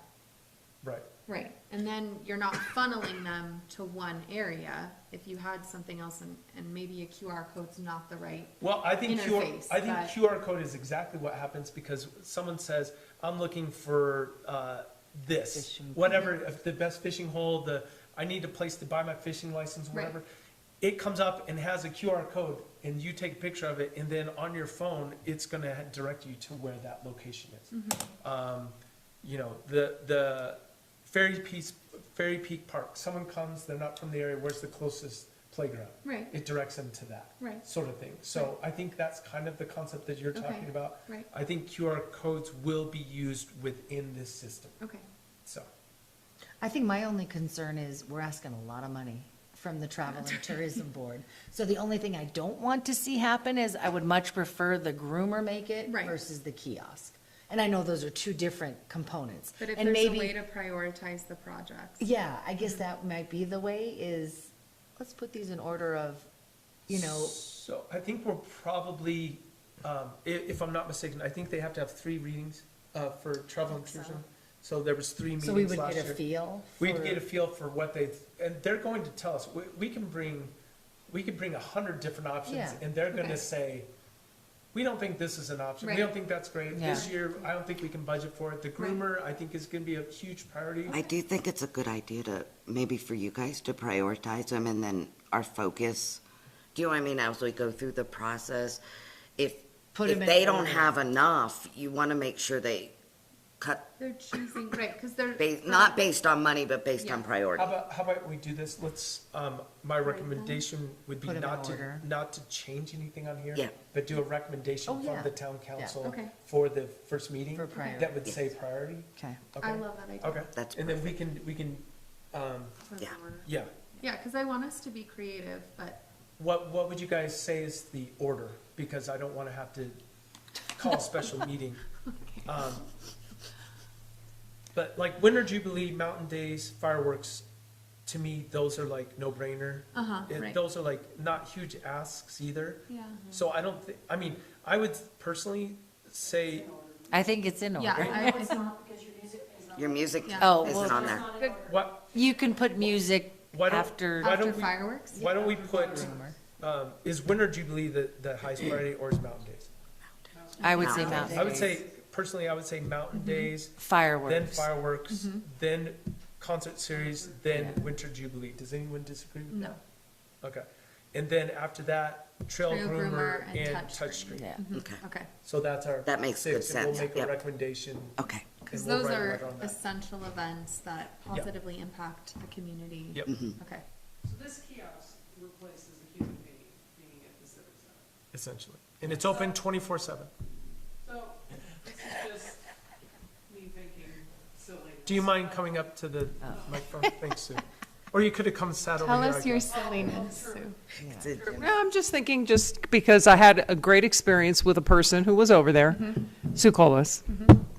Right. Right, and then you're not funneling them to one area. If you had something else and maybe a QR code's not the right, Well, I think Interface, I think but- QR code is exactly what happens because someone says, I'm looking for, this, Fishing. whatever, if the best fishing hole, I need a place to buy my fishing license, Right. whatever. It comes up and has a QR code and you take a picture of it and then on your phone, it's gonna direct you to where that location is. You know, the Ferry Peak Park, someone comes, they're not from the area, where's the closest playground? right, It directs them to that. Right. Sort of thing. So I think that's kind of the concept that you're Okay. talking about. right, I think QR codes will be used within this system, okay. so. I think my only concern is we're asking a lot of money from the Travel and Tourism Board. So the only thing I don't want to see happen is I would much prefer the groomer make it Right. versus the kiosk. And I know those are two different components. But if And there's a maybe- way to prioritize the projects. Yeah, I guess that might be the way is, let's put these in order of, So I think we're probably, if I'm not mistaken, I think they have to have 3 readings, for travel and tourism. So there was 3 so we meetings would last get a year. feel. We'd for- get a feel for what they, and they're going to tell us, we can bring 100 different options Yeah. and they're Okay. gonna say, we don't think this is an option, we Right. don't think that's great, this Yeah. year, I don't think we can budget for it. The groomer, I think is gonna be a huge priority. I do think it's a good idea to, maybe for you guys to prioritize them and then our focus. Do you know what I mean? As we go through the process, if Put 'em in they don't order. have enough, you want to make sure they cut, They're choosing, right, because they're. not based on money, but based on Yeah. priority. How about we do this, let's, my recommendation would be Put 'em in not to, order. not to change anything on here. Yeah. But do a recommendation Oh, yeah. from the town council Okay. for the first meeting. For priority. That would say priority, Okay. okay? I love that idea. Okay, That's and then we can, Yeah. yeah, Yeah, because I want us to be creative, but what would you guys say is the order? Because I don't wanna have to call a special meeting. But like Winter Jubilee, Mountain Days, fireworks, to me, those are like no-brainer. right. Those are like not huge asks either. yeah. So I don't think, I mean, I would personally say, I think it's in order. Yeah, I No, would, it's not, because your music is Your music Oh, isn't well- on there. What, You can put music Why don't- after. why After don't we- fireworks? why don't we put, is Winter Jubilee the highest priority, or is Mountain Days? I would say Mountain I would Days. say, personally, I would say Mountain Days, then Fireworks. fireworks, then concert series, then Winter Jubilee. Does anyone disagree with that? No. Okay. And then after that, Trail Trail Groomer Groomer and and Touchscreen. Touchscreen. Yeah. Okay, Okay, So that's our That makes good six, and we'll sense. make a Yep. recommendation. okay. because and we'll those write a are letter on that. essential events that positively impact the community. Yep. Okay. So this kiosk replaces a human being at the Civic Center. Essentially. And it's open 24/7. So this is just me thinking silly. Do you mind coming up to the microphone? Thanks, Sue. Or you could have come and sat over Tell here. us I your guess. silliness, Sue. No, I'm just thinking, just because I had a great experience with a person who was over there, Sue Colas,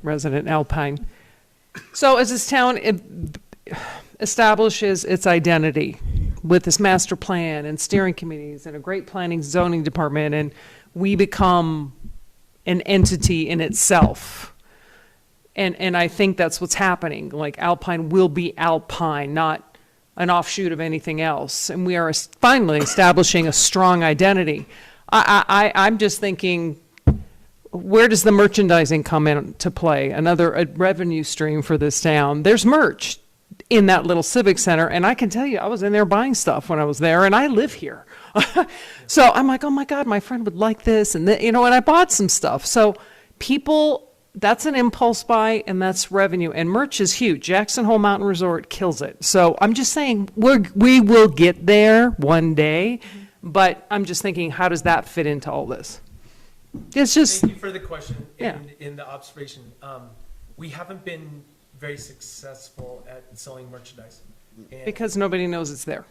resident Alpine. So as this town establishes its identity with this master plan and steering committees and a great planning zoning department, and we become an entity in itself. And I think that's what's happening. Like Alpine will be Alpine, not an offshoot of anything else. And we are finally establishing a strong identity. I'm just thinking, where does the merchandising come into play? Another revenue stream for this town. There's merch in that little civic center. And I can tell you, I was in there buying stuff when I was there, and I live here. So I'm like, oh my God, my friend would like this. And, and I bought some stuff. So people, that's an impulse buy, and that's revenue. And merch is huge. Jackson Hole Mountain Resort kills it. So I'm just saying, we will get there one day. But I'm just thinking, how does that fit into all this? It's just, Thank you for the question Yeah. and in the observation. We haven't been very successful at selling merchandise. And because nobody knows it's there,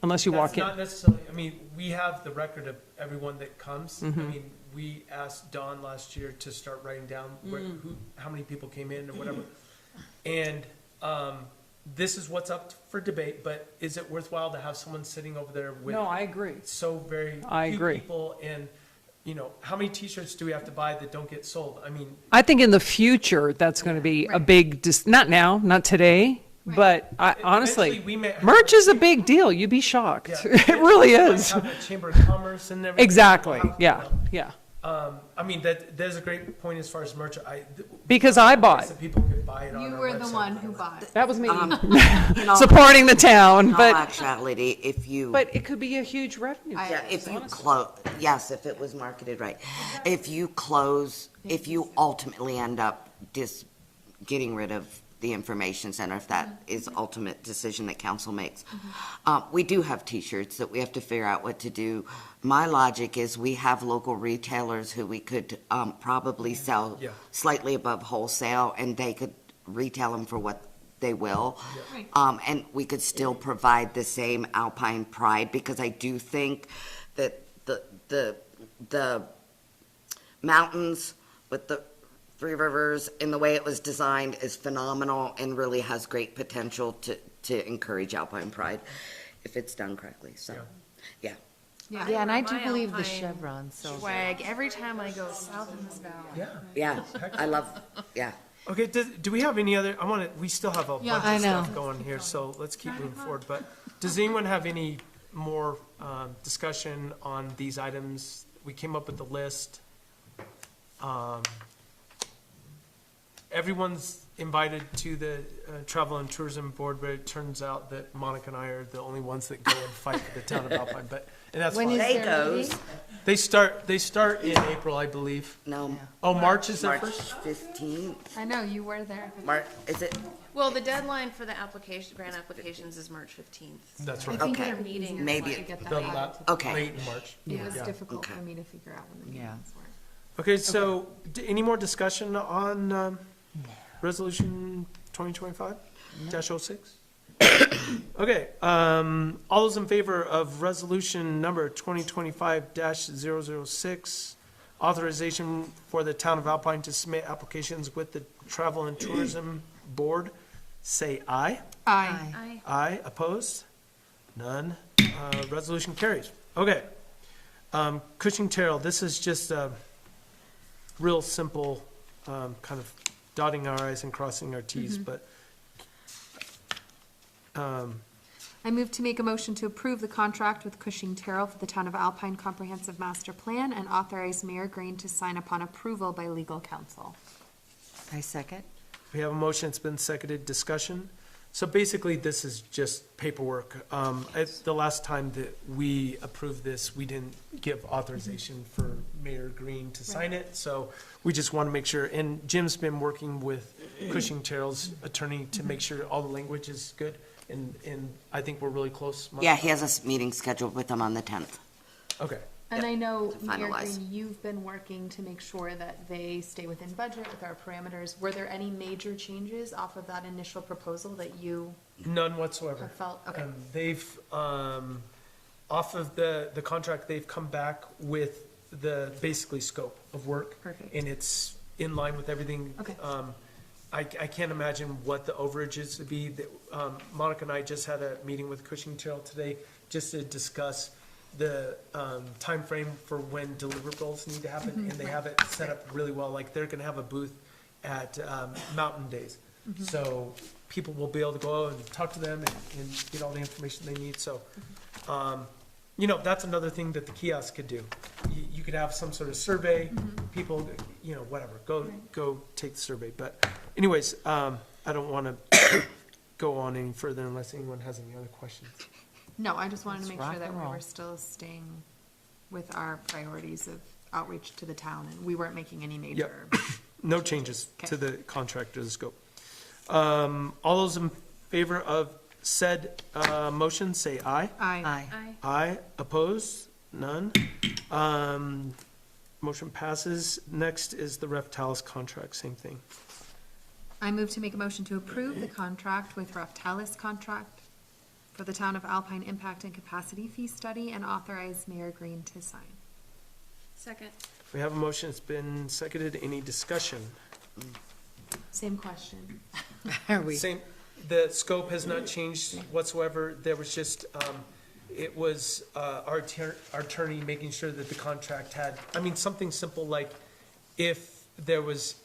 unless you walk that's in. not necessarily, I mean, we have the record of everyone that comes. Mm-hmm. I mean, we asked Dawn last year to start writing down how many people came in or whatever. And this is what's up for debate, but is it worthwhile to have someone sitting over there with No, I agree. so very I few agree. people? And, how many T-shirts do we have to buy that don't get sold? I mean, I think in the future, that's going to be a big, not now, not today, but honestly, eventually we may have merch is a big deal. You'd be shocked. yeah, It really we might is. have a Chamber of Commerce and everything. Exactly, How- yeah, yeah. I mean, there's a great point as far as merch. Because I bought, That people can buy it on You our were the website. one who bought. that was me, In all- supporting the town, in all but, actuality, if you. but it could be a huge revenue. Yeah, if you close, yes, if it was marketed right. If you close, if you ultimately end up just getting rid of the information center, if that is ultimate decision that council makes. We do have T-shirts that we have to figure out what to do. My logic is we have local retailers who we could probably sell Yeah. slightly above wholesale, and they could retail them for what they will. Right. And we could still provide the same Alpine pride, because I do think that the mountains with the Three Rivers and the way it was designed is phenomenal and really has great potential to encourage Alpine pride if it's done correctly. So, yeah. Yeah, and I do My believe the Alpine chevron, so. Swag, every time I go south in this valley. Yeah. Yeah, I love, yeah. Okay, do we have any other, we still have a bunch Yeah. of I know. stuff going here, so let's keep moving forward. But does anyone have any more discussion on these items? We came up with the list. Everyone's invited to the Travel and Tourism Board, but it turns out that Monica and I are the only ones that go and fight for the town of Alpine, and that's When fine. is They their goes, meeting? They start in April, I believe. no, Oh, March is their March first? 15th, I know, you were there. is it? Well, the deadline for the application, grant applications is March 15th. That's I right. think Okay. it would be easier Maybe to get that The out. Okay. late in March. It was Yeah. difficult Okay. for me to figure out when the Yeah. meetings were. Okay, so any more discussion on Resolution 2025-06? Okay, all those in favor of Resolution number 2025-006, authorization for the town of Alpine to submit applications with the Travel and Tourism Board, say aye. Aye. Aye, opposed? None. Resolution carries. Okay. Cushing Terrell, this is just a real simple kind of dotting our i's and crossing our t's, but, I move to make a motion to approve the contract with Cushing Terrell for the Town of Alpine Comprehensive Master Plan and authorize Mayor Green to sign upon approval by legal counsel. I second. we have a motion, it's been seconded, discussion. So basically, this is just paperwork. The last time that we approved this, we didn't give authorization for Mayor Green to sign it, so we just want to make sure, and Jim's been working with Cushing Terrell's attorney to make sure all the language is good, and I think we're really close. Yeah, he has a meeting scheduled with them on the 10th. Okay, And I know, To Mayor finalize. Green, you've been working to make sure that they stay within budget with our parameters. Were there any major changes off of that initial proposal that you none whatsoever. have felt? Okay, They've, off of the contract, they've come back with the basically scope of work. Perfect. And it's in line with everything. Okay. I can't imagine what the overages would be. Monica and I just had a meeting with Cushing Terrell today just to discuss the timeframe for when deliverables need to happen, and they have it set up really well. Like, they're gonna have a booth at Mountain Days. So people will be able to go and talk to them and get all the information they need, so. You know, that's another thing that the kiosk could do. You could have some sort of survey, people, you know, whatever, go take the survey. But anyways, I don't wanna go on any further unless anyone has any other questions. no, I just wanted to Let's make sure rock that and we roll. were still staying with our priorities of outreach to the town, and we weren't making any major. No changes to Okay. the contract or the scope. All those in favor of said motion, say aye. Aye. Aye. Aye, opposed? None. Motion passes. Next is the Reftalis contract, same thing. I move to make a motion to approve the contract with Reftalis Contract for the Town of Alpine Impact and Capacity Fee Study and authorize Mayor Green to sign. Second. We have a motion, it's been seconded. Any discussion? Same question. Are we? Same, the scope has not changed whatsoever. There was just, it was our attorney making sure that the contract had, I mean, something simple like if there was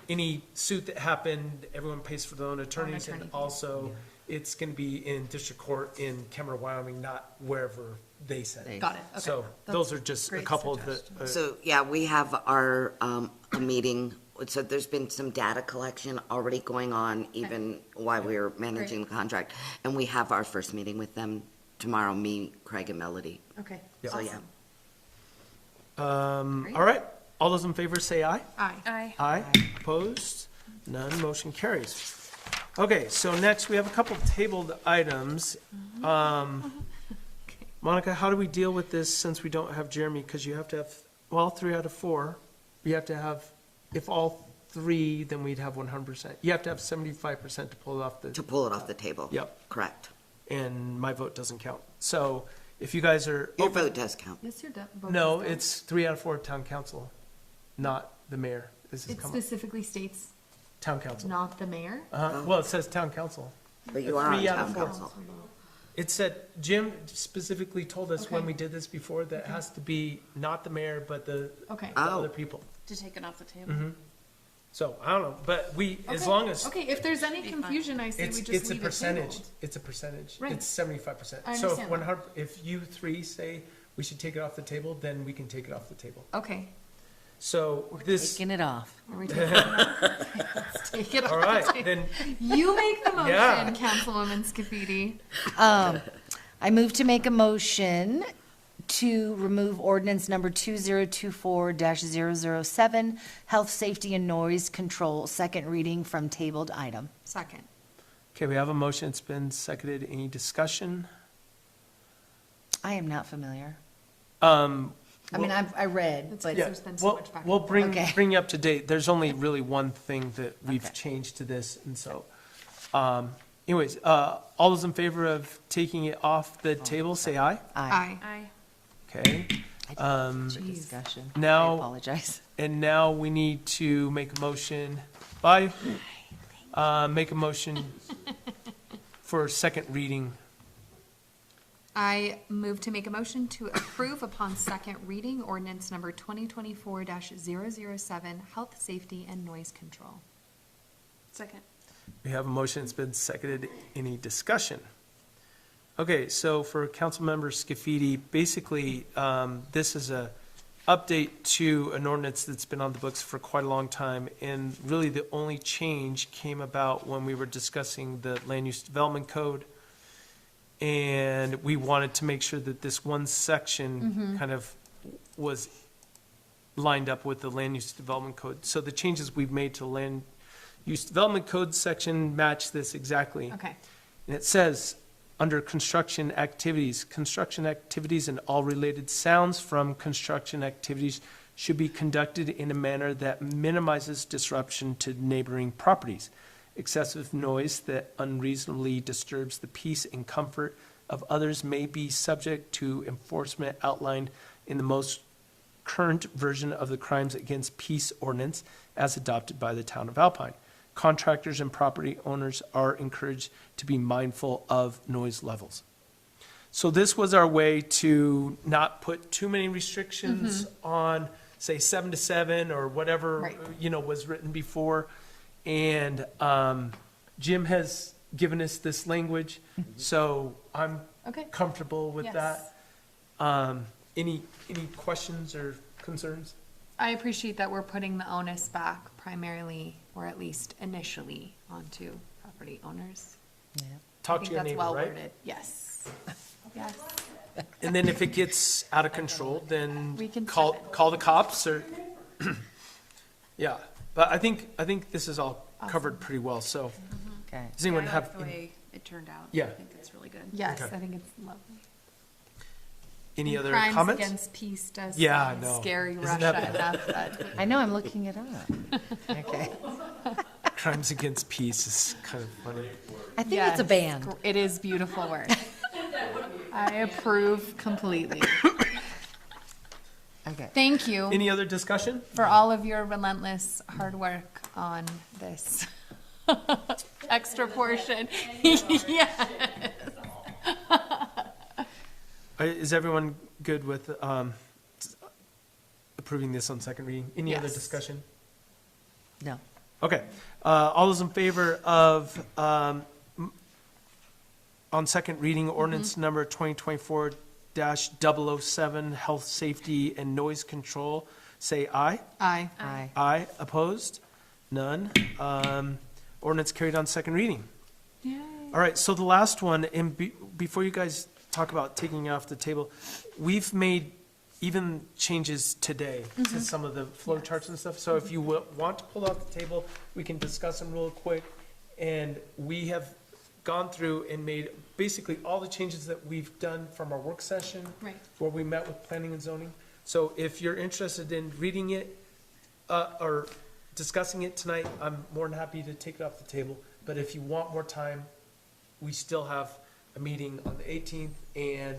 any suit that happened, everyone pays for their own attorneys. attorney And fees. also, it's going to be in district court in Kemmer, Wyoming, not wherever they said. They- Got it, okay. So those are just a great couple of the. suggestion. So, yeah, we have our, a meeting, so there's been some data collection already going on, even while we were managing the contract. And we have our first meeting with them tomorrow, me, Craig, and Melody. Okay, Yeah. So, yeah. awesome. Great. All right, all those in favor say aye. Aye. Aye. Aye. Opposed? None. Motion carries. Okay, so next we have a couple tabled items. Monica, how do we deal with this since we don't have Jeremy? Because you have to have, well, 3 out of 4. You have to have, if all 3, then we'd have 100%. You have to have 75% to pull it off To the, pull it off the table. Yep. Correct. and my vote doesn't count. So if you guys are. Your vote does count. Yes, your vote No, is done. it's 3 out of 4 town council, not the mayor. This is It come, specifically states town council. not the mayor. Well, it says town council. But you are on 3 out of town 4. council. It said, Jim specifically told us when we did this before, that it has to be not the mayor, but the Okay. the Oh. other people. To take it off the table. So, I don't know, but we, as Okay. long as, Okay, if there's any confusion, I say we just leave it's a it percentage, tabled. it's a percentage. Right. It's 75%. I So if understand that. if you 3 say we should take it off the table, then we can take it off the table. Okay. So this, Taking it off. Are we taking it off? Let's take it off all the right, table. then, You make the motion, Yeah. Councilwoman Scafidi. I move to make a motion to remove ordinance number 2024-007, health, safety, and noise control, second reading from tabled item. Second. okay, we have a motion, it's been seconded. Any discussion? I am not familiar. I I mean, I read, It's but Yeah, There's been so we'll, much back and we'll forth. Okay. bring you up to date. There's only really one thing that we've Okay. changed to this, and so, anyways, all those in favor of taking it off the table, say aye. aye. Aye. Okay, Discussion. I now- apologize. and now we need to make a motion, make a motion for second reading. I move to make a motion to approve upon second reading ordinance number 2024-007, health, safety, and noise control. Second. We have a motion, it's been seconded. Any discussion? Okay, so for Councilmember Scafidi, basically, this is a update to an ordinance that's been on the books for quite a long time, and really the only change came about when we were discussing the land use development code, and we wanted to make sure that this one section kind of was lined up with the land use development code. So the changes we've made to land use development code section match this exactly. Okay. And it says, under construction activities and all related sounds from construction activities should be conducted in a manner that minimizes disruption to neighboring properties. Excessive noise that unreasonably disturbs the peace and comfort of others may be subject to enforcement outlined in the most current version of the Crimes Against Peace Ordinance as adopted by the town of Alpine. Contractors and property owners are encouraged to be mindful of noise levels. So this was our way to not put too many restrictions on, say, 7 to 7 or whatever, Right. Was written before. And Jim has given us this language, so I'm Okay. comfortable with Yes. that. Any questions or concerns? I appreciate that we're putting the onus back primarily, or at least initially, onto property owners. Talk to your neighbor, I think that's well right? worded, yes. Yes. And then if it gets out of control, then We can call step in. the cops or, yeah. But I think this is all covered pretty well, so Okay. does anyone I like have the way it turned out. Yeah. I think it's really good. Yes, Okay. I think it's lovely. any other Crimes comments? Against Peace does Yeah, I sound know. scary Isn't Russia that- enough that, I know, I'm looking it up. Okay. Crimes Against Peace is kind of funny. I think it's a Yes, band. it is beautiful work. I approve completely. Okay. Thank you Any other discussion? for all of your relentless hard work on this extra portion. Yeah. Is everyone good with approving this on second reading? Any other Yes. discussion? No. Okay. All those in favor of, on second reading, ordinance number 2024-007, health, safety, and noise control, say aye. Aye. Aye. Aye. Opposed? None. Ordinance carried on second reading. Yay. All right, so the last one, and before you guys talk about taking it off the table, we've made even changes today to some of the flow charts and stuff. So if you want to pull off the table, we can discuss them real quick. And we have gone through and made basically all the changes that we've done from our work session. Right. Where we met with planning and zoning. So if you're interested in reading it, or discussing it tonight, I'm more than happy to take it off the table. But if you want more time, we still have a meeting on the 18th, and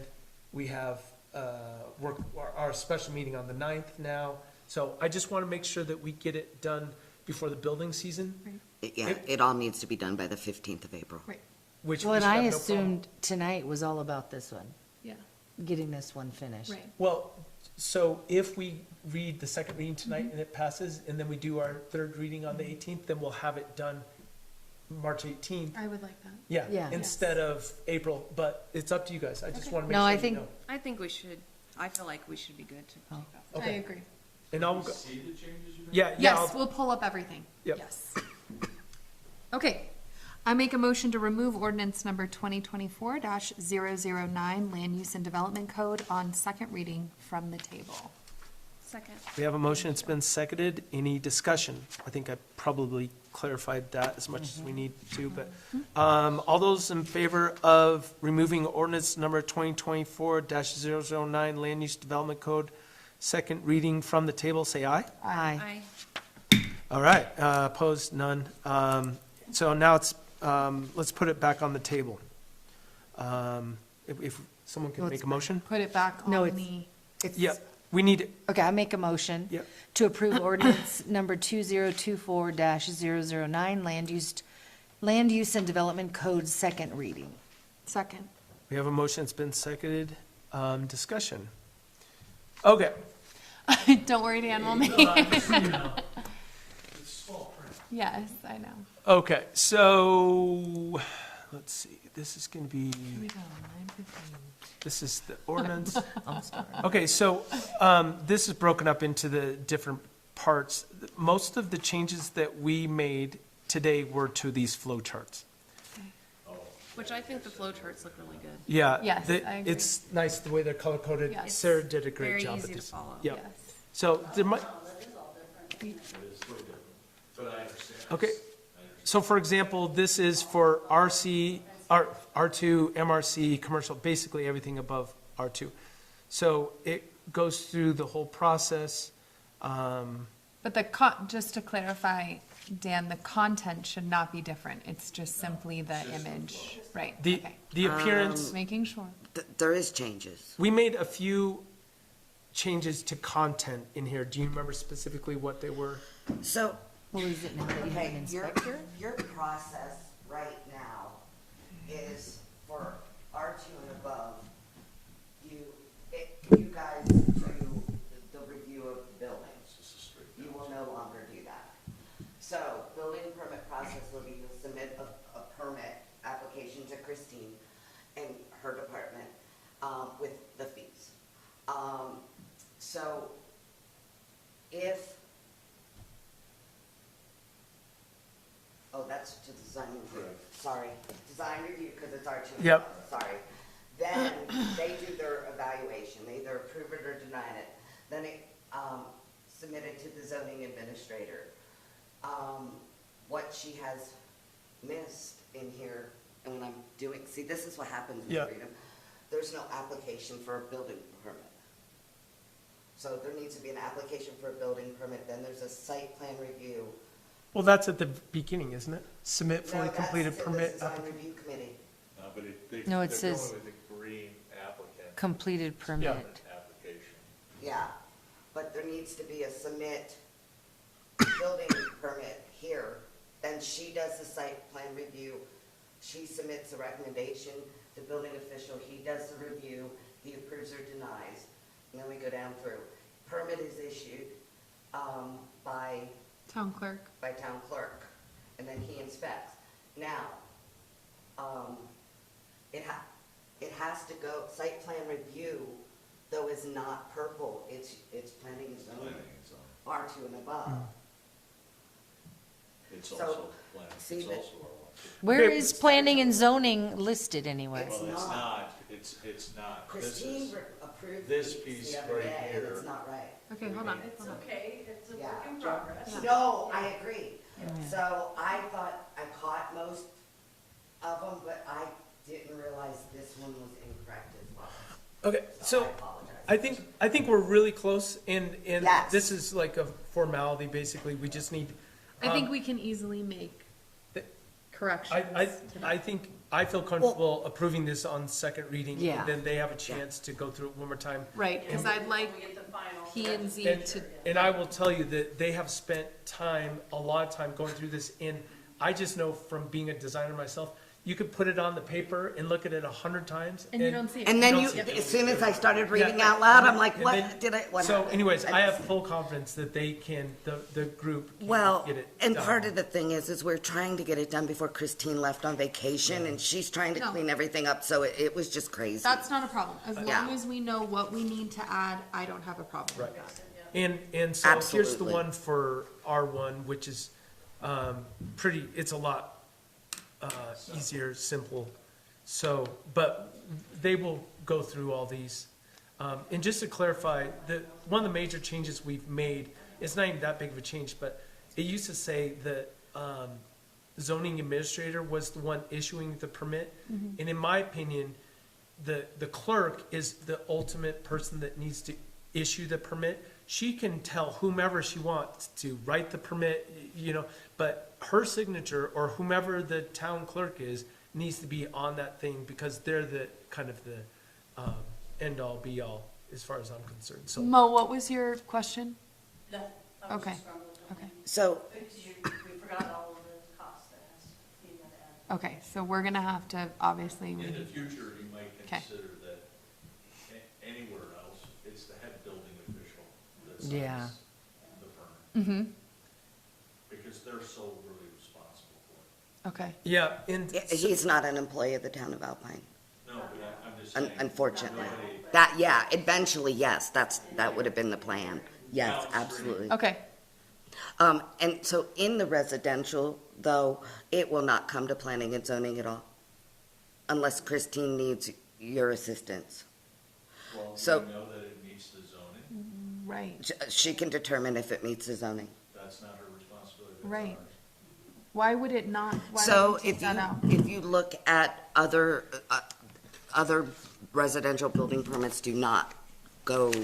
we have our special meeting on the 9th now. So I just want to make sure that we get it done before the building season, Yeah, it all needs to be done by the 15th of April. Right. which Well, we and should I have no problem. assumed tonight was all about this one, Yeah, getting this one finished. right. Well, so if we read the second reading tonight and it passes, and then we do our third reading on the 18th, then we'll have it done March 18th. I would like that. Yeah, Yeah. instead of April, but it's up to you guys. I just Okay. want to make No, sure I you think- know. I think we should, I feel like we should be good to take off. I Okay. agree. And I'll, go- See the changes you made? yeah, Yes, I'll- we'll pull up everything. Yep. Yes. Okay. I make a motion to remove ordinance number 2024-009, Land Use and Development Code on second reading from the table. Second. we have a motion, it's been seconded. Any discussion? I think I probably clarified that as much as we need to, but, all those in favor of removing ordinance number 2024-009, Land Use Development Code, second reading from the table, say aye. Aye. All right, opposed, none. So now it's, let's put it back on the table. If someone can Well, make it's a motion? Put it back No, on it's- the, It's- Yep, we need, Okay, I make a motion. Yep. To approve ordinance number 2024-009, land use and development code, second reading. second. We have a motion, it's been seconded. Discussion. Okay. Don't worry, Dan, we'll make It's small print. Yes, I know. Okay, so, let's see, this is gonna be, Here we go, 9:15. this is the ordinance. Okay, so, this is broken up into the different parts. Most of the changes that we made today were to these flow charts. Which I think the flow charts look really good. Yeah. Yes, I agree. It's nice the way they're color coded. Yes. Sarah did a great Very job easy at to this. follow. Yep. Yes. So there might, But I understand. okay. So for example, this is for R2, MRC, commercial, basically everything above R2. So it goes through the whole process. But just to clarify, Dan, the content should not be different. It's just simply the image, right? The, Okay. the appearance, Making sure. There is changes. we made a few changes to content in here. Do you remember specifically what they were? So, Well, is it now that you have an inspector? your process right now is for R2 and above, you guys do the review of the buildings. You will no longer do that. So, building permit process will be, you'll submit a permit application to Christine and her department, with the fees. So, that's to design review, sorry, design review, because it's R2. Yep. Sorry. Then they do their evaluation, they either approve it or deny it. Then it, submitted to the zoning administrator. What she has missed in here, and when I'm doing, see, this is what happens with Yeah. Freedom. There's no application for a building permit. So there needs to be an application for a building permit, then there's a site plan review. Well, that's at the beginning, isn't it? Submit fully No, completed that's to permit. the design applica- review committee. But No, it they're says- going with the green applicant. Completed permit. Application. Yeah, but there needs to be a submit building permit here, then she does the site plan review, she submits a recommendation, the building official, he does the review, he approves or denies, and then we go down through. Permit is issued, by Town clerk. town clerk, and then he inspects. Now, it has to go, site plan review, though is not purple, it's planning and zoning, R2 and above. It's So, also, plan- see it's that- also R1. Where Okay. is planning and zoning listed anywhere? It's Well, it's not. not, it's not. This Christine is- approved this these piece the other right day, and here. it's not right. Okay, hold on. It's hold on. okay, it's a Yeah. work in progress. No, I agree. So I thought I caught most of them, but I didn't realize this one was incorrect as well. Okay, I so apologize. I think we're really close, and Yes. this is like a formality, basically. We just need. I think we can easily make corrections. I think, I feel comfortable approving this on second reading. Yeah. And then they have a chance to go through it one more time. Right, because I'd like We get the final. P and Z And, to, and I will tell you that they have spent time, a lot of time going through this, and I just know from being a designer myself, you could put it on the paper and look at it 100 times. and you don't see it. And then don't you, see it. as soon as I started reading Yeah. out loud, I'm like, And what then- did I, what So happened? anyways, I have full confidence that they can, the group can Well, get it and done. part of the thing is we're trying to get it done before Christine left on vacation, and she's trying to No. clean everything up, so it was just crazy. That's not a problem. As long Yeah. as we know what we need to add, I don't have a problem. Right. And so here's the Absolutely. one for R1, which is pretty, it's a lot easier, simple. So, but they will go through all these. And just to clarify, one of the major changes we've made, it's not even that big of a change, but it used to say that zoning administrator was the one issuing the permit. And in my opinion, the clerk is the ultimate person that needs to issue the permit. She can tell whomever she wants to write the permit, but her signature or whomever the town clerk is needs to be on that thing because they're the kind of the end all be all as far as I'm concerned. So Mo, what was your question? No, I was Okay. just grumbling. Okay. So, Because we forgot all of the costs that has, you gotta add. Okay, so we're gonna have to, obviously, In the future, you might Okay. consider that anywhere else, it's the head building official that Yeah. signs the permit. Mm-hmm, Because they're so really responsible for it. okay. Yeah, and He's not an employee of the town of Alpine, No, but I'm just saying. unfortunately. nobody- That, yeah, eventually, yes, that would have been the plan. Yes, absolutely. Okay, And so in the residential, though, it will not come to planning and zoning at all, unless Christine needs your assistance. Well, So- we know that it meets the zoning, right, She can determine if it meets the zoning. that's not her responsibility, that's Right. ours. why would it not, why So don't we take that out? if you look at other residential building permits do not go It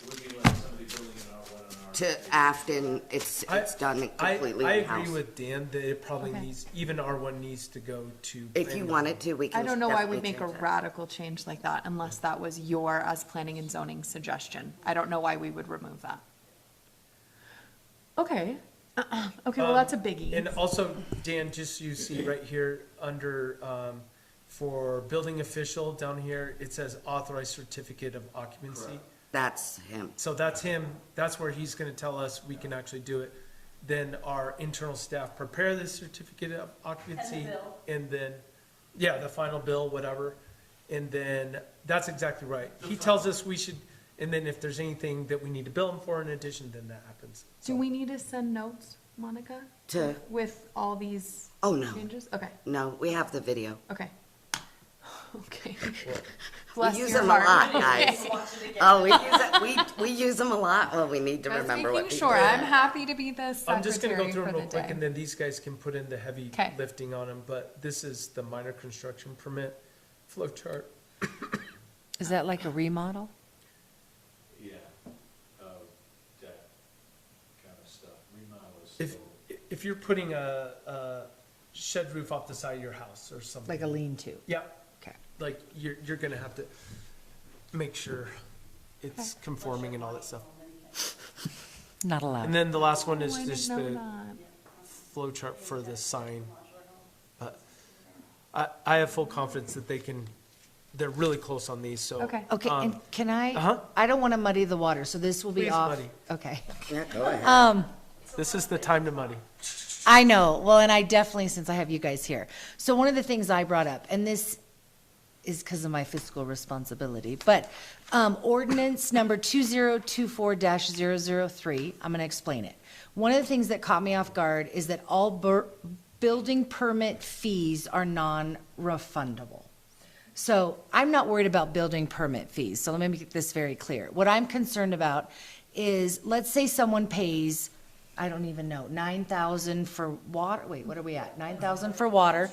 would be like somebody building an R1 and R2. to Afton, it's done completely I in-house. agree with Dan that it probably Okay. needs, even R1 needs to go to. If you wanted to, we can I don't know why definitely we'd make a change that. radical change like that unless that was your, as planning and zoning suggestion. I don't know why we would remove that. Okay, okay, well, that's a biggie. And also, Dan, just you see right here under, for building official down here, it says authorized certificate of occupancy. That's him. So that's him, that's where he's gonna tell us we can actually do it. Then our internal staff prepare the certificate of occupancy. And then, yeah, the final bill, whatever. And then, that's exactly right. He tells us we should, and then if there's anything that we need to bill him for in addition, then that happens. Do we need to send notes, Monica, To, with all these oh, no, changes? Okay, no, we have the video. okay. Okay. We Bless use your them a heart. lot, guys. Oh, we use them a lot. Well, we need to Just remember what making people. sure, I'm happy to be the I'm just gonna go secretary through for them the real quick, day. and then these guys can put in the heavy 'Kay. lifting on them, but this is the minor construction permit flow chart. Is that like a remodel? Yeah, that kind of stuff, remodel is If, so. if you're putting a shed roof off the side of your house or something. Like a lean-to? Yeah, Okay. like you're gonna have to make sure it's conforming and all that stuff. Not allowed. And then the last one Oh, is I didn't just know the that. flow chart for the sign. But I have full confidence that they're really close on these, so. Okay. Okay, and can I, Uh-huh. I don't want to muddy the water, so this will be Please off. muddy. Okay. Yeah, go ahead. This is the time to muddy. I know, well, and I definitely, since I have you guys here. So one of the things I brought up, and this is because of my fiscal responsibility, but ordinance number 2024-003, I'm going to explain it. One of the things that caught me off guard is that all building permit fees are non-refundable. So I'm not worried about building permit fees, so let me make this very clear. What I'm concerned about is, let's say someone pays, I don't even know, 9,000 for water, wait, what are we at? 9,000 for water?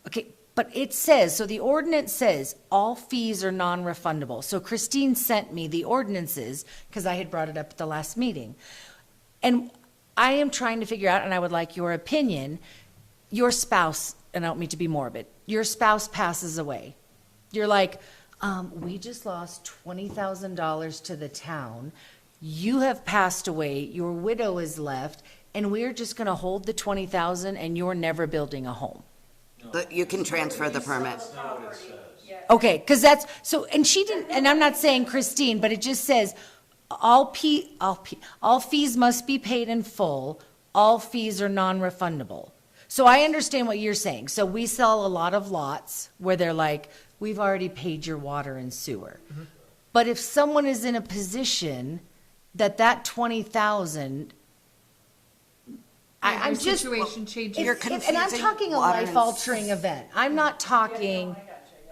Okay, but it says, so the ordinance says, all fees are non-refundable. So Christine sent me the ordinances, because I had brought it up at the last meeting. And I am trying to figure out, and I would like your opinion, your spouse, and I don't mean to be morbid, your spouse passes away. You're like, we just lost $20,000 to the town. You have passed away, your widow is left, and we're just gonna hold the 20,000 and you're never building a home. But you can transfer the permit. Okay, because that's, so, and she didn't, and I'm not saying Christine, but it just says, all fees must be paid in full, all fees are non-refundable. So I understand what you're saying. So we sell a lot of lots where they're like, we've already paid your water and sewer. But if someone is in a position that 20,000, I'm Your just. situation changes. You're And I'm confusing talking a water and life-altering event. I'm not talking,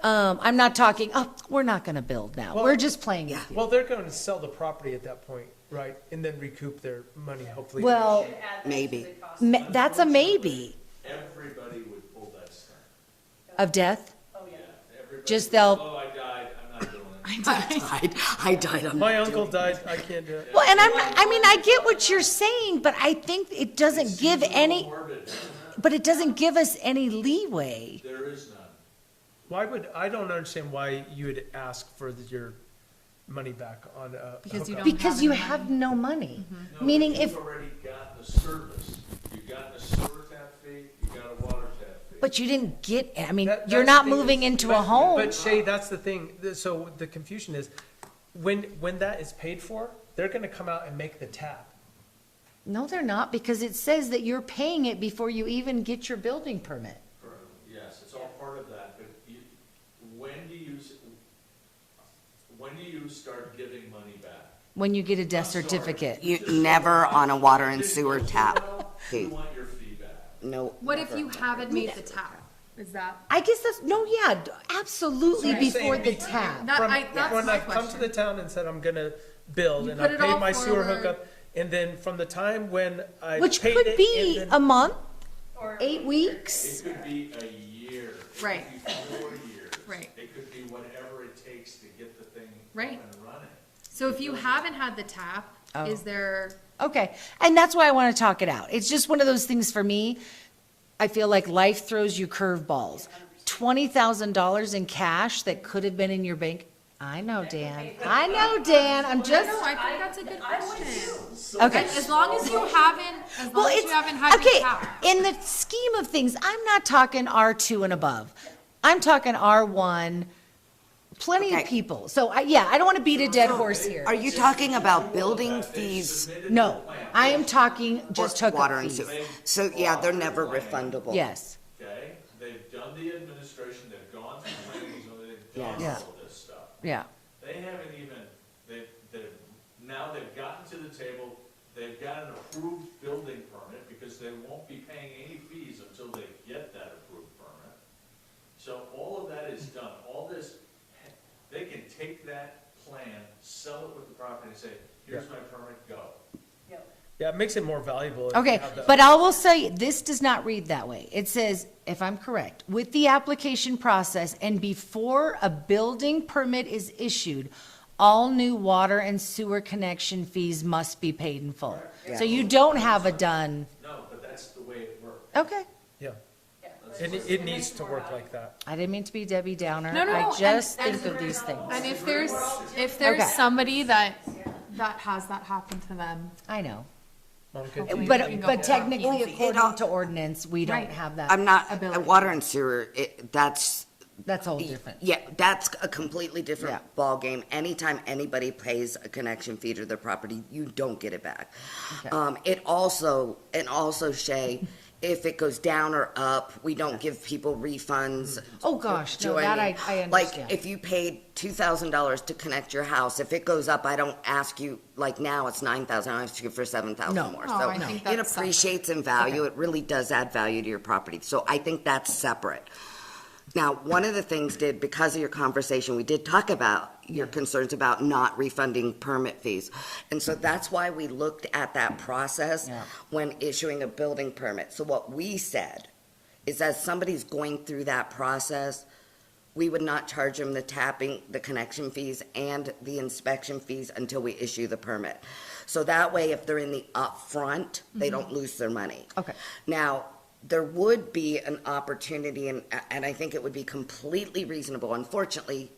oh, we're not gonna build now. We're just playing with you. Well, they're going to sell the property at that point, right? And then recoup their money, hopefully. Well, Maybe. that's a maybe Everybody would pull that stuff. of death. Everybody, Just they'll, oh, I died, I'm not doing it. I died on. My uncle died, I can't do it. well, and I get what you're saying, but I think it doesn't give any, Morbid, but it doesn't give us any leeway. there is none. I don't understand why you would ask for your money back on a Because you hookup. don't- Because you have no money. No, Meaning but if, you've already got the service, you've got a sewer tap fee, you've got a water tap fee. But you didn't get, I mean, That- you're that's not the thing moving is- into but- a home. But Shay, that's the thing. So the confusion is, when that is paid for, they're gonna come out and make the tap. No, they're not, because it says that you're paying it before you even get your building permit. Yes, it's all part of that, but when do you start giving money back? When you get a death I'm sorry. certificate. You never on a water and sewer tap You fee. want your fee back. No. What if never. you haven't made the tap? Is that? I guess that's, no, yeah, absolutely So you're before saying the be- tap. That, From, that's when my I've come to the question. town and said I'm gonna build, You and I put it paid all my sewer forward. hookup, and then from the time when I Which paid could it, be and a then- month, Or 8 weeks. It could be a year. It Right. could be 4 years. Right. It could be whatever it takes to get the thing Right. up and running. So if you haven't had the tap, Oh. is there, Okay, and that's why I want to talk it out. It's just one of those things for me. I feel like life throws you curveballs. $20,000 in cash that could have been in your bank. I know, Dan. I know, Dan. I'm no, just, I think that's a good question. okay. As long as you haven't, as Well, long as it's, you haven't had the okay, tap. in the scheme of things, I'm not talking R2 and above. I'm talking R1, plenty of Okay. people. So, yeah, I don't want to beat a dead horse here. Are you talking about building fees No, I am talking or just water hookup and fees. sewer? So, yeah, they're never refundable. Yes, Okay? They've done the administration, they've gone through planning, so they've done Yeah. all this stuff. yeah. They haven't even, now they've gotten to the table, they've got an approved building permit, because they won't be paying any fees until they get that approved permit. So all of that is done, all this, they can take that plan, sell it with the property and say, here's my permit, go. Yeah, it makes it more valuable. if you Okay, have the- but I will say, this does not read that way. It says, if I'm correct, with the application process and before a building permit is issued, all new water and sewer connection fees must be paid in full. So you don't have a done, No, but that's the way it works. okay. Yeah. It needs to work like that. I didn't mean to be Debbie Downer. No, no, I no, just and- think of these things. And if there's Okay. somebody that has that happen to them, I know. Monica, Hopefully But, we can go but for technically, easy. according to ordinance, we don't Right. have that. I'm not, Ability. water and sewer, that's, That's all different. yeah, that's a completely different Yeah. ballgame. Anytime anybody pays a connection fee to their property, you don't get it back. Okay. It also, and also, Shay, if it goes down or up, we don't give people refunds. Oh, gosh, no, Join that me. I understand. Like, if you paid $2,000 to connect your house, if it goes up, I don't ask you, like now it's 9,000, I ask you for 7,000 No. more. Oh, So I think it that's appreciates in value, it really does add value to your property, so I think that's separate. Now, one of the things because of your conversation, we did talk about your concerns about not refunding permit fees. And so that's why we looked at that process Yeah. when issuing a building permit. So what we said is as somebody's going through that process, we would not charge them the tapping, the connection fees, and the inspection fees until we issue the permit. So that way, if they're in the upfront, they don't lose their money. Okay. Now, there would be an opportunity, and I think it would be completely reasonable. Unfortunately,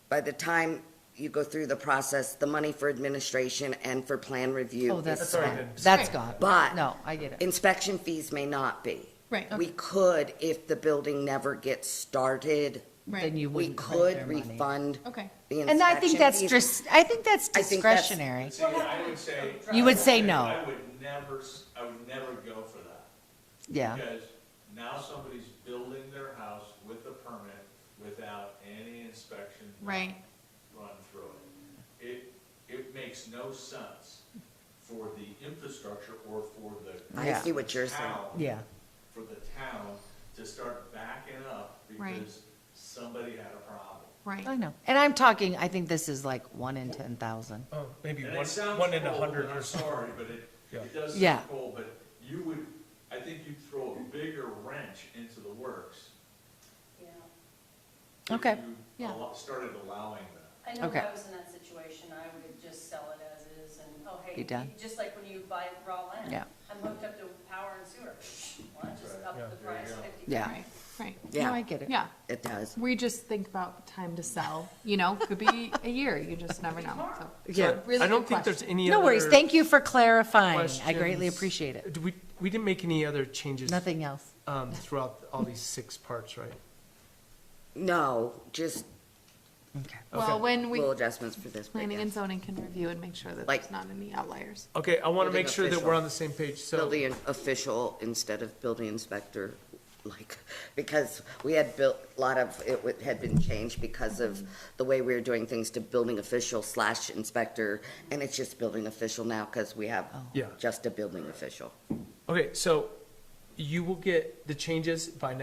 by the time you go through the process, the money for administration and for plan review Oh, is that's already gone. been- That's gone. But No, I get it. inspection fees may not be. right, We could, if the building never gets started, Then right, you we wouldn't pay could their money. refund okay. the inspection And I think that's fees. just, I think that's I think that's- discretionary. See, I would say. You would say no. I would never go for that. Yeah. Because now somebody's building their house with a permit without any inspection Right. run through it. It makes no sense for the infrastructure or for the. I see what you're saying. town- Yeah. For the town to start backing up Right. because somebody had a problem. Right. I know. And I'm talking, I think this is like 1 in 10,000. Oh, maybe And one, it sounds one in cold, 100 and or I'm so. sorry, but Yeah. it does Yeah. sound cold, but you would, I think you'd throw a bigger wrench into the works. if Okay. you Yeah. Started allowing that. I know Okay. if I was in that situation, I would just sell it as is and, oh, hey, Be done. just like when you buy raw land. Yeah. I'm hooked up to power and sewer. Why not just up Yeah. the price 50? Yeah. Right, right. No, I Yeah, get it. Yeah, it does. we just think about time to sell, could be a year, you just never know, so. Yeah. Really I don't good think there's question. any No other. worries. Thank you for clarifying. I greatly questions. appreciate it. We didn't make any other changes. Nothing else. throughout all these 6 parts, right? No, just Well, when we, little adjustments for this. but planning yeah. and zoning can review and make sure that Like- there's not any outliers. Okay, I want to Building make sure that official. we're on the same page, so. Building official instead of building inspector, like, because we had built, a lot of, had been changed because of the way we were doing things to building official / inspector, and it's just building official now, because we have Yeah. just a building official. Okay, so you will get the changes by